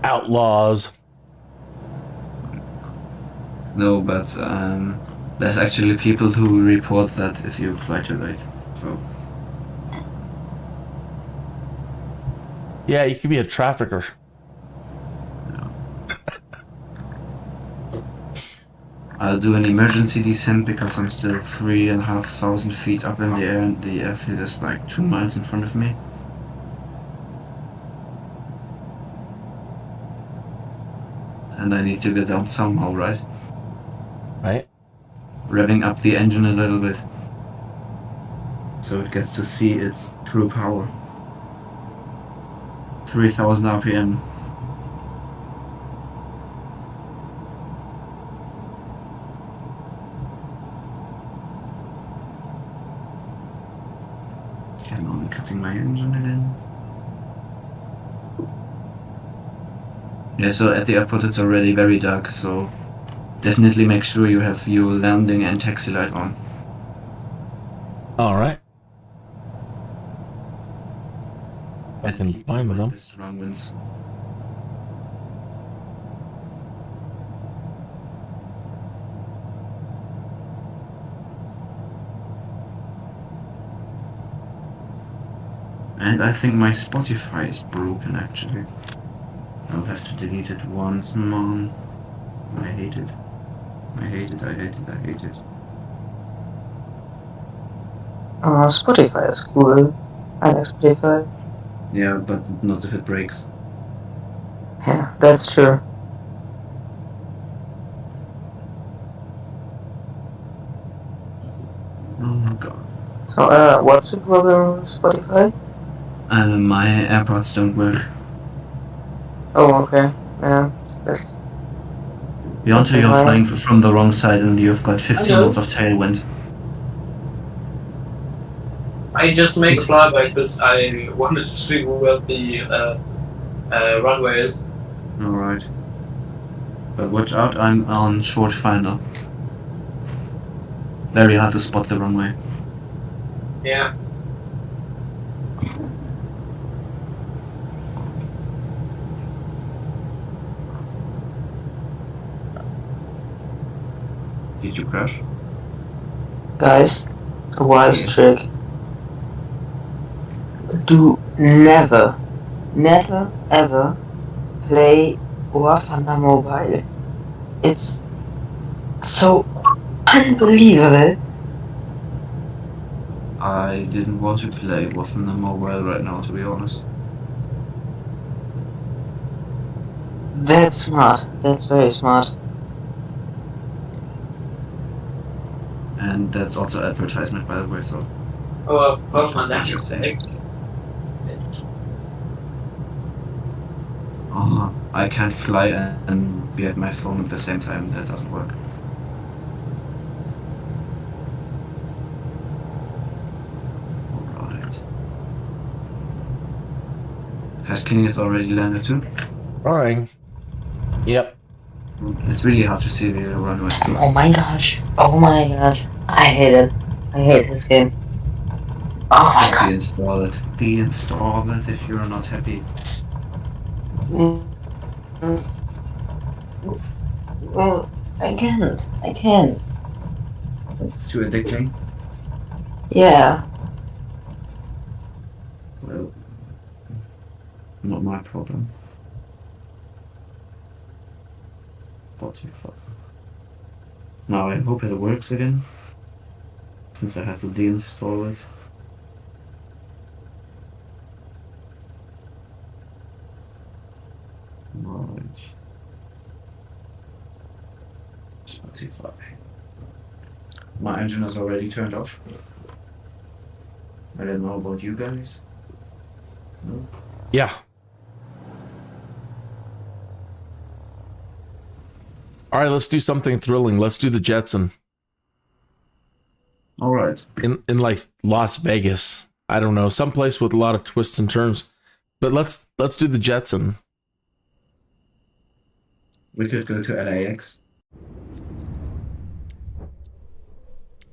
Speaker 1: Outlaws.
Speaker 2: No, but there's actually people who report that if you fly too late. So
Speaker 1: Yeah, you could be a trafficker.
Speaker 2: no. I'll do an emergency descent because I'm still 3,500 feet up in the air and the airfield is like 2 miles in front of me. And I need to get down somehow, right?
Speaker 1: Right?
Speaker 2: Revving up the engine a little bit so it gets to see its true power. 3,000 RPM. Come on, cutting my engine again. Yeah, so at the airport it's already very dark, so definitely make sure you have your landing and taxi light on.
Speaker 1: All right. I
Speaker 2: And
Speaker 1: can
Speaker 2: keep
Speaker 1: find
Speaker 2: in mind
Speaker 1: them.
Speaker 2: the strong winds. And I think my Spotify is broken actually. I'll have to delete it once more. I hate it. I hate it, I hate it, I hate it.
Speaker 4: Spotify is cool. I like Spotify.
Speaker 2: Yeah, but not if it breaks.
Speaker 4: Yeah, that's true.
Speaker 2: Oh my god.
Speaker 4: So, what's the problem with Spotify?
Speaker 2: My AirPods don't work.
Speaker 4: Oh, okay. Yeah, that's...
Speaker 2: Yonta, you're
Speaker 4: Why?
Speaker 2: flying from the wrong side and you've got 15
Speaker 5: Hello.
Speaker 2: knots of tailwind.
Speaker 5: I just make a flyby because I wanted to see where the runway is.
Speaker 2: Alright. But watch out, I'm on short final. Very hard to spot the runway.
Speaker 5: Yeah.
Speaker 2: Did you crash?
Speaker 4: Guys, a wise
Speaker 2: Yes.
Speaker 4: trick. Do never ever play War Thunder Mobile. It's so unbelievable.
Speaker 2: I didn't want to play War Thunder Mobile right now, to be honest.
Speaker 4: That's smart. That's very smart.
Speaker 2: And that's also advertisement, by the way, so...
Speaker 5: Oh, of course, man.
Speaker 2: What you're saying. Oh, I can't fly and be at my phone at the same time. That doesn't work. Alright. Has Kingis already landed too?
Speaker 1: Trying. Yep.
Speaker 2: It's really hard to see the runway. So.
Speaker 4: Oh my gosh. Oh my gosh. I hate it. I hate this game. Oh my
Speaker 2: Just
Speaker 4: god.
Speaker 2: deinstall it. Deinstall it if you're not happy.
Speaker 4: Well, I can't. I can't.
Speaker 2: It's too addicting.
Speaker 4: Yeah.
Speaker 2: Well, not my problem. What the fuck? Now I hope it works again. Since I have to deinstall it. Right. Spotify. My engine is already turned off. I don't know about you guys. No.
Speaker 1: Yeah. All right, let's do something thrilling. Let's do the Jetson
Speaker 2: All right.
Speaker 1: in like Las Vegas. I don't know, someplace with a lot of twists and turns. But let's do the Jetson.
Speaker 2: We could go to LAX.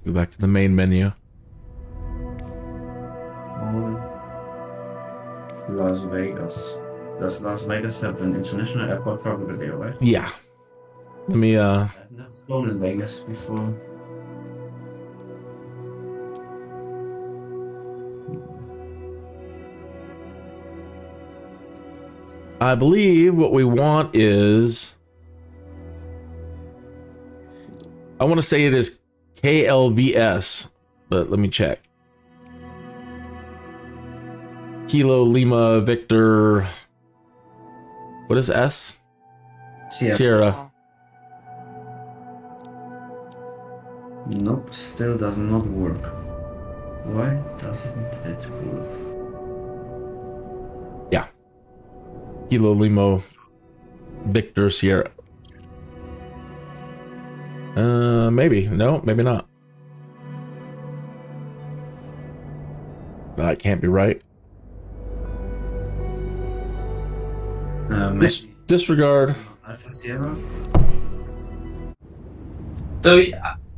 Speaker 1: Go back to the main menu.
Speaker 2: Las Vegas. Does Las Vegas have an international airport? Probably, right?
Speaker 1: Yeah. Let me
Speaker 2: I've never flown in Vegas before.
Speaker 1: I believe what we want is, I want to say it is KLVS, but let me check. Kilo Lima Victor. What is S? Sierra.
Speaker 2: Nope, still does not work. Why doesn't it work?
Speaker 1: Yeah. Kilo Lima Victor Sierra. Maybe. No, maybe not. That can't be right. Disregard.
Speaker 2: Alpha Sierra?
Speaker 5: So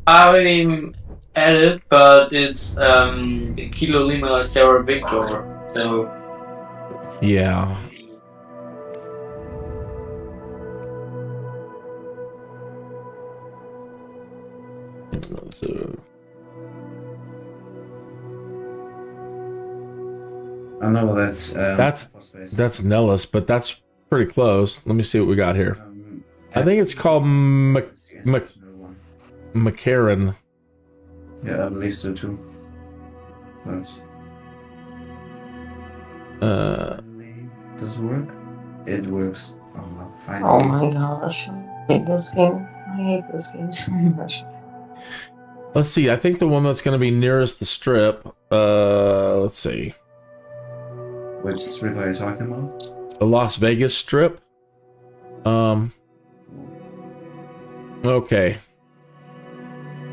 Speaker 5: I'm at it, but it's Kilo Lima Sierra Victor. So
Speaker 1: Yeah. So,
Speaker 2: I know that's
Speaker 1: Nellis, but that's pretty close. Let me see what we got here. I think it's called McCarran.
Speaker 2: Yeah, I believe so too. but
Speaker 1: Uh,
Speaker 2: does it work? It works. Oh,
Speaker 4: Oh
Speaker 2: finally.
Speaker 4: my gosh. I hate this game. I hate this game so much.
Speaker 1: let's see. I think the one that's going to be nearest the strip. Let's see.
Speaker 2: Which strip are you talking about?
Speaker 1: The Las Vegas strip. Okay.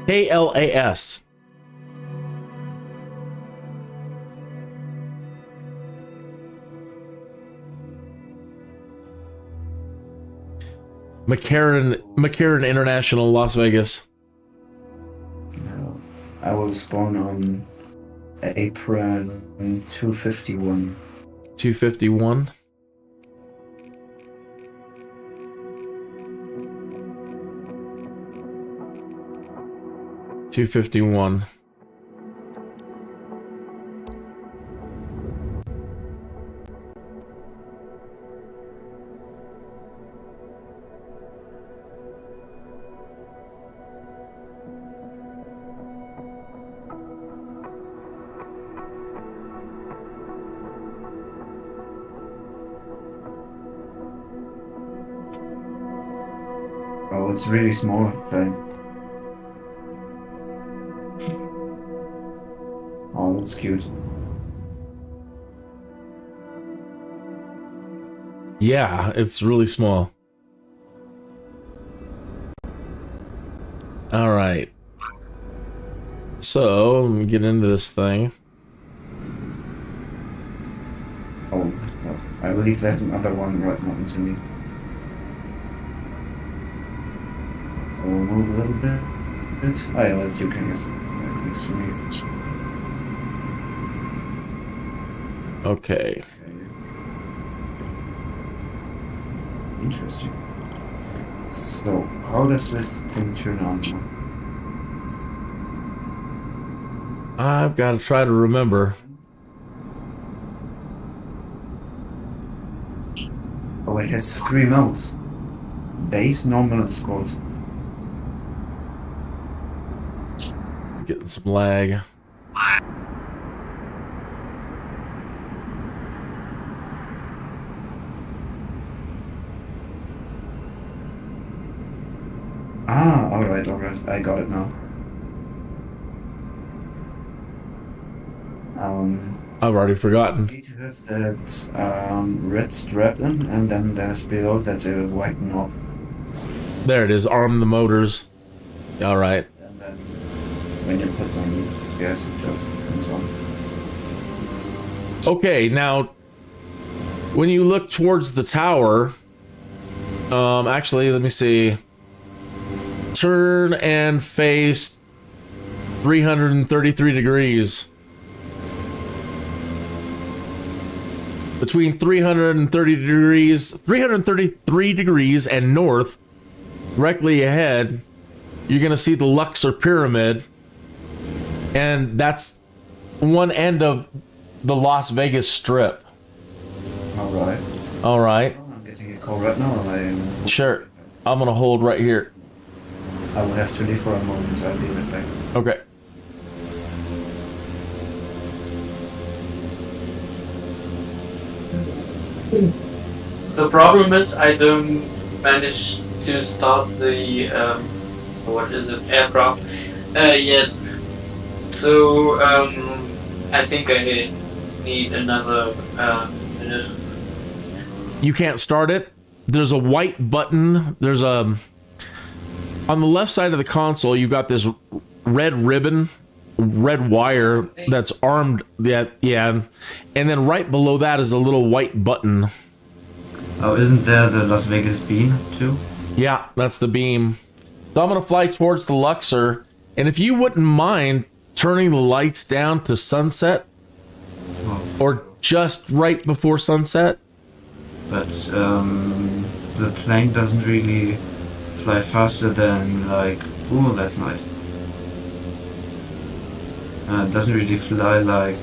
Speaker 1: KLAS. McCarran International, Las Vegas.
Speaker 2: No. I was born on April 251.
Speaker 1: 251. $251.
Speaker 2: Oh, it's really small thing. Oh, that's cute.
Speaker 1: Yeah, it's really small. All right. So, let me get into this thing.
Speaker 2: Oh, no. I believe there's another one right next to me. I will move a little bit. Oh yeah, that's you, Kangas. Right next to me.
Speaker 1: Okay.
Speaker 2: Interesting. So, how does this thing turn on?
Speaker 1: I've got to try to remember.
Speaker 2: Oh, it has 3 modes. Base, normal, and squad.
Speaker 1: Getting some lag.
Speaker 2: Ah, alright, I got it now.
Speaker 1: I've already forgotten.
Speaker 2: You need to have that red strap in, and then there's below that white knob.
Speaker 1: There it is. Arm the motors. All right.
Speaker 2: And then when you put on gas, it just comes on.
Speaker 1: Okay, now when you look towards the tower, actually, let me see. Turn and face 333 degrees. Between 333 degrees and north, directly ahead, you're going to see the Luxor Pyramid. And that's one end of the Las Vegas Strip.
Speaker 2: Alright.
Speaker 1: All right.
Speaker 2: Well, I'm getting a call right now. And
Speaker 1: Sure. I'm going to hold right here.
Speaker 2: I will have to leave for a moment. I'll be right back.
Speaker 1: Okay.
Speaker 5: The problem is I don't manage to start the aircraft yet. So I think I need another minute.
Speaker 1: You can't start it. There's a white button. There's a on the left side of the console. You've got this red ribbon, red wire that's armed. Yeah, and then right below that is a little white button.
Speaker 2: Oh, isn't there the Las Vegas beam too?
Speaker 1: Yeah, that's the beam. So I'm gonna fly towards the Luxor, and if you wouldn't mind turning the lights down to sunset, or just right before sunset.
Speaker 2: But the plane doesn't really fly faster than like. Ooh, that's nice. It doesn't really fly like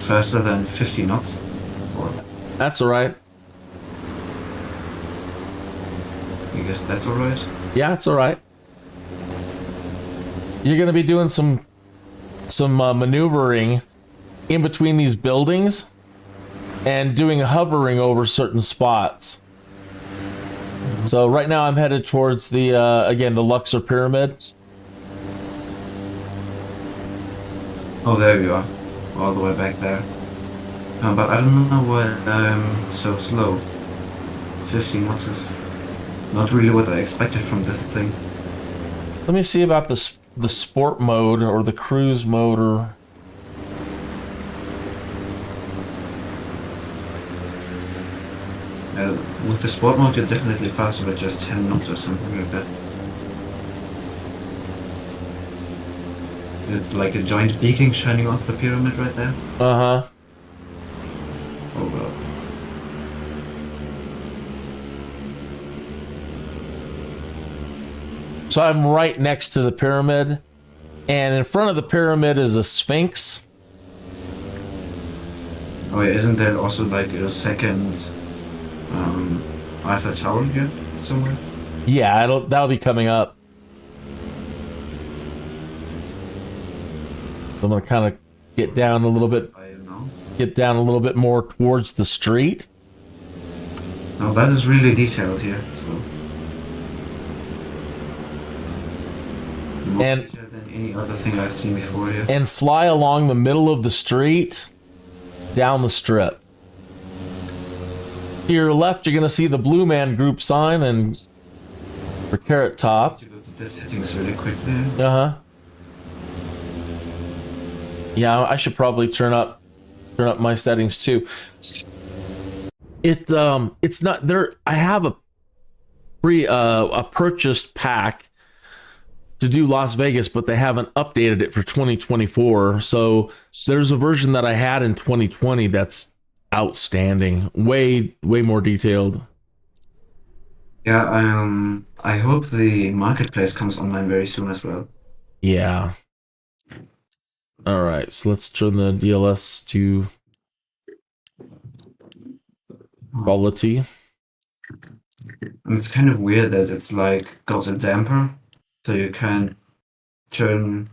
Speaker 2: faster than 50 knots. Or
Speaker 1: That's all right.
Speaker 2: I guess that's alright.
Speaker 1: Yeah, it's all right. You're gonna be doing some some maneuvering in between these buildings and doing hovering over certain spots. So right now I'm headed towards the again, the Luxor Pyramid.
Speaker 2: Oh, there you are. All the way back there. But I don't know why I'm so slow. 15 knots is not really what I expected from this thing.
Speaker 1: Let me see about the sport mode or the cruise mode or...
Speaker 2: With the sport mode, you're definitely faster at just 10 knots or something like that. It's like a giant beacon shining off the pyramid right there.
Speaker 1: Uh-huh.
Speaker 2: Oh god.
Speaker 1: So I'm right next to the pyramid, and in front of the pyramid is a Sphinx.
Speaker 2: Oh yeah, isn't there also like a second Eiffel Tower here somewhere?
Speaker 1: Yeah, that'll be coming up. I'm gonna kind of get down a little bit.
Speaker 2: I don't know.
Speaker 1: Get down a little bit more towards the street.
Speaker 2: No, that is really detailed here. So. More
Speaker 1: And-
Speaker 2: detailed than any other thing I've seen before here.
Speaker 1: And fly along the middle of the street, down the strip. To your left, you're gonna see the Blue Man Group sign and for Carrot Top.
Speaker 2: To go to the settings really quickly.
Speaker 1: Uh-huh. Yeah, I should probably turn up my settings too. It's not there. I have a purchased pack to do Las Vegas, but they haven't updated it for 2024. So there's a version that I had in 2020 that's outstanding, way more detailed.
Speaker 2: Yeah, I hope the marketplace comes online very soon as well.
Speaker 1: Yeah. All right, so let's turn the DLS to quality.
Speaker 2: And it's kind of weird that it's like got a damper, so you can't turn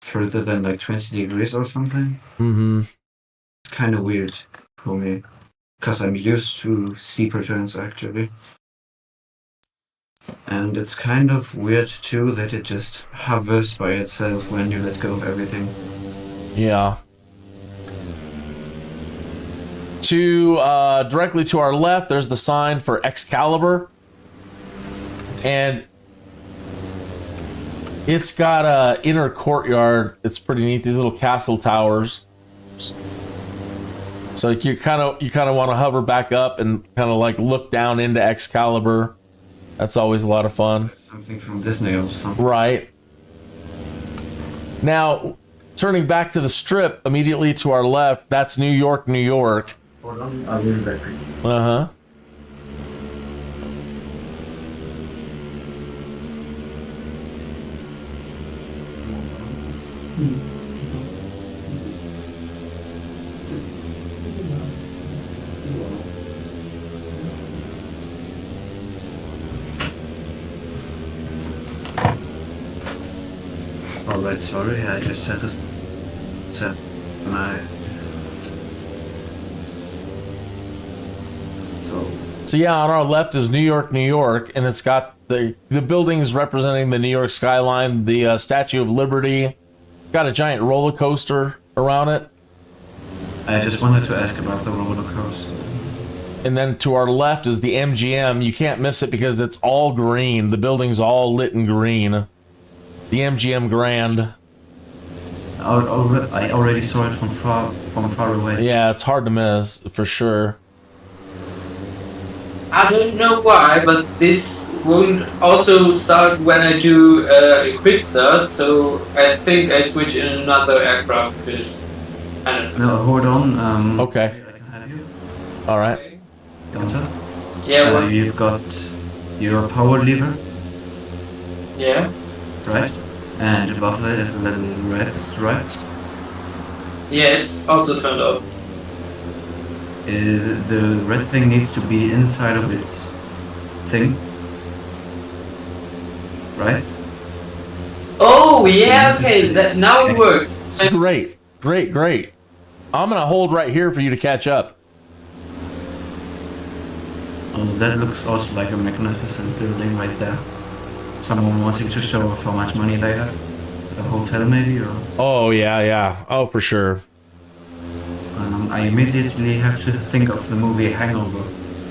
Speaker 2: further than like 20 degrees or something.
Speaker 1: Mm-hmm.
Speaker 2: It's kind of weird for me, because I'm used to steeper turns actually. And it's kind of weird too that it just hovers by itself when you let go of everything.
Speaker 1: Yeah. To directly to our left, there's the sign for Excalibur, and it's got a inner courtyard. It's pretty neat. These little castle towers. So you kind of want to hover back up and kind of like look down into Excalibur. That's always a lot of fun.
Speaker 2: Something from Disney or something.
Speaker 1: Right. Now, turning back to the strip immediately to our left, that's New York, New York.
Speaker 2: Hold on, I'll be back.
Speaker 1: Uh-huh.
Speaker 2: Alright, sorry, I just had to set my...
Speaker 1: So yeah, on our left is New York, New York, and it's got the buildings representing the New York skyline, the Statue of Liberty, got a giant roller coaster around it.
Speaker 2: I just wanted to ask about the roller coaster.
Speaker 1: And then to our left is the MGM. You can't miss it because it's all green. The building's all lit in green. The MGM Grand.
Speaker 2: I already saw it from far away.
Speaker 1: Yeah, it's hard to miss, for sure.
Speaker 5: I don't know why, but this won't also start when I do a quick start, so I think I switch in another aircraft because I don't know.
Speaker 2: No, hold on.
Speaker 1: Okay.
Speaker 2: I can have you.
Speaker 1: All right.
Speaker 2: Gonza?
Speaker 5: Yeah, well,
Speaker 2: You've got your power lever,
Speaker 5: yeah.
Speaker 2: right? And above that is a little red stripe.
Speaker 5: Yeah, it's also turned off.
Speaker 2: The red thing needs to be inside of its thing, right?
Speaker 5: Oh, yeah, okay, that now it works.
Speaker 1: Great. I'm gonna hold right here for you to catch up.
Speaker 2: Oh, that looks also like a magnificent building right there. Someone wanting to show off how much money they have. A hotel maybe, or...
Speaker 1: Oh, yeah. Oh, for sure.
Speaker 2: I immediately have to think of the movie Hangover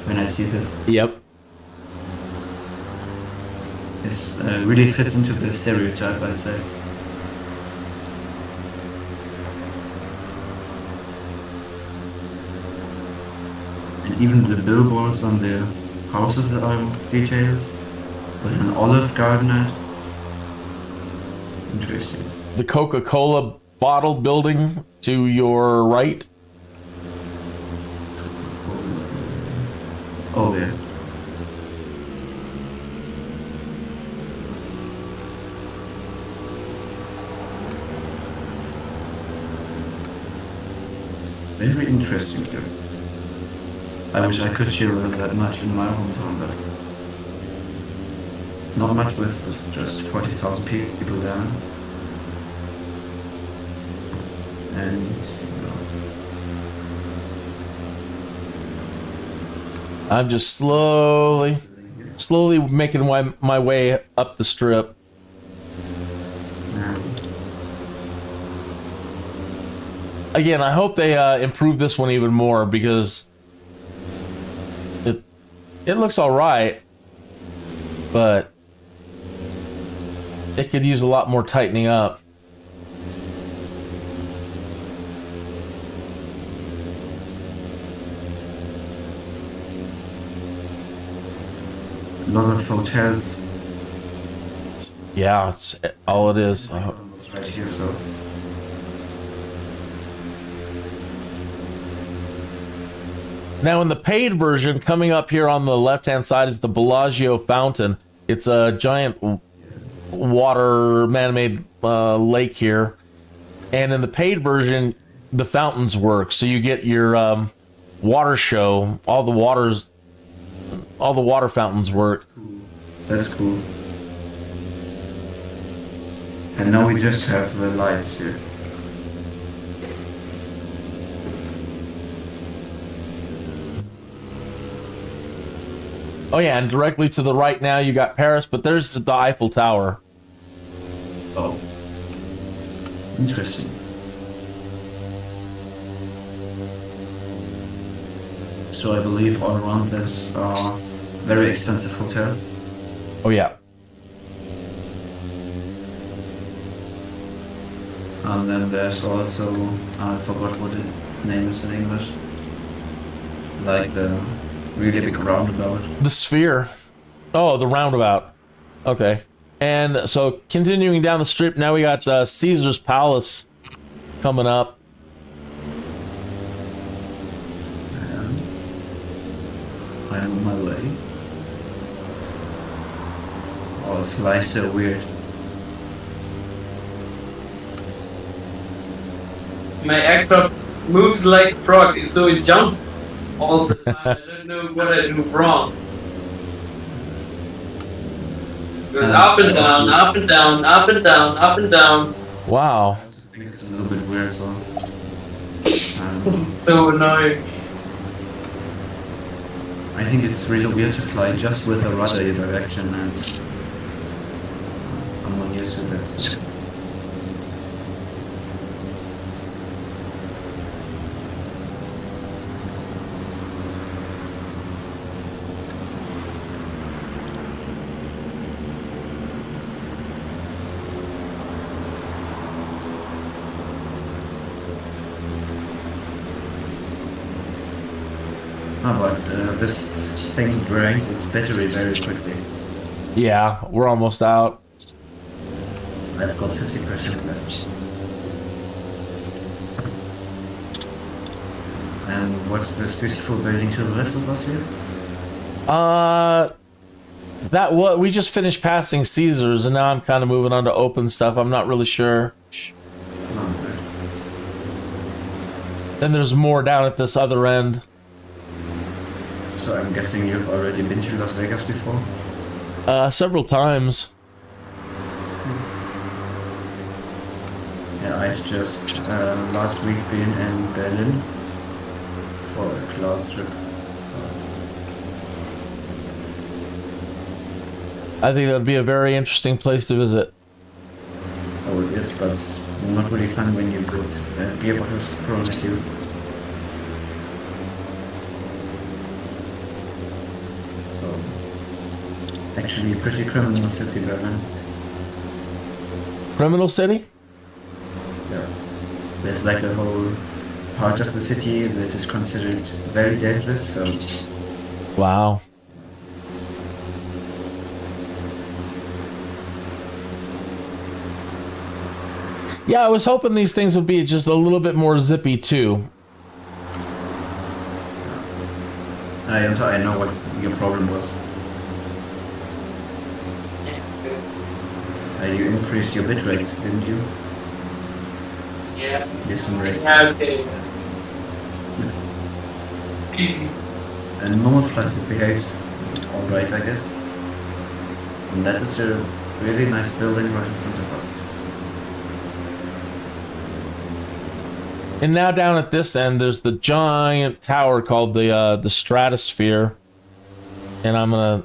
Speaker 2: when I see this.
Speaker 1: Yep.
Speaker 2: This really fits into the stereotype, I'd say. And even the billboards on the houses are detailed, with an olive garden at it. Interesting.
Speaker 1: The Coca-Cola bottle building to your right.
Speaker 2: Oh yeah. Very interesting here. I wish I could share that much in my hometown, but not much with just 40,000 people there. And
Speaker 1: I'm just slowly making my way up the strip. Again, I hope they improve this one even more, because it looks all right, but it could use a lot more tightening up.
Speaker 2: a lot of hotels.
Speaker 1: Yeah, it's all it is.
Speaker 2: It's right here, so.
Speaker 1: Now, in the paid version, coming up here on the left-hand side is the Bellagio Fountain. It's a giant water man-made lake here. And in the paid version, the fountains work. So you get your water show. All the water fountains work.
Speaker 2: That's cool. And now we just have the lights here.
Speaker 1: Oh yeah, and directly to the right now you got Paris, but there's the Eiffel Tower.
Speaker 2: Oh. Interesting. So I believe all around there's very expensive hotels.
Speaker 1: Oh yeah.
Speaker 2: And then there's also, I forgot what its name is in English. Like the really big roundabout.
Speaker 1: The Sphere. Oh, the roundabout. Okay. And so continuing down the strip, now we got Caesar's Palace coming up.
Speaker 2: And I'm on my way. Oh, it flies so weird.
Speaker 5: My aircraft moves like frog, so it jumps all the time. I don't know what I do wrong. It goes up and down, up and down, up and down, up and down.
Speaker 1: Wow.
Speaker 2: I think it's a little bit weird, so.
Speaker 5: It's so annoying.
Speaker 2: I think it's really weird to fly just with a rudder direction, and I'm not used to that. So. But this thing drains its battery very quickly.
Speaker 1: Yeah, we're almost out.
Speaker 2: I've got 50% left. And what's this beautiful building to the left of us here?
Speaker 1: That what we just finished passing Caesars, and now I'm kind of moving on to open stuff. I'm not really sure.
Speaker 2: Oh, okay.
Speaker 1: Then there's more down at this other end.
Speaker 2: So I'm guessing you've already been to Las Vegas before?
Speaker 1: Several times.
Speaker 2: Yeah, I've just last week been in Berlin for a class trip.
Speaker 1: I think that would be a very interesting place to visit.
Speaker 2: Oh, it is, but not really fun when you get beer bottles thrown at you. So, actually, pretty criminal city, Berlin.
Speaker 1: Criminal City?
Speaker 2: Yeah. There's like a whole part of the city that is considered very dangerous, so
Speaker 1: Wow. Yeah, I was hoping these things would be just a little bit more zippy too.
Speaker 2: I know what your problem was. You increased your bitrate, didn't you?
Speaker 5: Yeah.
Speaker 2: Listen rate.
Speaker 5: Okay.
Speaker 2: And NOOB it behaves alright, I guess. And that is a really nice building right in front of us.
Speaker 1: And now down at this end, there's the giant tower called the Stratosphere, and I'm gonna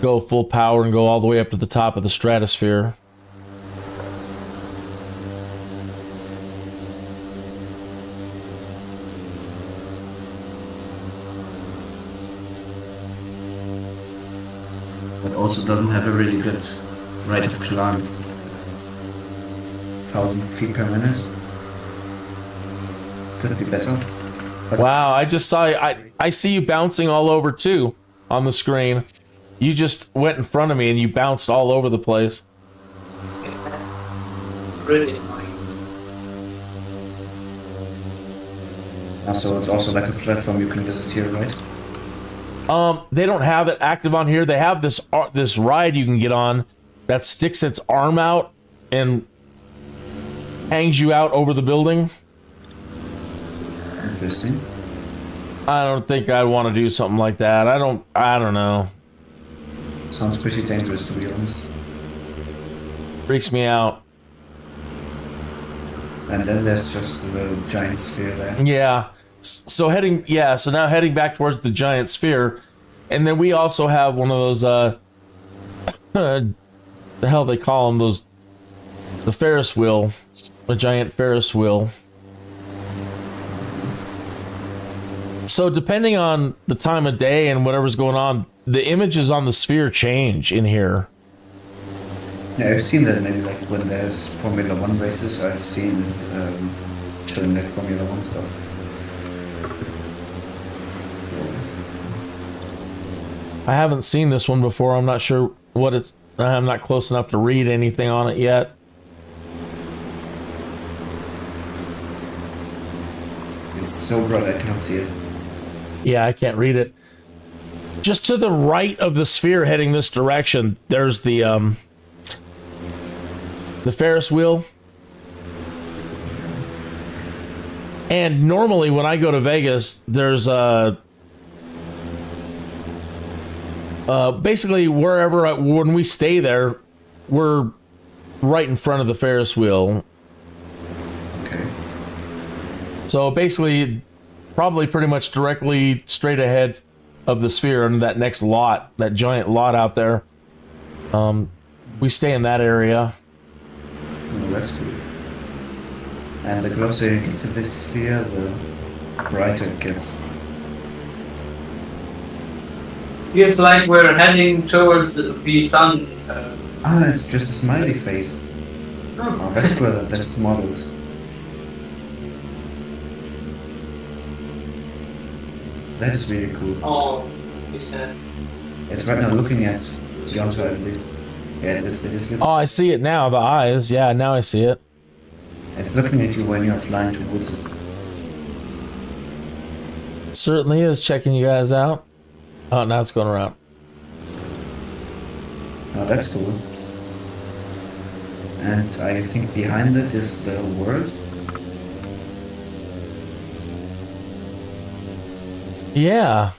Speaker 1: go full power and go all the way up to the top of the Stratosphere.
Speaker 2: But also doesn't have a really good rate of climb. 1,000 feet per minute. Could be better. But
Speaker 1: Wow, I just saw you. I see you bouncing all over too on the screen. You just went in front of me and you bounced all over the place.
Speaker 5: It's really annoying.
Speaker 2: so it's also like a platform you can visit here, right?
Speaker 1: They don't have it active on here. They have this ride you can get on that sticks its arm out and hangs you out over the building.
Speaker 2: Interesting.
Speaker 1: I don't think I'd want to do something like that. I don't know.
Speaker 2: Sounds pretty dangerous, to be honest.
Speaker 1: Freaks me out.
Speaker 2: And then there's just the giant sphere there.
Speaker 1: Yeah. So now heading back towards the giant sphere, and then we also have one of those the hell they call them, the Ferris wheel, a giant Ferris wheel. So depending on the time of day and whatever's going on, the images on the sphere change in here.
Speaker 2: Yeah, I've seen that maybe like when there's Formula 1 races, I've seen showing like Formula 1 stuff.
Speaker 1: I haven't seen this one before. I'm not sure what it's. I'm not close enough to read anything on it yet.
Speaker 2: It's so bright I can't see it.
Speaker 1: Yeah, I can't read it. Just to the right of the sphere heading this direction, there's the Ferris wheel. And normally when I go to Vegas, there's basically when we stay there, we're right in front of the Ferris wheel.
Speaker 2: Okay.
Speaker 1: So basically, probably pretty much directly straight ahead of the sphere and that next lot, that giant lot out there. We stay in that area.
Speaker 2: Oh, that's cool. And the closer you get to this sphere, the brighter it gets.
Speaker 5: Feels like we're heading towards the sun.
Speaker 2: It's just a smiley face. Oh, that's where that's modeled. That is really cool.
Speaker 5: Oh, is that?
Speaker 2: It's right now looking at Jonto, I believe. Yeah, it is.
Speaker 1: Oh, I see it now, the eyes. Yeah, now I see it.
Speaker 2: It's looking at you when you're flying towards it.
Speaker 1: Certainly is checking you guys out. Oh, now it's going around.
Speaker 2: Oh, that's cool. And I think behind it is the world.
Speaker 1: Yeah.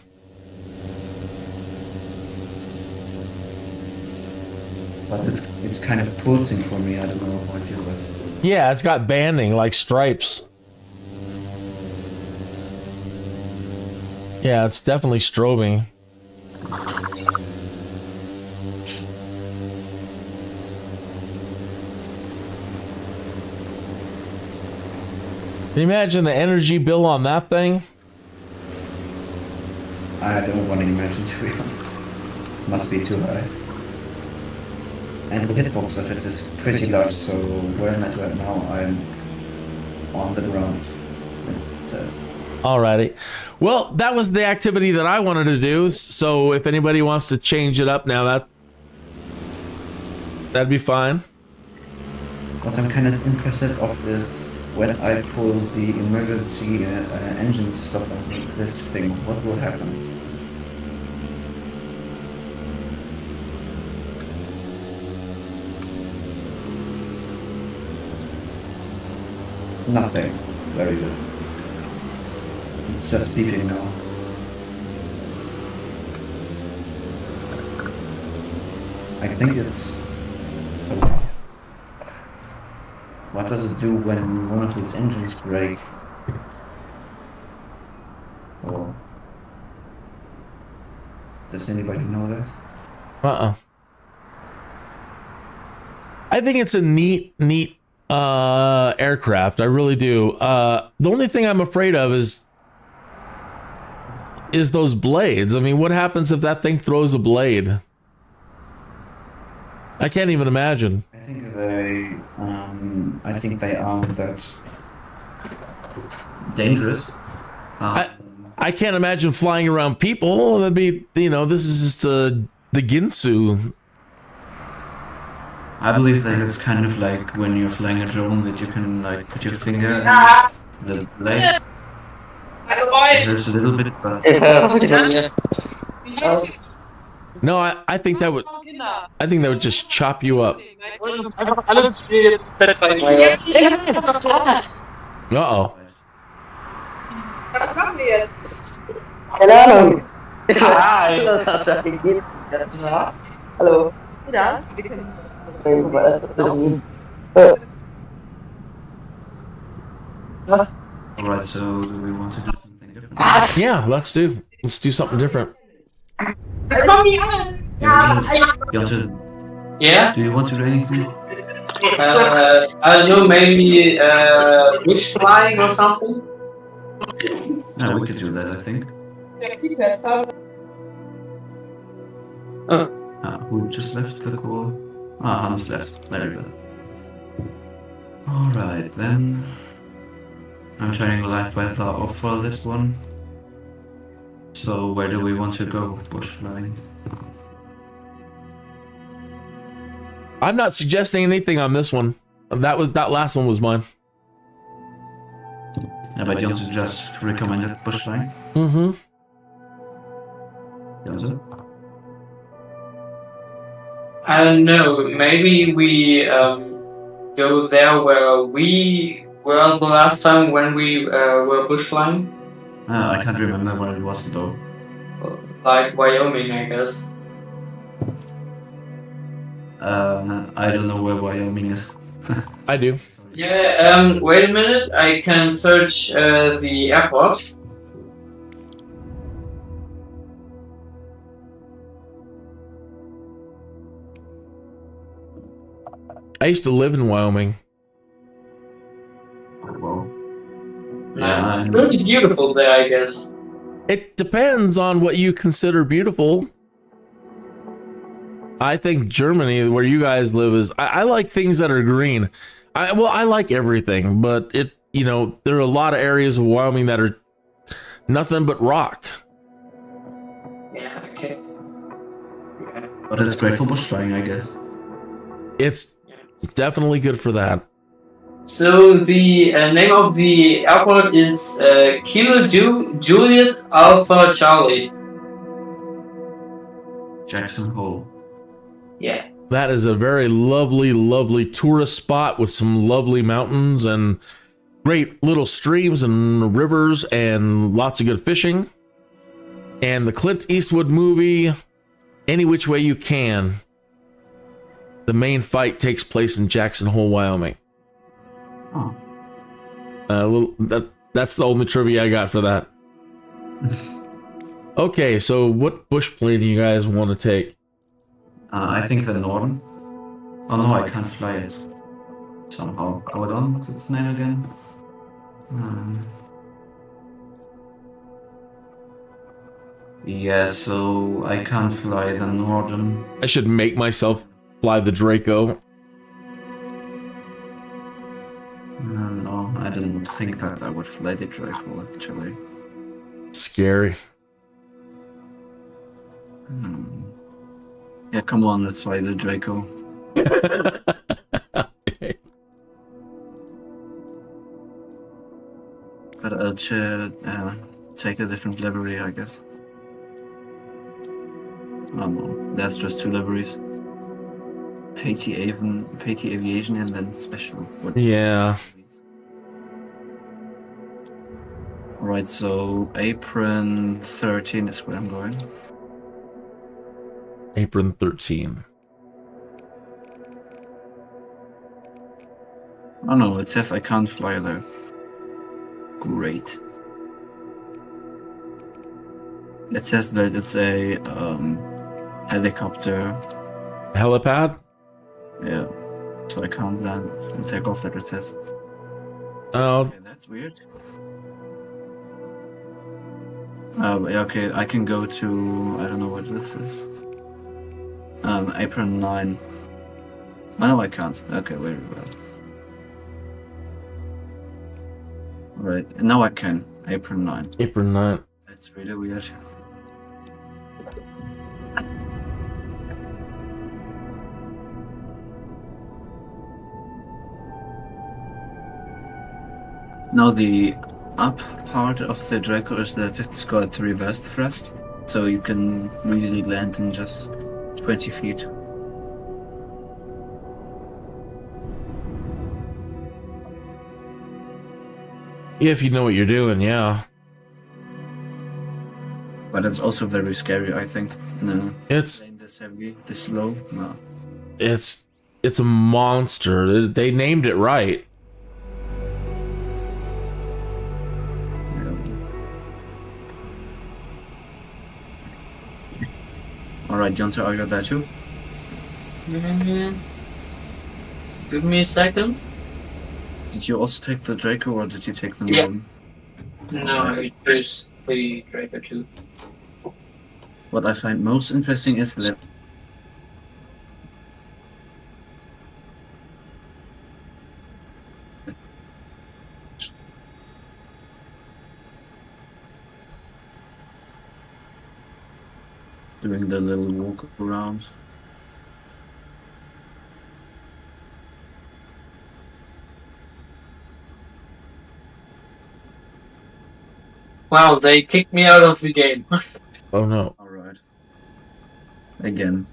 Speaker 2: But it's kind of pulsing for me. I don't know what you but
Speaker 1: Yeah, it's got banding like stripes. Yeah, it's definitely strobing. Can you imagine the energy bill on that thing?
Speaker 2: I don't want to imagine, to be honest. Must be too high. And the hitbox of it is pretty large, so where I'm at right now, I'm on the ground. It says.
Speaker 1: Alrighty. Well, that was the activity that I wanted to do. So if anybody wants to change it up now, that'd be fine.
Speaker 2: What I'm kind of impressed of is when I pull the emergency engine stop on this thing, what will happen? Nothing. Very good. It's just beeping now. I think it's... Oh. What does it do when one of its engines break? Oh. Does anybody know that?
Speaker 1: I think it's a neat aircraft. I really do. The only thing I'm afraid of is those blades. I mean, what happens if that thing throws a blade? I can't even imagine.
Speaker 2: I think they aren't that dangerous.
Speaker 1: I can't imagine flying around people. That'd be, this is just the Ginsu.
Speaker 2: I believe that it's kind of like when you're flying a drone that you can like put your finger in the blades. It hurts a little bit, but
Speaker 1: no, I think that would just chop you up. Uh-oh.
Speaker 6: Was machen wir jetzt?
Speaker 4: Keine Ahnung.
Speaker 6: Hi.
Speaker 4: Hallo.
Speaker 6: Ja,
Speaker 4: Was?
Speaker 2: alright, so do we want to do something different?
Speaker 1: Yeah, let's do something different.
Speaker 6: Komm hier an.
Speaker 5: Yeah?
Speaker 2: Do you want to do anything?
Speaker 5: I don't know, maybe bush flying or something?
Speaker 2: No, we could do that, I think. Who just left the call? Hans left. Very good. Alright, then. I'm turning the live weather off for this one. So, where do we want to go? Bush flying?
Speaker 1: I'm not suggesting anything on this one. That last one was mine.
Speaker 2: Yeah, but Jonsu just recommended bush flying.
Speaker 1: Mm-hmm.
Speaker 2: Jonsu?
Speaker 5: I don't know, maybe we go there where we were the last time when we were bush flying?
Speaker 2: I can't remember where it was though.
Speaker 5: Like Wyoming, I guess.
Speaker 2: I don't know where Wyoming is.
Speaker 1: I do.
Speaker 5: Yeah, wait a minute, I can search the airport.
Speaker 1: I used to live in Wyoming.
Speaker 2: Whoa.
Speaker 5: It's really beautiful there, I guess.
Speaker 1: It depends on what you consider beautiful. I think Germany, where you guys live, is I like things that are green. I like everything, but there are a lot of areas of Wyoming that are nothing but rock.
Speaker 5: Yeah, okay.
Speaker 2: But it's great for bush flying, I guess.
Speaker 1: It's definitely good for that.
Speaker 5: So the name of the airport is Kilo Juliet Alpha Charlie.
Speaker 2: Jackson Hole.
Speaker 5: Yeah.
Speaker 1: That is a very lovely, lovely tourist spot with some lovely mountains and great little streams and rivers and lots of good fishing. And the Clint Eastwood movie, Any Which Way You Can. The main fight takes place in Jackson Hole, Wyoming.
Speaker 2: Oh.
Speaker 1: That's the only trivia I got for that. Okay, so what bush plane do you guys want to take?
Speaker 2: I think the Northern. Oh no, I can't fly it. Somehow. Hold on, what's its name again? Yeah, so I can't fly the Northern.
Speaker 1: I should make myself fly the Draco.
Speaker 2: No, I didn't think that I would fly the Draco, actually.
Speaker 1: Scary.
Speaker 2: Yeah, come on, let's fly the Draco.
Speaker 1: Okay.
Speaker 2: But I'll take a different livery, I guess. Oh no, there's just 2 liveries. Patey Aviation and then Special. What?
Speaker 1: Yeah.
Speaker 2: Alright, so apron 13 is where I'm going.
Speaker 1: Apron 13.
Speaker 2: Oh no, it says I can't fly there. Great. It says that it's a helicopter.
Speaker 1: Helipad?
Speaker 2: Yeah. So I can't land and take off there, it says.
Speaker 1: Oh,
Speaker 2: Okay, that's weird. Yeah, okay, I can go to... I don't know what this is. Apron 9. Oh, no, I can't. Okay, very well. Right, now I can. Apron 9.
Speaker 1: apron 9.
Speaker 2: That's really weird. Now the up part of the Draco is that it's got reverse thrust, so you can really land in just 20 feet.
Speaker 1: Yeah, if you know what you're doing, yeah.
Speaker 2: But it's also very scary, I think. No,
Speaker 1: It's
Speaker 2: plane this heavy, this slow, no.
Speaker 1: it's a monster. They named it right.
Speaker 2: Alright, you want to argue that too?
Speaker 5: Give me a second.
Speaker 2: Did you also take the Draco or did you take the
Speaker 5: Yeah.
Speaker 2: Northern?
Speaker 5: No, I chose the Draco 2.
Speaker 2: What I find most interesting is that doing the little walk around.
Speaker 5: Wow, they kicked me out of the game.
Speaker 1: Oh no.
Speaker 2: Alright. Again.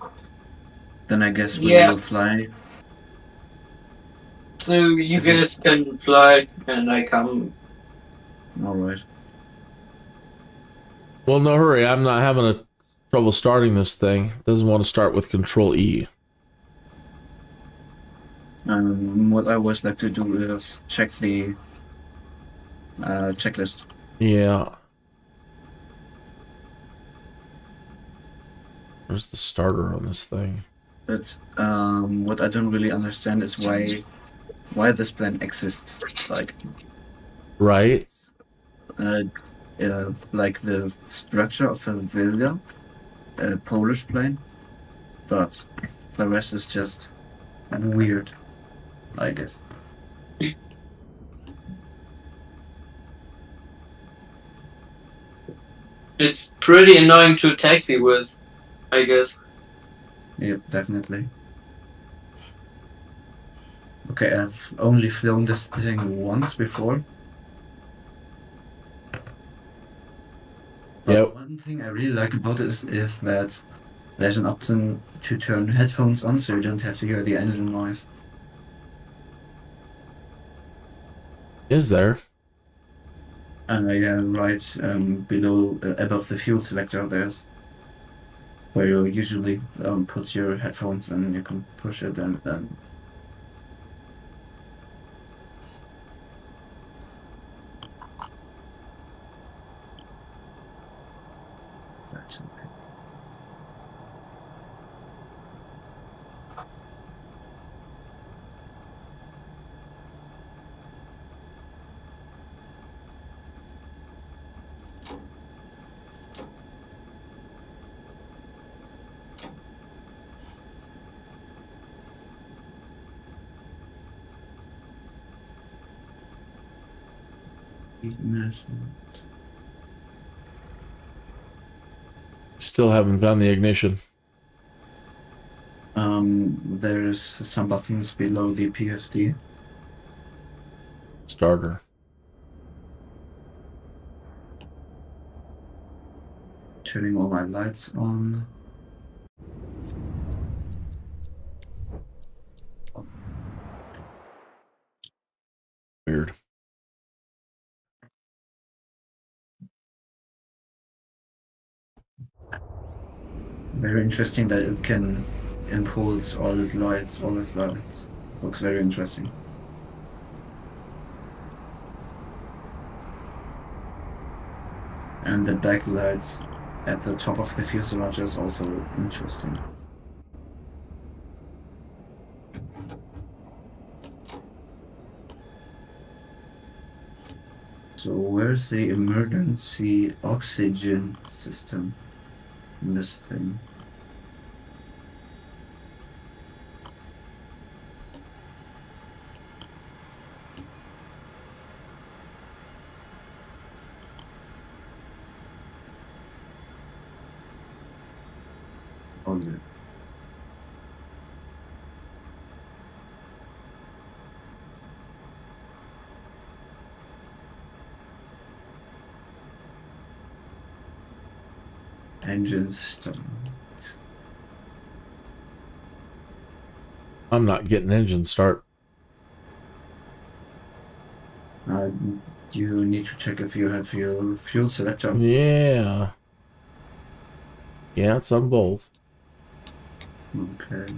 Speaker 2: Then I guess we
Speaker 5: Yeah.
Speaker 2: will fly.
Speaker 5: So you guys can fly and I come.
Speaker 2: Alright.
Speaker 1: Well, no hurry. I'm not having a trouble starting this thing. It doesn't want to start with Control E.
Speaker 2: What I always like to do is check the checklist.
Speaker 1: Yeah. Where's the starter on this thing?
Speaker 2: But what I don't really understand is why this plane exists. Like
Speaker 1: Right?
Speaker 2: like the structure of a villa, a Polish plane, but the rest is just weird, I guess.
Speaker 5: It's pretty annoying to taxi with, I guess.
Speaker 2: Yeah, definitely. Okay, I've only flown this thing once before. But
Speaker 1: Yep.
Speaker 2: one thing I really like about it is that there's an option to turn headphones on so you don't have to hear the engine noise.
Speaker 1: Is there?
Speaker 2: Yeah, right below, above the fuel selector, there's where you usually put your headphones and you can push it and then.
Speaker 1: Still haven't found the ignition.
Speaker 2: There's some buttons below the PFD.
Speaker 1: Starter.
Speaker 2: Turning all my lights on.
Speaker 1: Weird.
Speaker 2: Very interesting that it can impulse all its lights, Looks very interesting. And the backlights at the top of the fuselage is also interesting. So where's the emergency oxygen system in this thing? On the engines start.
Speaker 1: I'm not getting engine start.
Speaker 2: You need to check if you have your fuel selector.
Speaker 1: Yeah. Yeah, it's on both.
Speaker 2: Okay.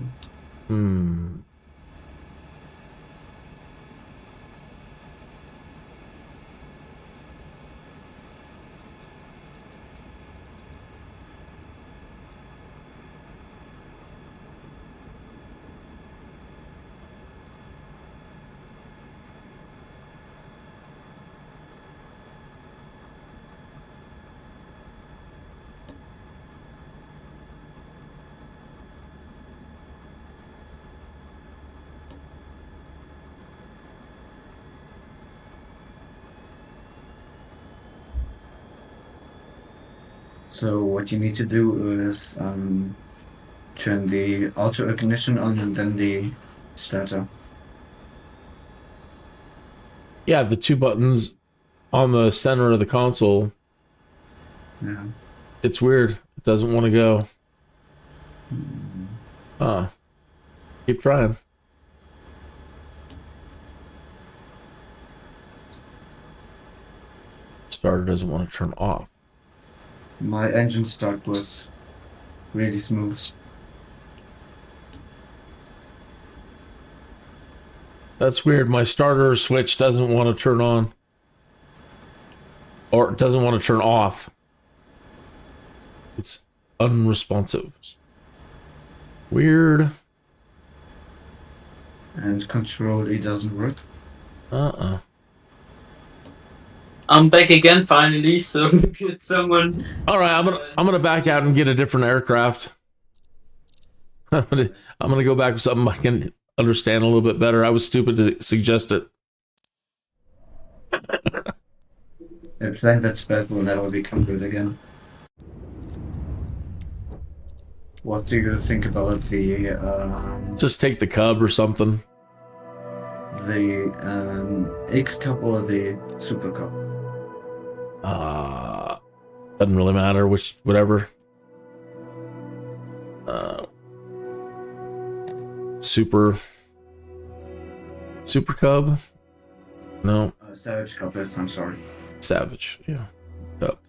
Speaker 2: So what you need to do is turn the auto ignition on and then the starter.
Speaker 1: Yeah, the two buttons on the center of the console.
Speaker 2: Yeah.
Speaker 1: It's weird. It doesn't want to go. Keep trying. Starter doesn't want to turn off.
Speaker 2: My engine start was really smooth.
Speaker 1: That's weird. My starter switch doesn't want to turn on. Or it doesn't want to turn off. It's unresponsive. Weird.
Speaker 2: And control E doesn't work.
Speaker 5: I'm back again finally, so get someone.
Speaker 1: All right, I'm gonna back out and get a different aircraft. I'm gonna go back with something I can understand a little bit better. I was stupid to suggest it.
Speaker 2: A plane that's bad will never become good again. What do you think about the
Speaker 1: Just take the Cub or something.
Speaker 2: X Cup or the Super Cup?
Speaker 1: Doesn't really matter whatever. Super Cub? No.
Speaker 2: Savage Cup, yes, I'm sorry.
Speaker 1: Savage, yeah. Cup.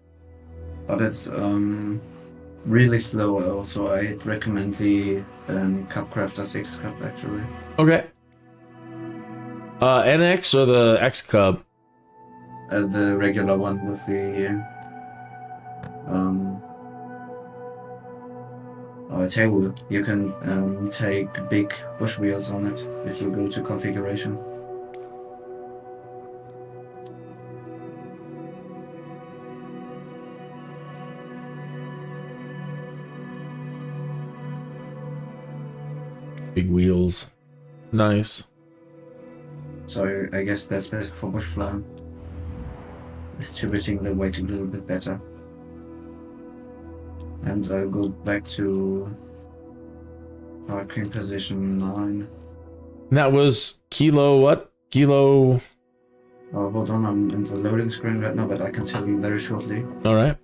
Speaker 2: But it's really slow also. I'd recommend the Cup Crafters X Cup actually.
Speaker 1: Okay. NX or the X Cub?
Speaker 2: The regular one with the tail wheel. You can take big bush wheels on it if you go to configuration.
Speaker 1: Big wheels. Nice.
Speaker 2: So I guess that's better for bush flying. Distributing the weight a little bit better. And I'll go back to parking position 9.
Speaker 1: And that was kilo what? Kilo.
Speaker 2: Oh, hold on, I'm in the loading screen right now, but I can tell you very shortly.
Speaker 1: All right.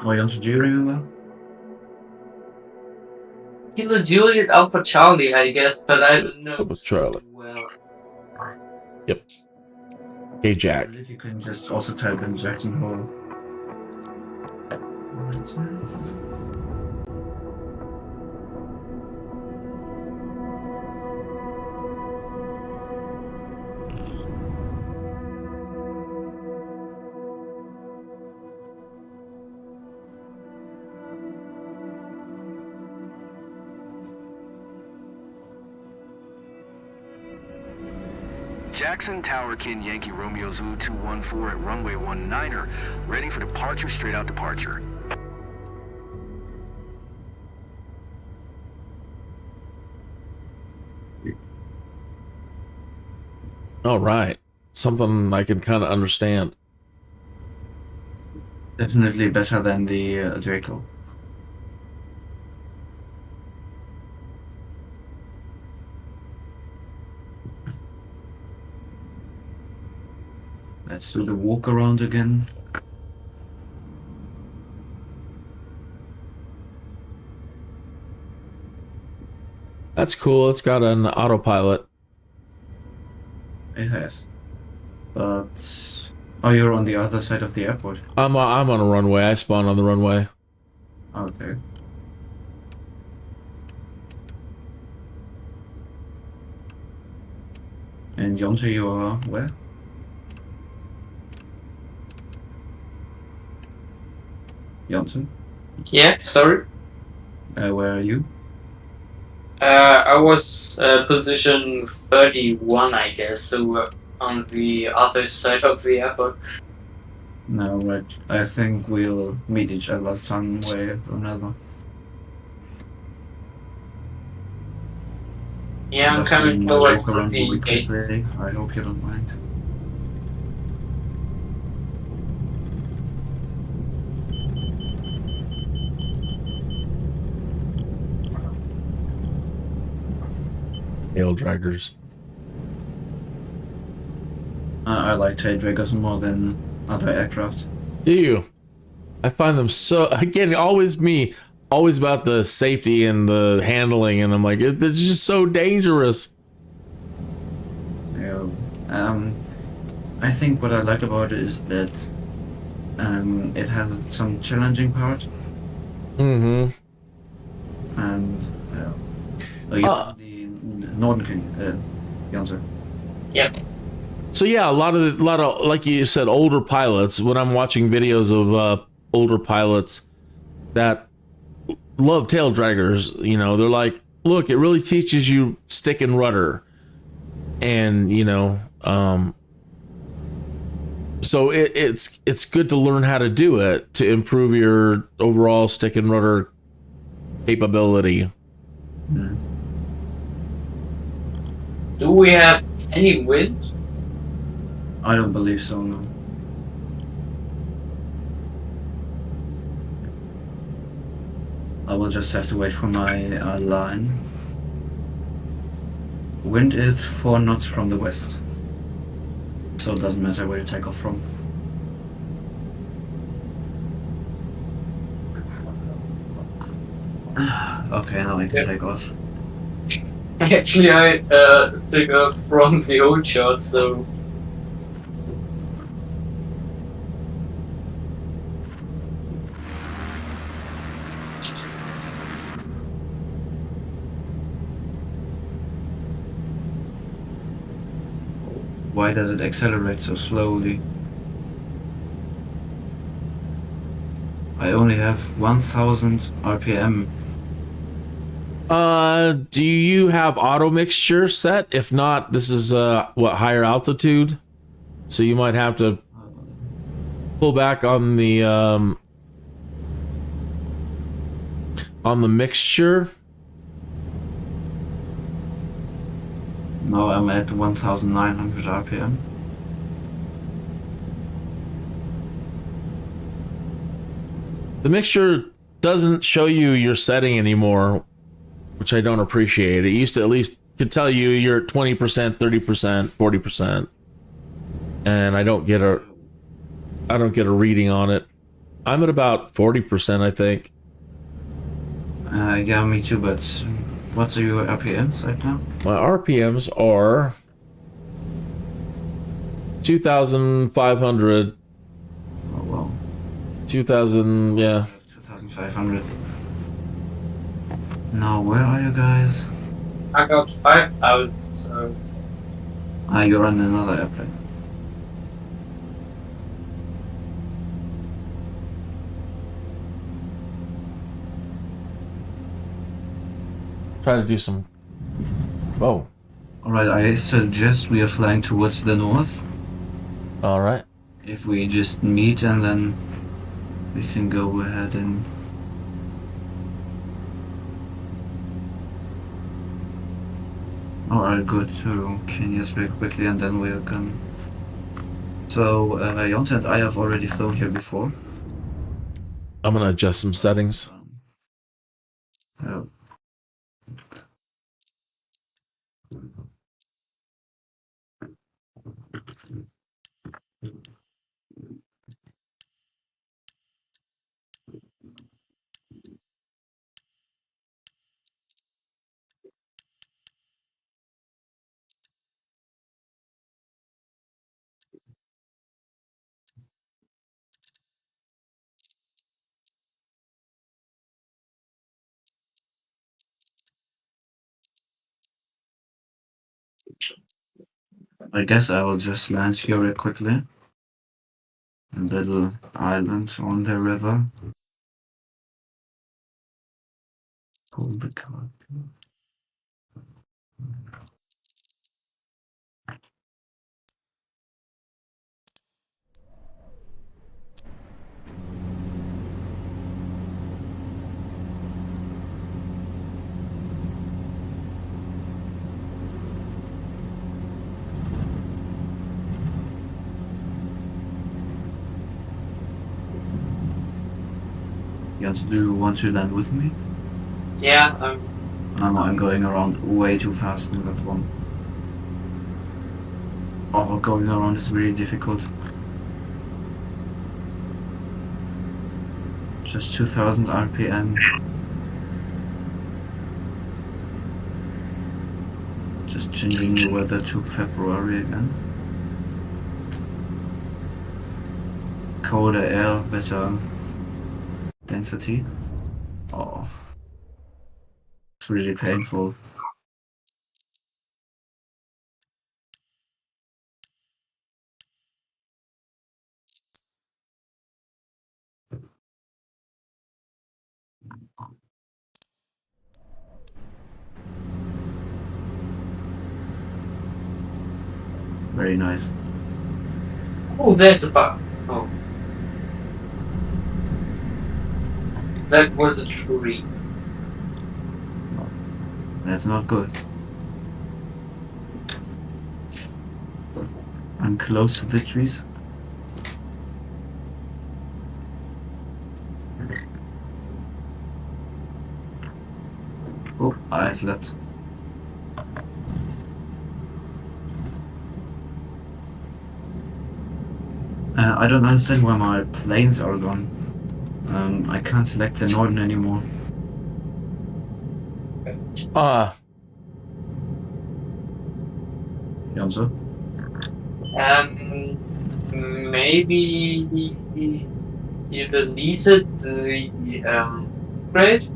Speaker 2: Oh, Jans, do you remember?
Speaker 5: Kilo Juliet Alpha Charlie, I guess, but I don't know.
Speaker 1: Alpha Charlie.
Speaker 5: Well,
Speaker 1: Hey,
Speaker 2: I
Speaker 1: Jack.
Speaker 2: believe you can just also type in Jackson Hole.
Speaker 3: Jackson Tower Kin Yankee Romeo Zulu 214 at runway 19er, ready for departure, straight out departure.
Speaker 1: All right. Something I can kind of understand.
Speaker 2: Definitely better than the Draco. Let's do the walk around again.
Speaker 1: That's cool. It's got an autopilot.
Speaker 2: It has. But oh, you're on the other side of the airport.
Speaker 1: I'm on a runway. I spawned on the runway.
Speaker 2: Okay. And Jonte, you are where? Jonte?
Speaker 5: yeah, sorry.
Speaker 2: Where are you?
Speaker 5: I was position 31, I guess, so on the other side of the airport.
Speaker 2: No, right. I think we'll meet each other some way or another.
Speaker 5: Yeah, I'm
Speaker 2: Just
Speaker 5: coming
Speaker 2: doing my
Speaker 5: towards
Speaker 2: walk around
Speaker 5: the
Speaker 2: really
Speaker 5: gates.
Speaker 2: quickly. I hope you don't mind.
Speaker 1: Tail draggers.
Speaker 2: I like tail draggers more than other aircraft.
Speaker 1: Do you? I find them so, again, always me, always about the safety and the handling, and I'm like, it's just so dangerous.
Speaker 2: Yeah. I think what I like about it is that it has some challenging part,
Speaker 1: Mm-hmm.
Speaker 2: and you have the Northern Janser.
Speaker 5: Yep.
Speaker 1: So yeah, a lot of like you said, older pilots. When I'm watching videos of older pilots that love tail draggers, you know, they're like, look, it really teaches you stick and rudder, and you know, so it's good to learn how to do it to improve your overall stick and rudder capability.
Speaker 2: Mm.
Speaker 5: Do we have any wind?
Speaker 2: I don't believe so, no. I will just have to wait for my line. Wind is 4 knots from the west, so it doesn't matter where you take off from. Okay, now I can take off.
Speaker 5: Actually, I took off from the old shot, so
Speaker 2: Why does it accelerate so slowly? only have 1000 RPM.
Speaker 1: Do you have auto mixture set? If not, this is what, higher altitude? So you might have to pull back on the mixture.
Speaker 2: No, I'm at 1900 RPM.
Speaker 1: The mixture doesn't show you your setting anymore, which I don't appreciate. It used to at least could tell you you're at 20%, 30%, 40%. And I don't get a reading on it. I'm at about 40%, I think.
Speaker 2: Yeah, me too, but what's your RPMs right now?
Speaker 1: My RPMs are 2,500.
Speaker 2: Oh, well.
Speaker 1: 2,000, yeah.
Speaker 2: 2,500. Now, where are you guys?
Speaker 5: I got 5,000, so...
Speaker 2: You're on another airplane.
Speaker 1: Try to do some... Whoa.
Speaker 2: Alright, I suggest we are flying towards the north.
Speaker 1: Alright.
Speaker 2: If we just meet and then we can go ahead and... Alright, good. So can you speak quickly and then we'll come. So, Jonte and I have already flown here before.
Speaker 1: I'm gonna adjust some settings.
Speaker 2: Oh. I guess I will just land here real quickly. A little island on the river. Pull the car. Jans, do you want to land with me?
Speaker 5: Yeah,
Speaker 2: I'm going around way too fast in that one. Oh, going around is really difficult. Just 2000 RPM. Just changing the weather to February again. Colder air, better density. Oh, it's really painful. Very nice.
Speaker 5: Oh, there's a bug. Oh. That was a tree.
Speaker 2: That's not good. I'm close to the trees. Oh, I slept. I don't understand why my planes are gone. I can't select the Norden anymore. Janso?
Speaker 5: Maybe you deleted the upgrade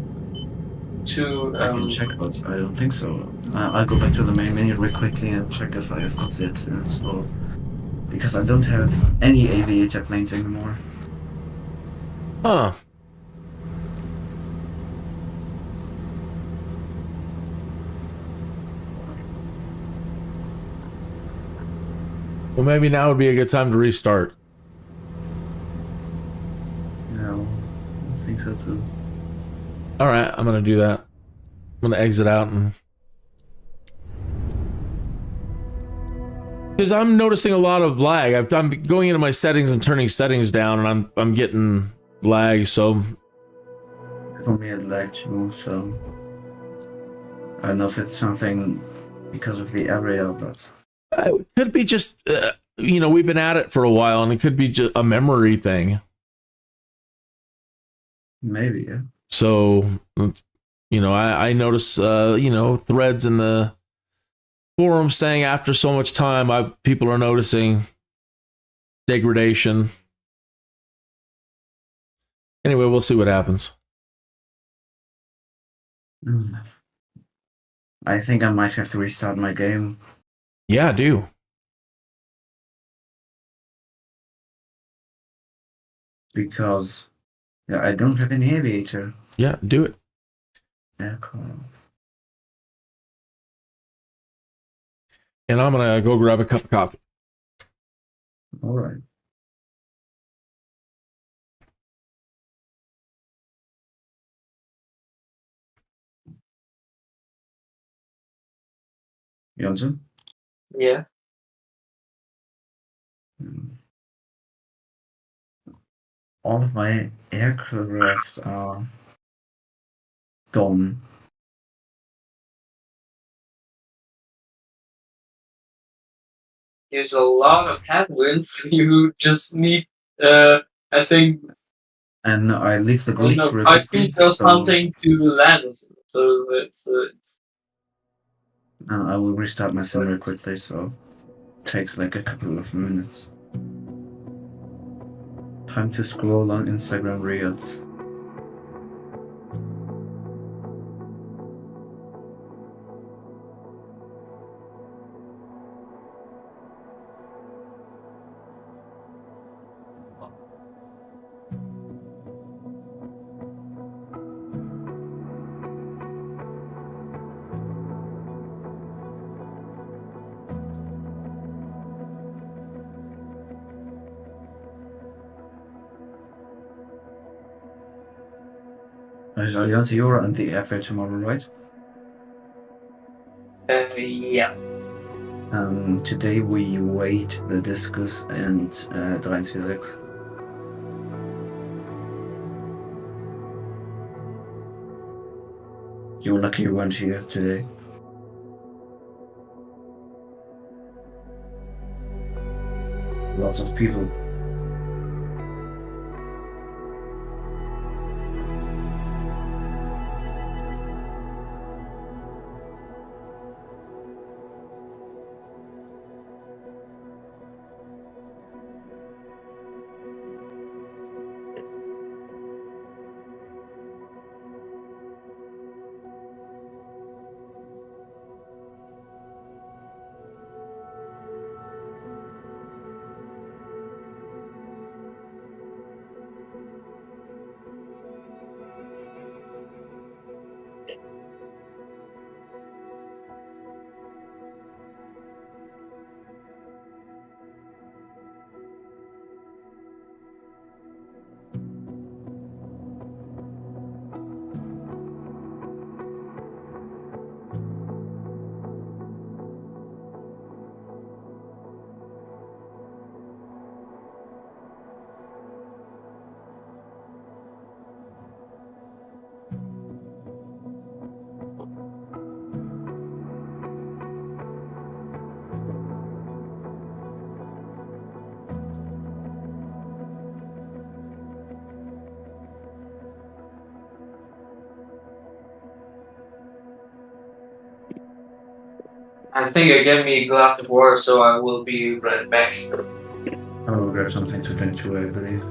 Speaker 5: to.
Speaker 2: I can check, but I don't think so. I'll go back to the main menu real quickly and check if I have got it installed. Because I don't have any aviator planes anymore.
Speaker 1: Huh. Well, maybe now would be a good time to restart.
Speaker 2: No, I think so too.
Speaker 1: All right, I'm gonna do that. I'm gonna exit out and because I'm noticing a lot of lag. I'm going into my settings and turning settings down, and I'm getting lag. So
Speaker 2: For me, it lagged too. So I don't know if it's something because of the area, but
Speaker 1: it could be just you know, we've been at it for a while, and it could be just a memory thing.
Speaker 2: maybe, yeah.
Speaker 1: So, you know, I notice, you know, threads in the forum saying after so much time, people are noticing degradation. Anyway, we'll see what happens.
Speaker 2: I think I might have to restart my game.
Speaker 1: Yeah, I do.
Speaker 2: Because yeah, I don't have any aviator.
Speaker 1: Yeah, do it.
Speaker 2: Aircraft.
Speaker 1: And I'm going to go grab a cup of coffee.
Speaker 2: All right. Janssen?
Speaker 5: Yeah.
Speaker 2: All of my aircraft are gone.
Speaker 5: There's a lot of headwinds. You just need, I think,
Speaker 2: And I leave the
Speaker 5: I don't
Speaker 2: glitch
Speaker 5: know,
Speaker 2: real
Speaker 5: 5
Speaker 2: quickly,
Speaker 5: feet or
Speaker 2: so
Speaker 5: something to land. So it's
Speaker 2: I will restart my sim real quickly, so it takes like a couple of minutes. Time to scroll on Instagram Reels. So Janssen, you're on the airfare tomorrow, right?
Speaker 5: yeah.
Speaker 2: Today we wait the Discus and 346. You're lucky you weren't here today. Lots of people.
Speaker 5: I think I get me a glass of water, so I will be right back.
Speaker 2: I will grab something to drink too, I believe.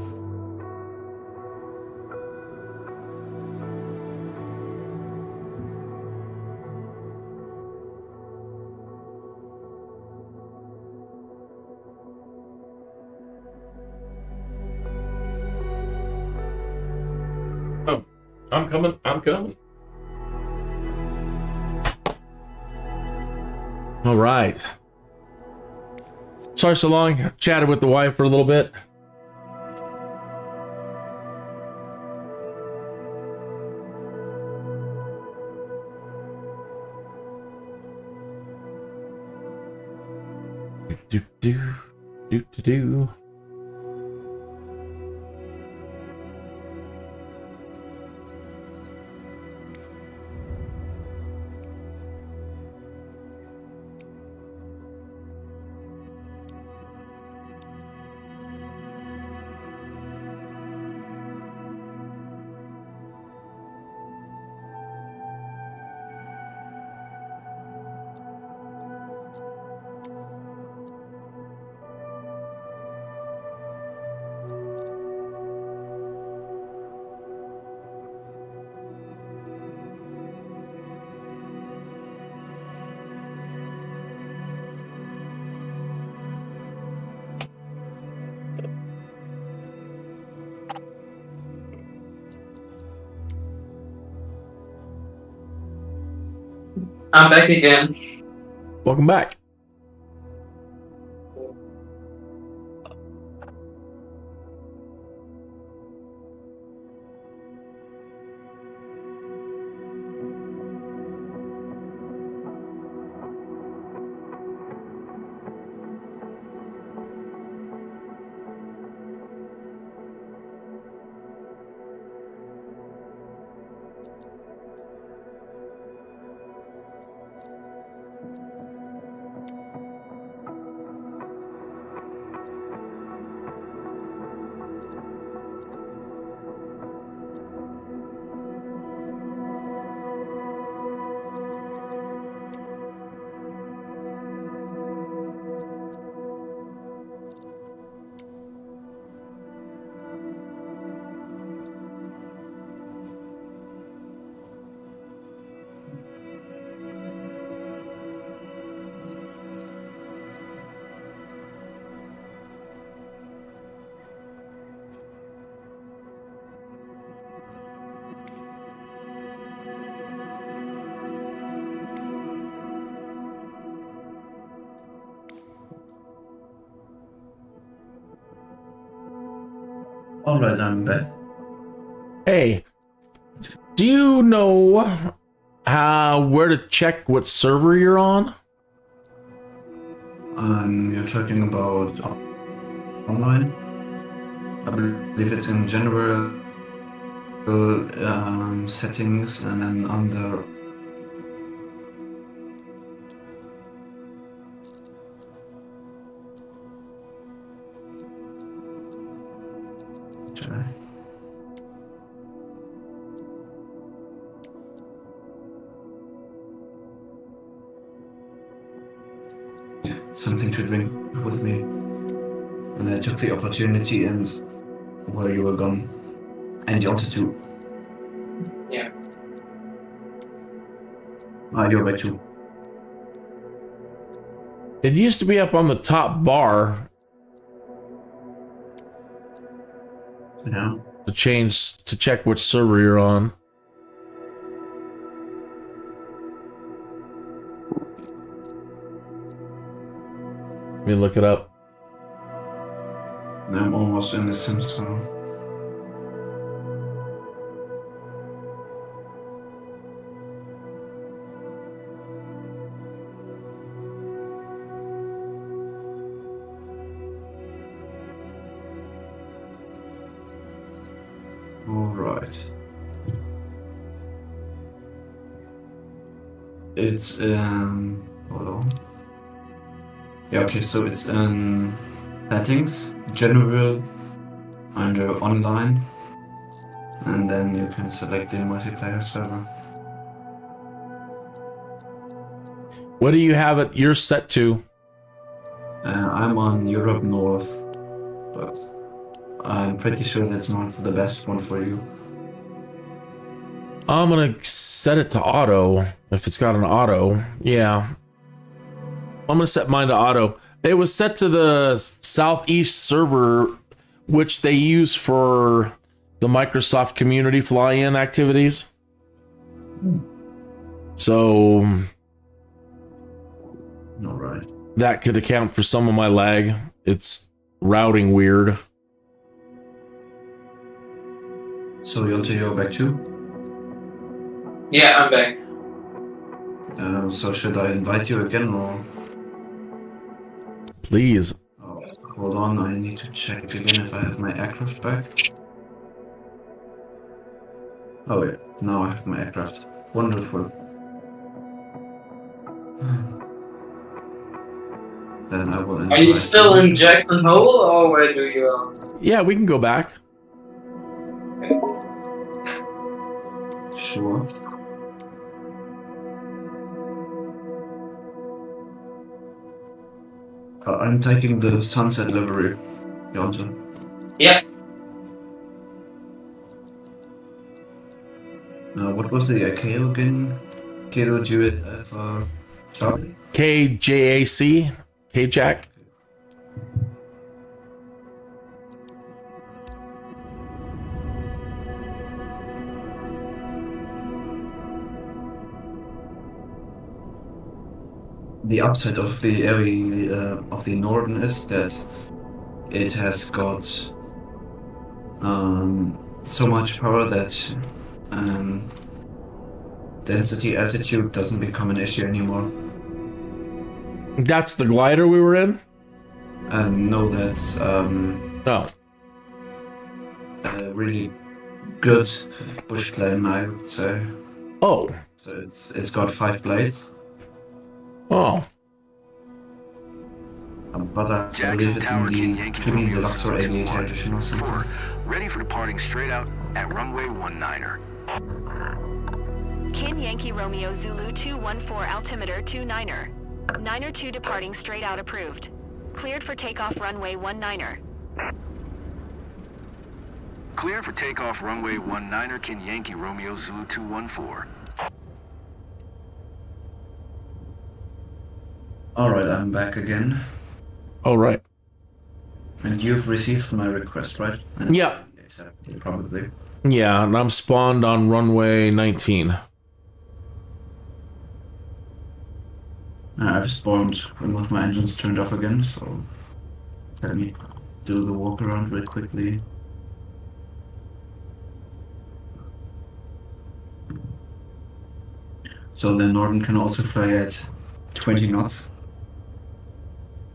Speaker 1: Oh, I'm coming. I'm coming. All right. So Sorry so long. Chatted with the wife for a little bit. Do.
Speaker 5: I'm back again.
Speaker 1: Welcome back.
Speaker 2: Alright, I'm back.
Speaker 1: Hey, do you know where to check what server you're on?
Speaker 2: You're talking about online? I believe it's in general settings and then under something to drink with me. And I took the opportunity and while you were gone. And you wanted to.
Speaker 5: Yeah.
Speaker 2: You're back too.
Speaker 1: It used to be up on the top bar
Speaker 2: Yeah.
Speaker 1: to check which server you're on. Let me look it up.
Speaker 2: I'm almost in the Sims now. Alright. It's hold on. Yeah, okay, so it's in settings, general, under online, and then you can select the multiplayer server.
Speaker 1: What do you have it you're set to?
Speaker 2: I'm on Europe North, but I'm pretty sure that's not the best one for you.
Speaker 1: I'm gonna set it to auto if it's got an auto. Yeah. I'm gonna set mine to auto. It was set to the Southeast server, which they use for the Microsoft community fly-in activities. So,
Speaker 2: Alright.
Speaker 1: That could account for some of my lag. It's routing weird.
Speaker 2: So you're back too?
Speaker 5: Yeah, I'm back.
Speaker 2: So should I invite you again or?
Speaker 1: Please.
Speaker 2: Oh, hold on, I need to check again if I have my aircraft back. Oh yeah, now I have my aircraft. Wonderful. Then I will invite
Speaker 5: Are you still in Jackson Hole, or where do you are?
Speaker 1: Yeah, we can go back.
Speaker 2: Sure. I'm taking the sunset livery, Jonte.
Speaker 5: Yeah.
Speaker 2: What was the ICAO again? Kilo Juliet Alpha Charlie?
Speaker 1: KJAC, KJack.
Speaker 2: The upside of the area of the Norden is that it has got so much power that density altitude doesn't become an issue anymore.
Speaker 1: That's the glider we were in?
Speaker 2: No, that's
Speaker 1: Oh.
Speaker 2: a really good bush plane, I would say.
Speaker 1: Oh.
Speaker 2: So it's got 5 blades.
Speaker 1: Oh.
Speaker 2: But I believe it's in the Premium Deluxe or Aviator Edition or something.
Speaker 3: 4, ready for departing straight out at runway 19er.
Speaker 7: Kin Yankee Romeo Zulu 214 altimeter 29er. Niner 2 departing straight out approved. Cleared for takeoff runway 19er.
Speaker 3: Clear for takeoff runway 19er, Kin Yankee Romeo Zulu 214.
Speaker 2: Alright, I'm back again.
Speaker 1: All right.
Speaker 2: And you've received my request, right?
Speaker 1: Yeah.
Speaker 2: Accepted, probably.
Speaker 1: Yeah, and I'm spawned on runway 19.
Speaker 2: I've spawned with my engines turned off again, so let me do the walk around real quickly. So the Norden can also fly at 20 knots.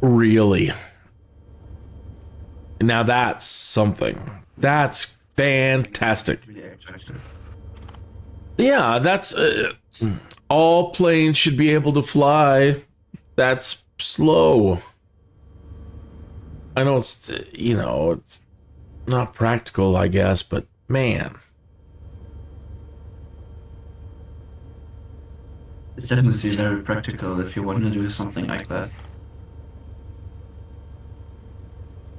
Speaker 1: Really? Now that's something. That's fantastic.
Speaker 2: Really attractive.
Speaker 1: Yeah, that's all planes should be able to fly. That's slow. I know it's it's not practical, I guess, but man.
Speaker 2: It's definitely very practical if you want to do something like that.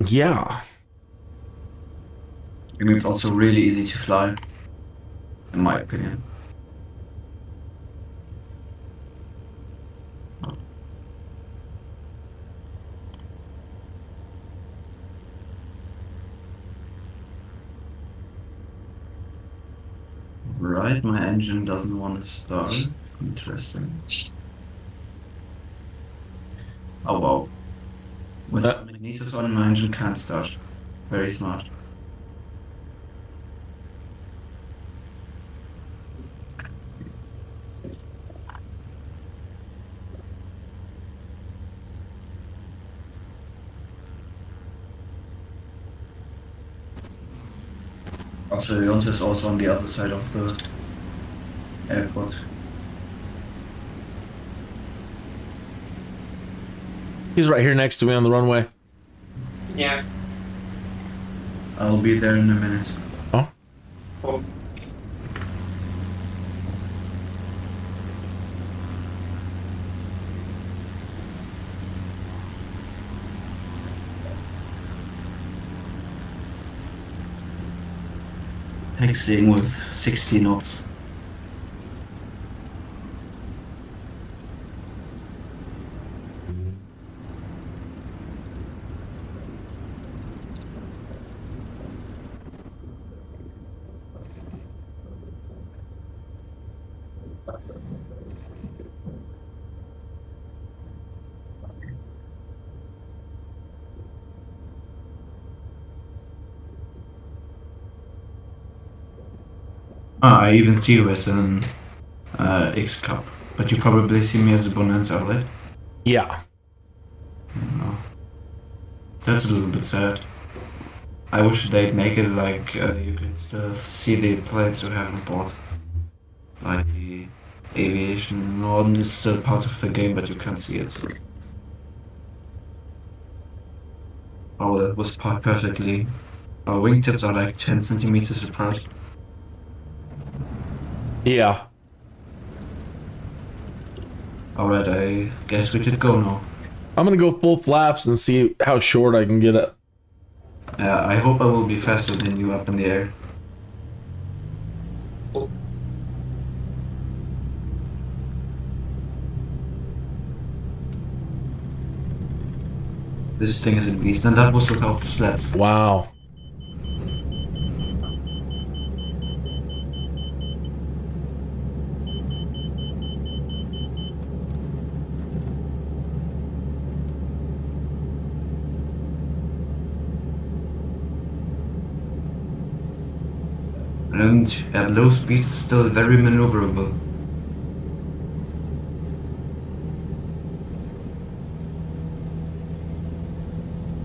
Speaker 1: Yeah.
Speaker 2: I mean, it's also really easy to fly, in my opinion. Right, my engine doesn't want to start. Interesting. Oh wow. With magnesis on, my engine can't start. Very smart. Also, Jonte is also on the other side of the airport.
Speaker 1: He's right here next to me on the runway.
Speaker 5: Yeah.
Speaker 2: I'll be there in a minute.
Speaker 1: Oh?
Speaker 5: Oh.
Speaker 2: Taxiing with 60 knots. I even see you as an X Cup, but you probably see me as a Bonanza, right?
Speaker 1: Yeah.
Speaker 2: No. That's a little bit sad. I wish they'd make it like you could still see the planes you haven't bought. Like the aviation Norden is still part of the game, but you can't see it. Oh, that was parked perfectly. Our wingtips are like 10 centimeters apart.
Speaker 1: Yeah.
Speaker 2: Alright, I guess we could go now.
Speaker 1: I'm gonna go full flaps and see how short I can get it.
Speaker 2: I hope I will be faster than you up in the air. This thing is a beast, and that was without the sleds.
Speaker 1: Wow.
Speaker 2: And at low speeds, still very maneuverable.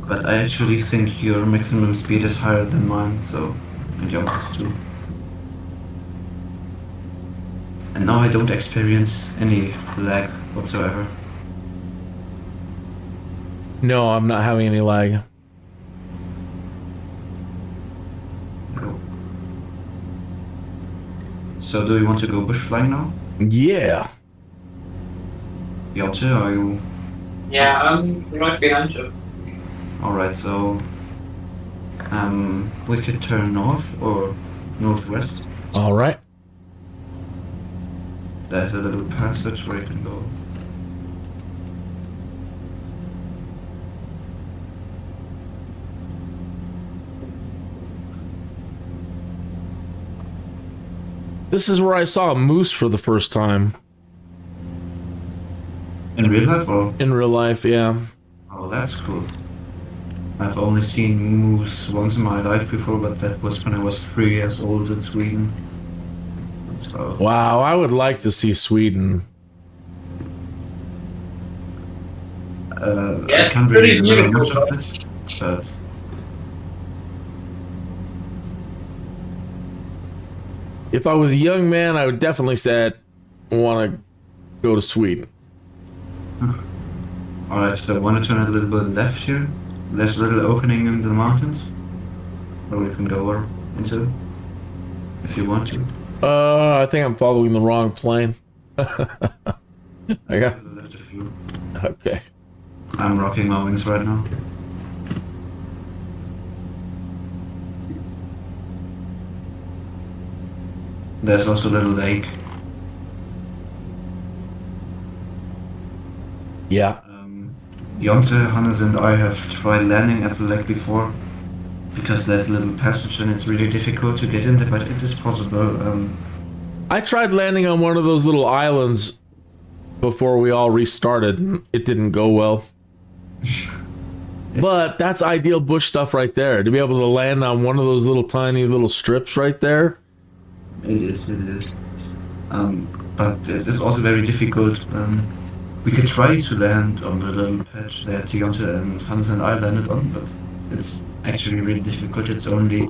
Speaker 2: But I actually think your maximum speed is higher than mine, so... and yours too. And now I don't experience any lag whatsoever.
Speaker 1: No, I'm not having any lag.
Speaker 2: No. So do you want to go bush flying now?
Speaker 1: Yeah.
Speaker 2: Yalte, are you...
Speaker 5: Yeah, I'm right behind you.
Speaker 2: Alright, so... we could turn north or northwest.
Speaker 1: All right.
Speaker 2: There's a little passage where you can go.
Speaker 1: This is where I saw a moose for the first time.
Speaker 2: In real life or?
Speaker 1: In real life, yeah.
Speaker 2: Oh, that's cool. I've only seen moose once in my life before, but that was when I was 3 years old in Sweden. So,
Speaker 1: Wow, I would like to see Sweden.
Speaker 2: I can't really remember much of it, but...
Speaker 1: If I was a young man, I would definitely say I want to go to Sweden.
Speaker 2: Alright, so I want to turn a little bit left here. There's a little opening in the mountains where we can go over into, if you want to.
Speaker 1: I think I'm following the wrong plane. I got...
Speaker 2: To the left of you.
Speaker 1: Okay.
Speaker 2: I'm rocking my wings right now. There's also a little lake.
Speaker 1: Yeah.
Speaker 2: Jonte, Hannes and I have tried landing at the lake before because there's a little passage and it's really difficult to get in there, but it is possible.
Speaker 1: I tried landing on one of those little islands before we all restarted. It didn't go well. But that's ideal bush stuff right there. To be able to land on one of those little tiny little strips right there.
Speaker 2: It is. But it is also very difficult. We could try to land on the little patch that Jonte and Hannes and I landed on, but it's actually really difficult. It's only,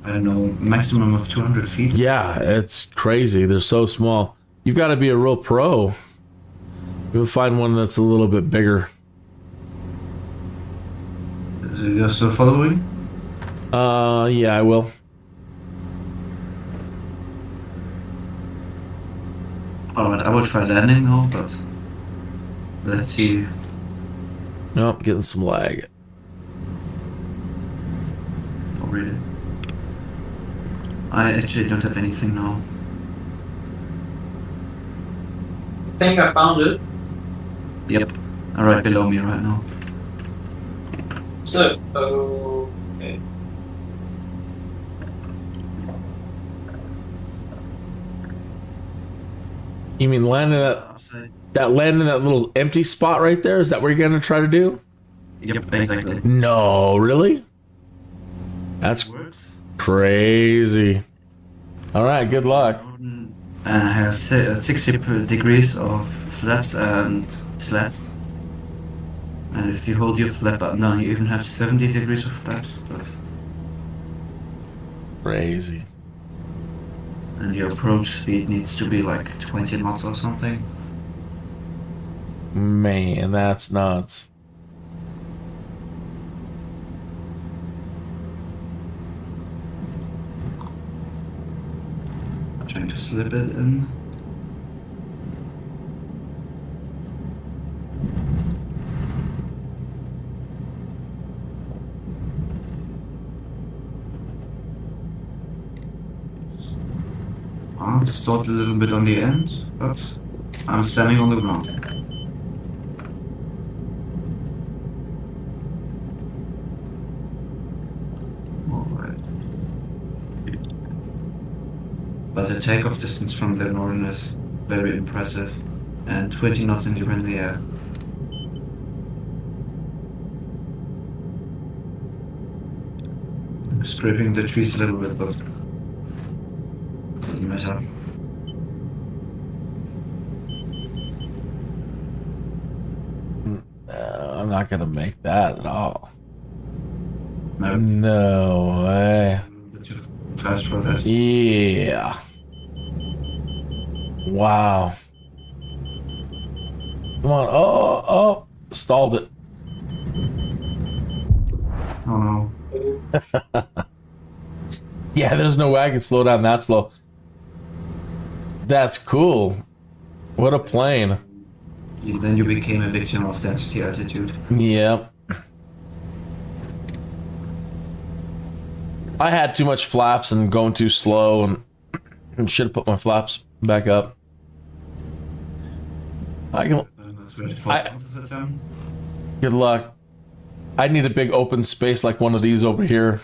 Speaker 2: I don't know, maximum of 200 feet.
Speaker 1: Yeah, it's crazy. They're so small. You've got to be a real pro. You'll find one that's a little bit bigger.
Speaker 2: You're still following?
Speaker 1: Yeah, I will.
Speaker 2: Alright, I will try landing now, but let's see.
Speaker 1: Nope, getting some lag.
Speaker 2: Oh, really? I actually don't have anything now.
Speaker 5: I think I found it.
Speaker 2: Yep. Alright, below me right now.
Speaker 5: So, okay.
Speaker 1: You mean landing in that little empty spot right there? Is that what you're gonna try to do?
Speaker 2: Yep, exactly.
Speaker 1: No, really? That's
Speaker 2: Works.
Speaker 1: crazy. All right, good luck.
Speaker 2: And it has 60 degrees of flaps and slats. And if you hold your flap up, no, you even have 70 degrees of flaps. But...
Speaker 1: Crazy.
Speaker 2: And your approach speed needs to be like 20 knots or something.
Speaker 1: Man, that's nuts.
Speaker 2: I'm trying to slip it in. I'll distort a little bit on the end, but I'm standing on the ground. Alright. But the takeoff distance from the Norden is very impressive, and 20 knots in the air. I'm scraping the trees a little bit, but doesn't matter.
Speaker 1: I'm not gonna make that at all.
Speaker 2: No.
Speaker 1: No way.
Speaker 2: But you're fast for that.
Speaker 1: Yeah. Wow. Come on. Oh, stalled it.
Speaker 2: Oh no.
Speaker 1: Yeah, there's no way I can slow down that slow. That's cool. What a plane.
Speaker 2: Then you became a victim of density altitude.
Speaker 1: Yep. I had too much flaps and going too slow and should have put my flaps back up. Good luck. I need a big open space like one of these over here.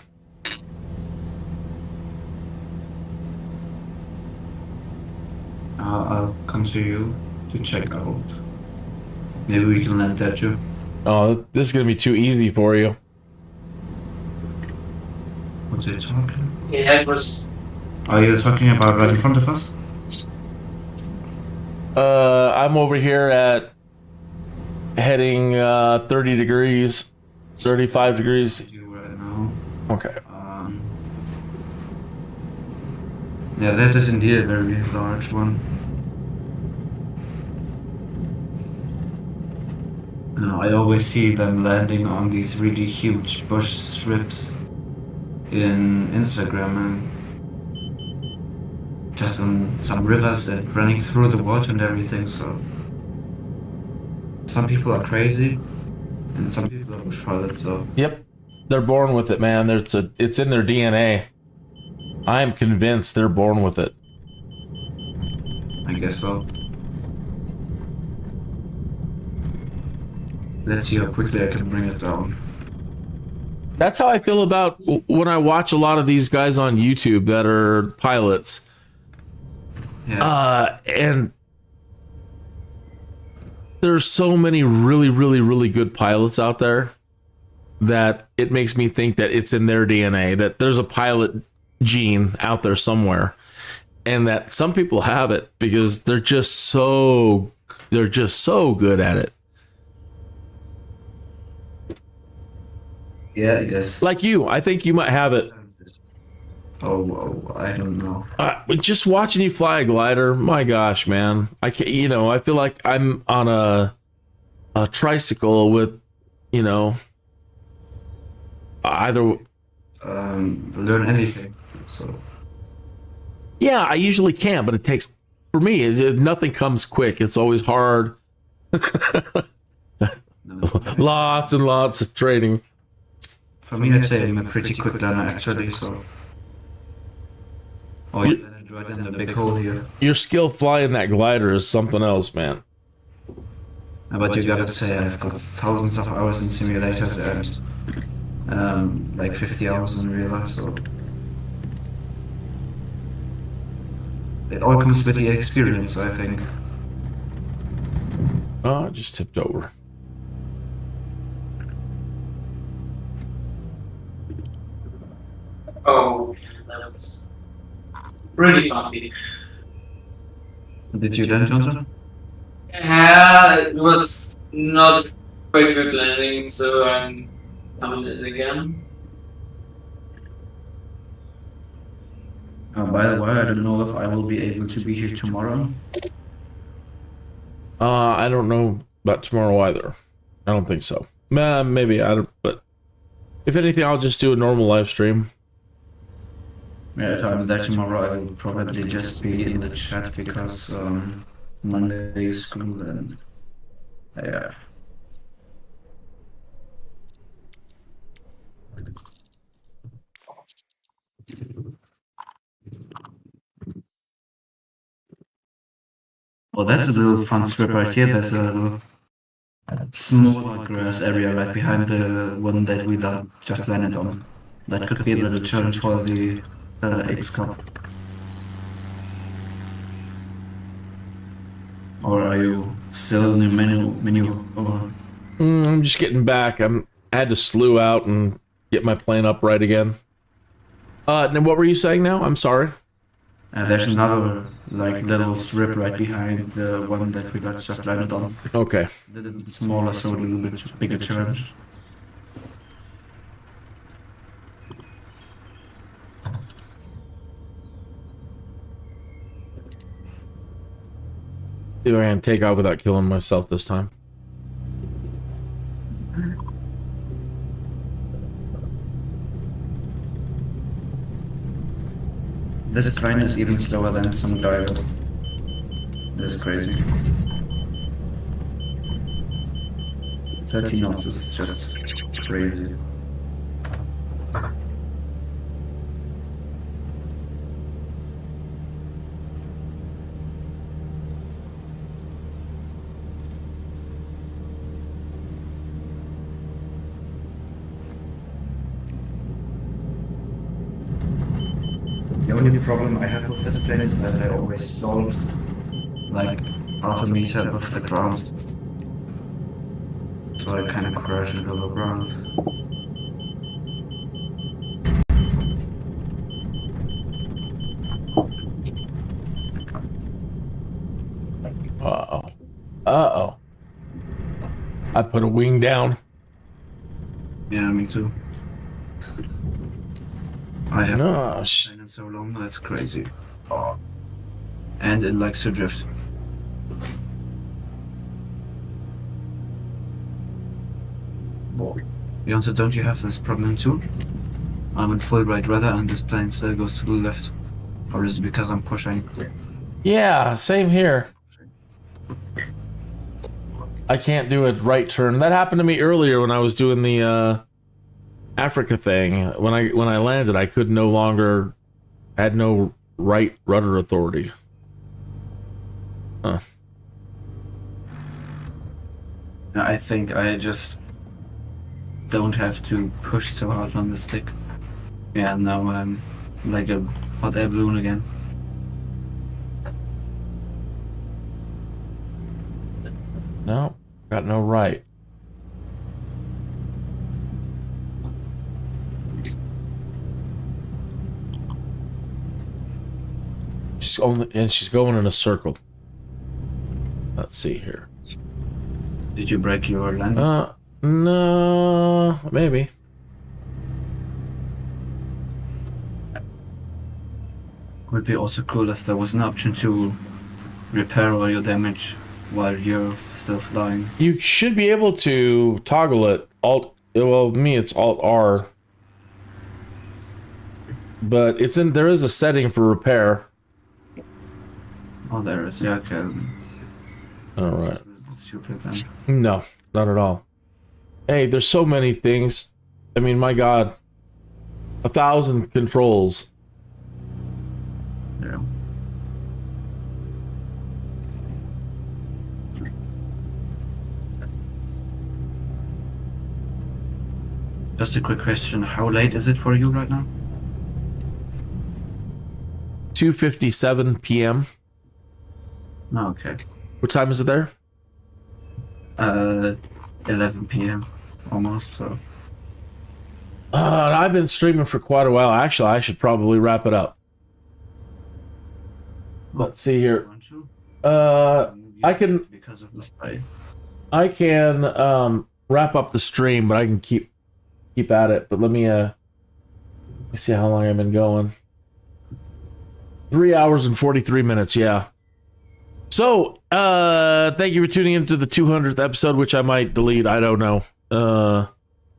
Speaker 2: I'll come to you to check out. Maybe we can land there too.
Speaker 1: Oh, this is gonna be too easy for you.
Speaker 2: What's it talking?
Speaker 5: Yeah, it was.
Speaker 2: Are you talking about right in front of us?
Speaker 1: I'm over here at heading 30 degrees, 35 degrees.
Speaker 2: You right now.
Speaker 1: Okay.
Speaker 2: Yeah, that is indeed a very large one. I always see them landing on these really huge bush strips in Instagram and just on some rivers that running through the water and everything. So some people are crazy and some people are bush pilots. So
Speaker 1: Yep, they're born with it, man. It's in their DNA. I am convinced they're born with it.
Speaker 2: I guess so. Let's see how quickly I can bring it down.
Speaker 1: That's how I feel about when I watch a lot of these guys on YouTube that are pilots.
Speaker 2: Yeah.
Speaker 1: And there's so many really, really, really good pilots out there that it makes me think that it's in their DNA, that there's a pilot gene out there somewhere, and that some people have it because they're just so good at it.
Speaker 2: Yeah, I guess.
Speaker 1: Like you, I think you might have it.
Speaker 2: Oh, I don't know.
Speaker 1: Just watching you fly a glider, my gosh, man! I can't, I feel like I'm on a tricycle with, either.
Speaker 2: Learn anything. So.
Speaker 1: Yeah, I usually can, but it takes, for me, nothing comes quick. It's always hard. Lots and lots of training.
Speaker 2: For me, I'd say I'm a pretty quick learner, actually, so... Oh, you landed right in the big hole here.
Speaker 1: Your skill flying that glider is something else, man.
Speaker 2: But you gotta say, I've got thousands of hours in simulators and like 50 hours in real life, so... It all comes with the experience, I think.
Speaker 1: Oh, I just tipped over.
Speaker 5: Oh, that was. Really bumpy.
Speaker 2: Did you land, Johnson?
Speaker 5: Yeah, it was not a quite good landing, so I'm coming in again.
Speaker 2: By the way, I don't know if I will be able to be here tomorrow.
Speaker 1: I don't know about tomorrow either. I don't think so. Maybe I don't. But if anything, I'll just do a normal live stream.
Speaker 2: Yeah, if I'm there tomorrow, I will probably just be in the chat because Monday is school and yeah. Well, that's a little fun strip right here. There's a little small grass area right behind the one that we just landed on. That could be a little challenge for the X Cup. Or are you still in the menu? Or?
Speaker 1: I'm just getting back. I had to slew out and get my plane up right again. Now what were you saying now? I'm sorry.
Speaker 2: There's another little strip right behind the one that we just landed on.
Speaker 1: Okay.
Speaker 2: A little bit smaller, so a little bit bigger challenge.
Speaker 1: See if I can take off without killing myself this time.
Speaker 2: This plane is even slower than some divers. This is crazy. 30 knots is just crazy. The only problem I have with this plane is that I always stall like half a meter above the ground. So I kind of crash into the ground.
Speaker 1: Uh-oh. Uh-oh. I put a wing down.
Speaker 2: Yeah, me too. I have
Speaker 1: Gosh.
Speaker 2: been in so long, that's crazy. Oh. And it likes to drift. Beyonce, don't you have this problem too? I'm in full right rudder and this plane still goes to the left. Or is it because I'm pushing?
Speaker 1: Yeah, same here. I can't do a right turn. That happened to me earlier when I was doing the Africa thing. When I landed, I could no longer had no right rudder authority. Huh.
Speaker 2: I think I just don't have to push so hard on the stick. Yeah, now I'm like a hot air balloon again.
Speaker 1: No, got no right. She's going in a circle. Let's see here.
Speaker 2: Did you break your landing?
Speaker 1: No, maybe.
Speaker 2: Would be also cool if there was an option to repair all your damage while you're still flying.
Speaker 1: You should be able to toggle it. It's Alt R. But there is a setting for repair.
Speaker 2: Oh, there is. Yeah, okay.
Speaker 1: Alright.
Speaker 2: Stupid then.
Speaker 1: No, not at all. Hey, there's so many things. I mean, my God. 1,000 controls.
Speaker 2: Yeah. Just a quick question. How late is it for you right now?
Speaker 1: 2:57 p.m.
Speaker 2: Oh, okay.
Speaker 1: What time is it there?
Speaker 2: 11 p.m. almost, so.
Speaker 1: I've been streaming for quite a while. Actually, I should probably wrap it up. Let's see here.
Speaker 2: Want to?
Speaker 1: I can
Speaker 2: because of the spy.
Speaker 1: wrap up the stream, but I can keep at it. But let me see how long I've been going. 3 hours and 43 minutes. Yeah. So, thank you for tuning into the 200th episode, which I might delete. I don't know.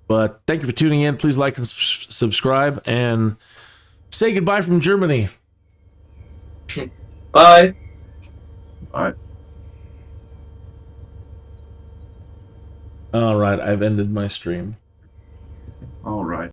Speaker 1: But thank you for tuning in. Please like and subscribe, and say goodbye from Germany.
Speaker 5: Bye.
Speaker 2: Alright.
Speaker 1: All right, I've ended my stream.
Speaker 2: Alright.